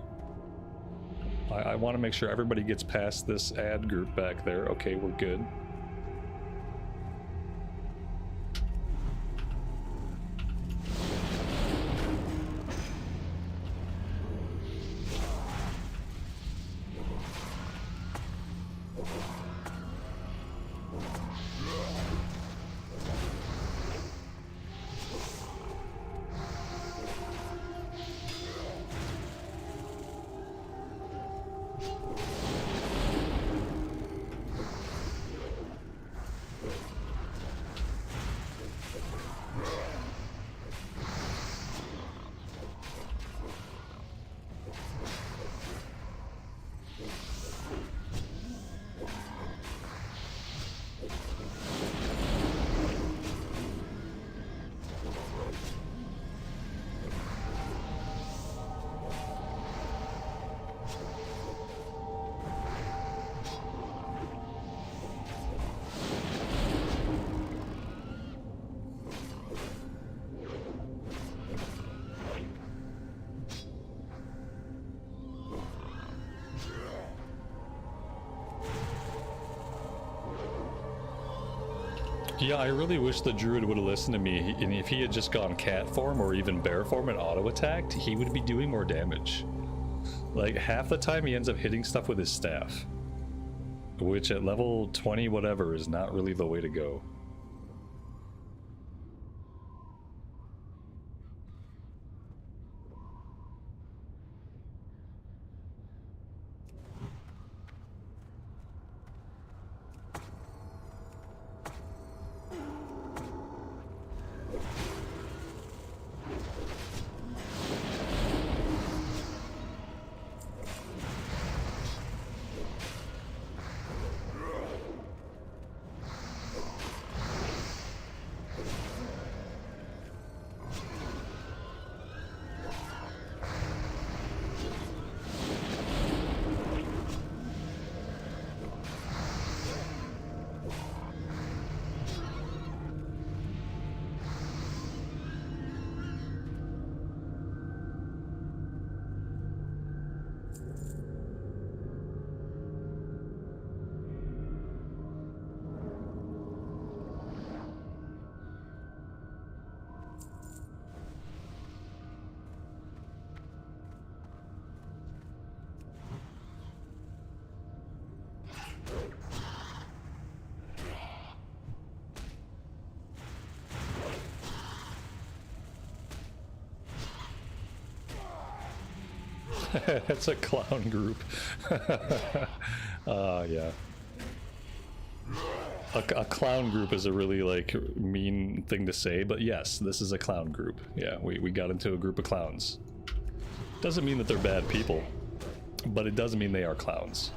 I want to make sure everybody gets past this ad group back there. Okay, we're good. Yeah, I really wish the druid would have listened to me, and if he had just gone cat form or even bear form and auto attacked, he would be doing more damage. Like, half the time he ends up hitting stuff with his staff, which at level 20 whatever is not really the way to go. It's a clown group. Yeah. A clown group is a really, like, mean thing to say, but yes, this is a clown group. Yeah, we got into a group of clowns. Doesn't mean that they're bad people, but it doesn't mean they are clowns.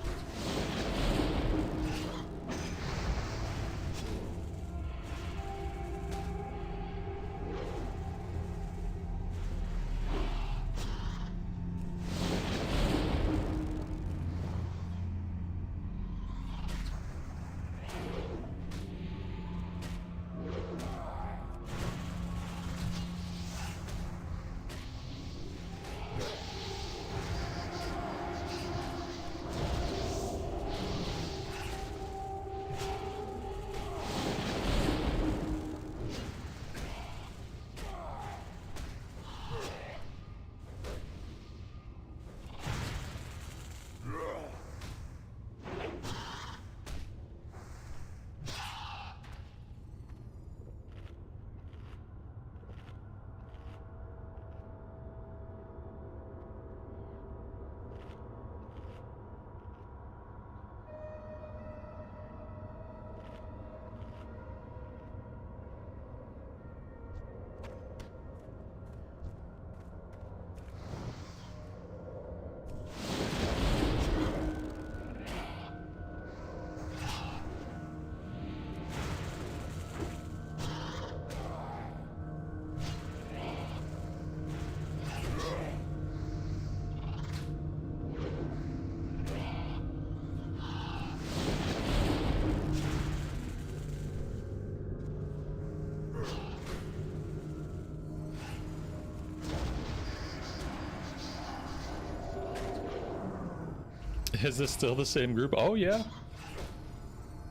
Is this still the same group? Oh yeah.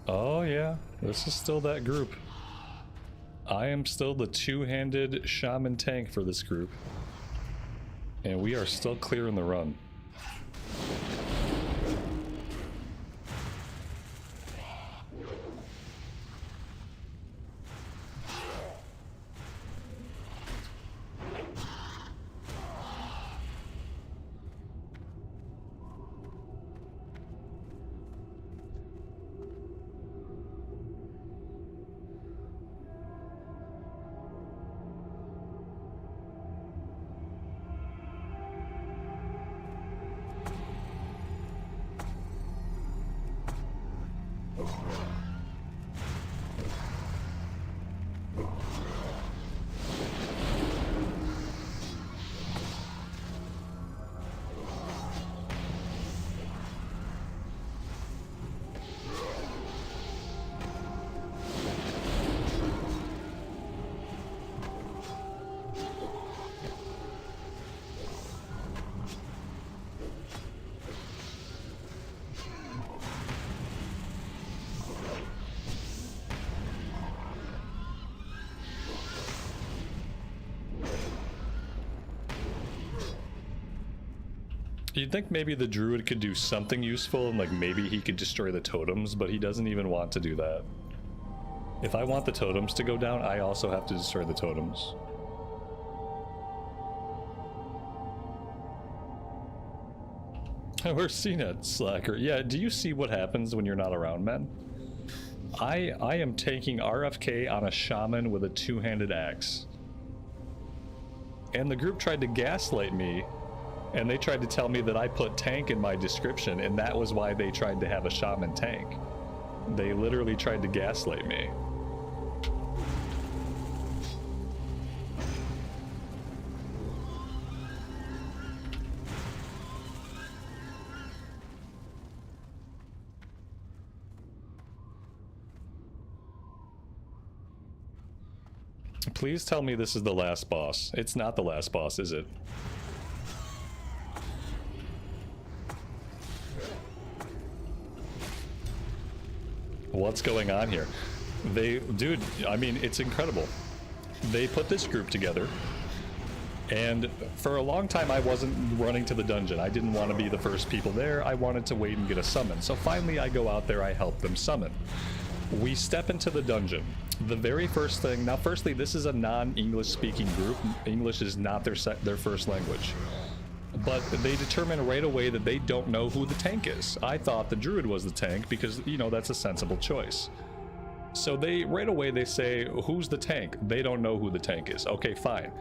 Oh yeah. This is still that group. I am still the two-handed shaman tank for this group. And we are still clearing the run. You'd think maybe the druid could do something useful and like maybe he could destroy the totems, but he doesn't even want to do that. If I want the totems to go down, I also have to destroy the totems. We're seeing it, Slacker. Yeah, do you see what happens when you're not around, man? I am taking RFK on a shaman with a two-handed axe. And the group tried to gaslight me. And they tried to tell me that I put tank in my description, and that was why they tried to have a shaman tank. They literally tried to gaslight me. Please tell me this is the last boss. It's not the last boss, is it? What's going on here? Dude, I mean, it's incredible. They put this group together, and for a long time I wasn't running to the dungeon. I didn't want to be the first people there. I wanted to wait and get a summon. So finally I go out there, I help them summon. We step into the dungeon. The very first thing, now firstly, this is a non-English speaking group. English is not their first language. But they determine right away that they don't know who the tank is. I thought the druid was the tank because, you know, that's a sensible choice. So right away they say, who's the tank? They don't know who the tank is. Okay, fine.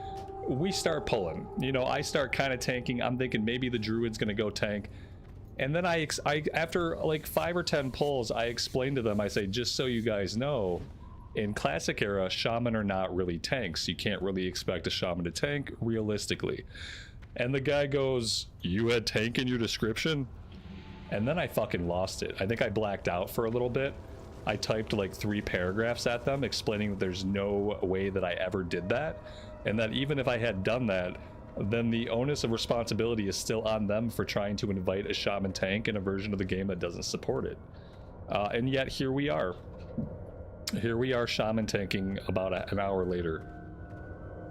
we start pulling. You know, I start kind of tanking. I'm thinking maybe the druid's gonna go tank. And then I after like 5 or 10 pulls, I explain to them, I say, just so you guys know, in Classic era, Shaman are not really tanks. You can't really expect a Shaman to tank realistically. And the guy goes, you had tank in your description? And then I fucking lost it. I think I blacked out for a little bit. I typed like 3 paragraphs at them explaining that there's no way that I ever did that. And that even if I had done that, then the onus of responsibility is still on them for trying to invite a Shaman tank in a version of the game that doesn't support it. And yet here we are. Here we are Shaman tanking about an hour later.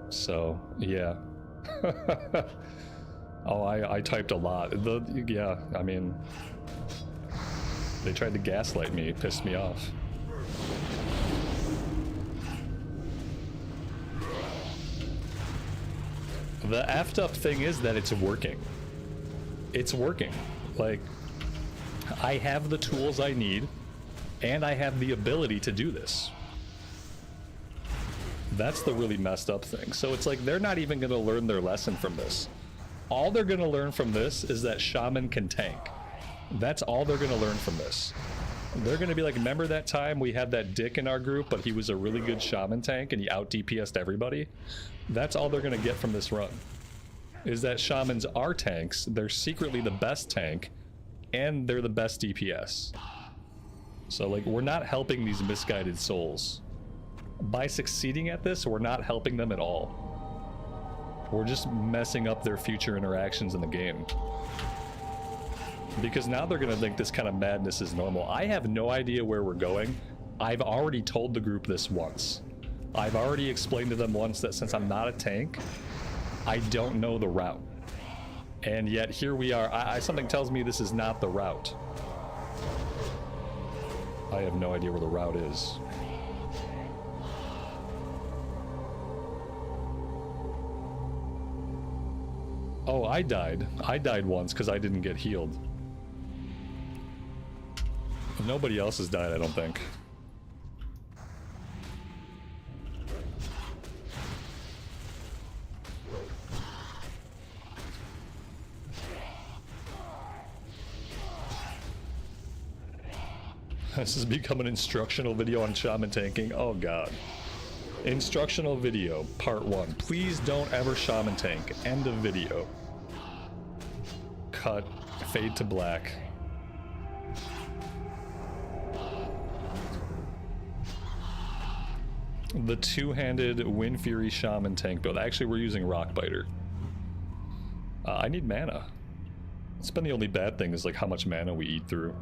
So, yeah. Oh, I typed a lot. Yeah, I mean, they tried to gaslight me. It pissed me off. The effed up thing is that it's working. It's working. Like, I have the tools I need, and I have the ability to do this. That's the really messed up thing. So it's like they're not even going to learn their lesson from this. All they're going to learn from this is that Shaman can tank. That's all they're going to learn from this. They're going to be like, remember that time we had that dick in our group, but he was a really good Shaman tank and he out DPS'd everybody? That's all they're going to get from this run. Is that Shamans are tanks, they're secretly the best tank, and they're the best DPS. So like, we're not helping these misguided souls. By succeeding at this, we're not helping them at all. We're just messing up their future interactions in the game. Because now they're gonna think this kind of madness is normal. I have no idea where we're going. I've already told the group this once. I've already explained to them once that since I'm not a tank, I don't know the route. And yet here we are. Something tells me this is not the route. I have no idea where the route is. Oh, I died. I died once because I didn't get healed. Nobody else has died, I don't think. This has become an instructional video on Shaman tanking. Oh god. Instructional video, part 1. Please don't ever Shaman tank. End of video. Cut. Fade to black. The two-handed Wind Fury Shaman tank build. Actually, we're using Rockbiter. I need mana. It's been the only bad thing is like how much mana we eat through.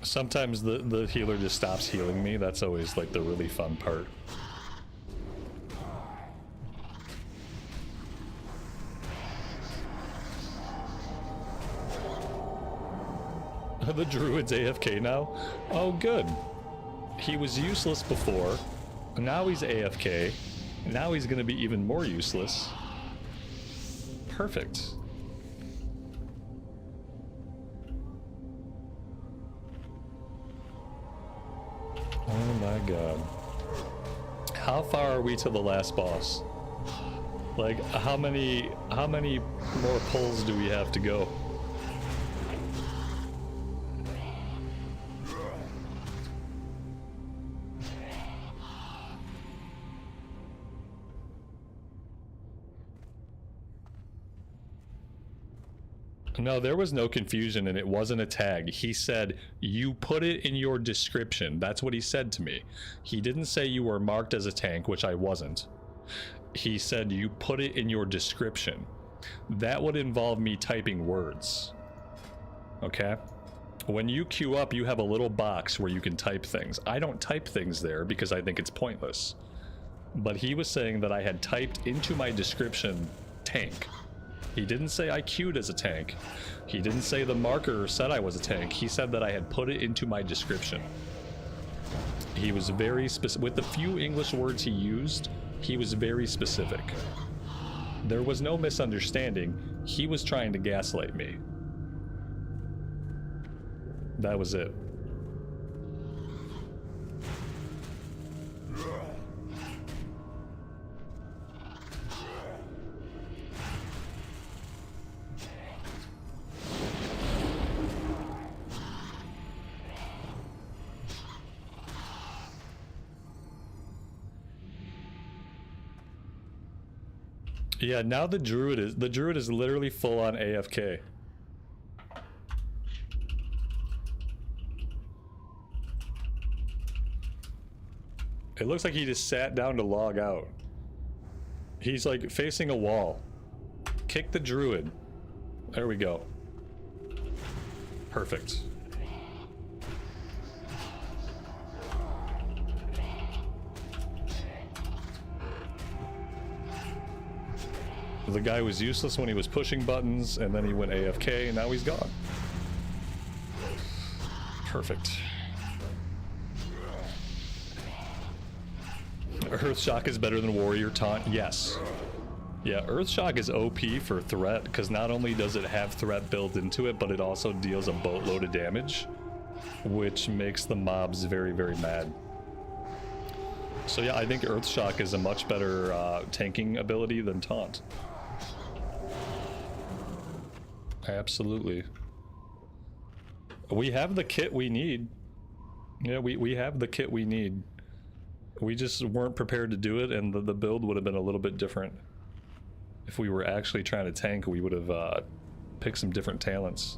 Sometimes the healer just stops healing me. That's always like the really fun part. The druid's AFK now? Oh good. He was useless before. Now he's AFK. Now he's gonna be even more useless. Perfect. Oh my god. How far are we to the last boss? Like, how many more pulls do we have to go? No, there was no confusion and it wasn't a tag. He said, you put it in your description. That's what he said to me. He didn't say you were marked as a tank, which I wasn't. He said you put it in your description. That would involve me typing words. Okay? When you queue up, you have a little box where you can type things. I don't type things there because I think it's pointless. But he was saying that I had typed into my description tank. He didn't say I queued as a tank. He didn't say the marker said I was a tank. He said that I had put it into my description. He was very specific. With the few English words he used, he was very specific. There was no misunderstanding. He was trying to gaslight me. That was it. Yeah, now the druid is literally full on AFK. It looks like he just sat down to log out. He's like facing a wall. Kick the druid. There we go. Perfect. The guy was useless when he was pushing buttons, and then he went AFK, and now he's gone. Perfect. Earthshock is better than Warrior Taunt? Yes. Yeah, Earthshock is OP for threat, because not only does it have threat built into it, but it also deals a boatload of damage, which makes the mobs very, very mad. So yeah, I think Earthshock is a much better tanking ability than Taunt. Absolutely. We have the kit we need. Yeah, we have the kit we need. We just weren't prepared to do it, and the build would have been a little bit different. If we were actually trying to tank, we would have picked some different talents.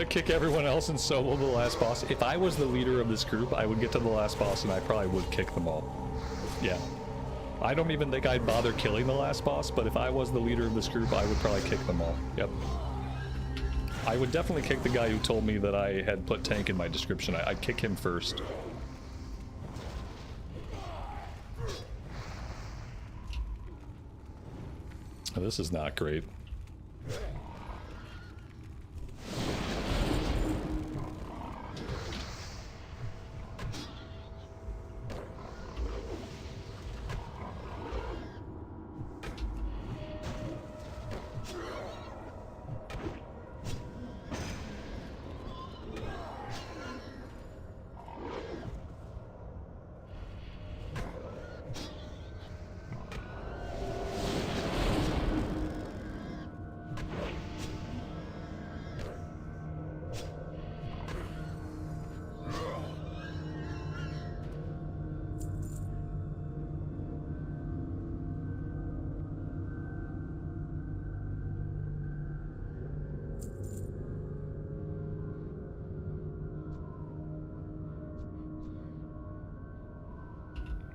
Kick everyone else and solo the last boss. If I was the leader of this group, I would get to the last boss and I probably would kick them all. Yeah. I don't even think I'd bother killing the last boss, but if I was the leader of this group, I would probably kick them all. Yep. I would definitely kick the guy who told me that I had put tank in my description. I'd kick him first. Oh, this is not great.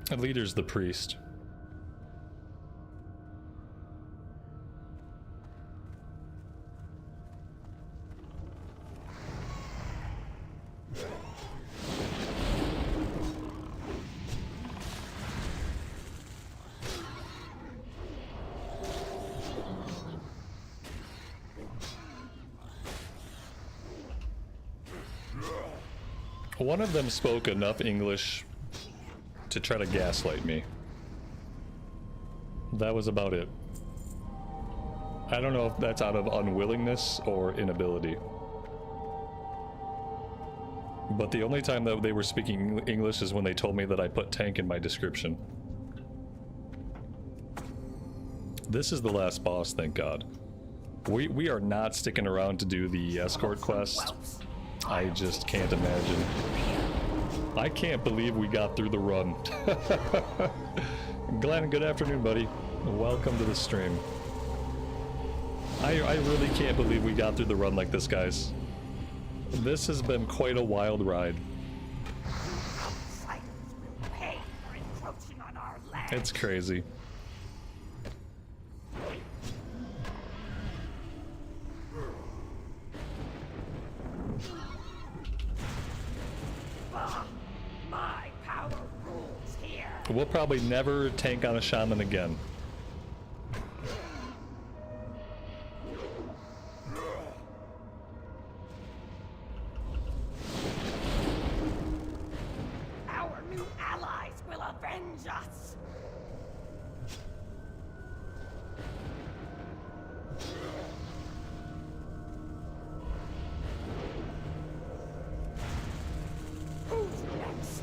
The leader's the priest. One of them spoke enough English to try to gaslight me. That was about it. I don't know if that's out of unwillingness or inability. But the only time that they were speaking English is when they told me that I put tank in my description. This is the last boss, thank God. We are not sticking around to do the escort quest. I just can't imagine. I can't believe we got through the run. Glenn, good afternoon, buddy. Welcome to the stream. I really can't believe we got through the run like this, guys. This has been quite a wild ride. It's crazy. My power rules here. We'll probably never tank on a shaman again. Our new allies will avenge us. Who's next?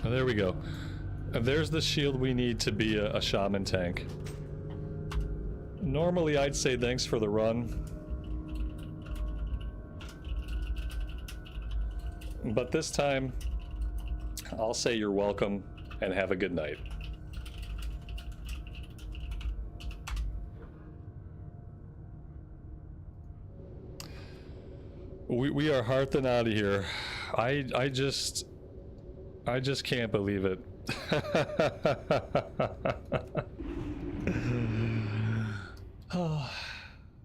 Oh, there we go. There's the shield we need to be a shaman tank. Normally I'd say thanks for the run. But this time, I'll say you're welcome and have a good night. We are hearthing out of here. I just can't believe it. Oh,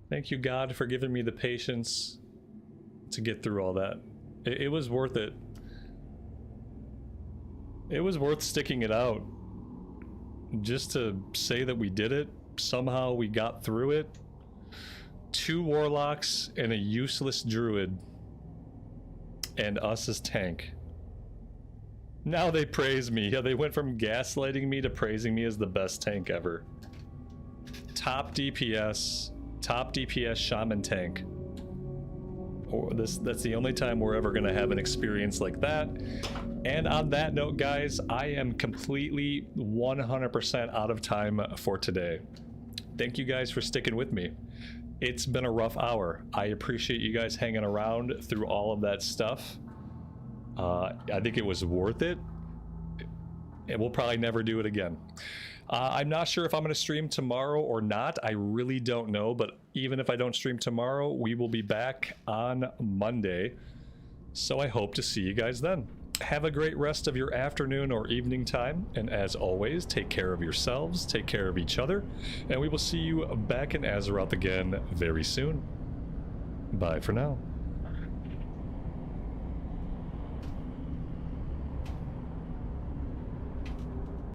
thank you, God, for giving me the patience to get through all that. It was worth it. It was worth sticking it out. Just to say that we did it. Somehow we got through it. 2 warlocks and a useless druid. And us as tank. Now they praise me. Yeah, they went from gaslighting me to praising me as the best tank ever. Top DPS shaman tank. Or that's the only time we're ever gonna have an experience like that. And on that note, guys, I am completely 100% out of time for today. Thank you guys for sticking with me. It's been a rough hour. I appreciate you guys hanging around through all of that stuff. I think it was worth it. And we'll probably never do it again. I'm not sure if I'm going to stream tomorrow or not. I really don't know. But even if I don't stream tomorrow, we will be back on Monday. So I hope to see you guys then. Have a great rest of your afternoon or evening time. And as always, take care of yourselves, take care of each other. And we will see you back in Azeroth again very soon. Bye for now.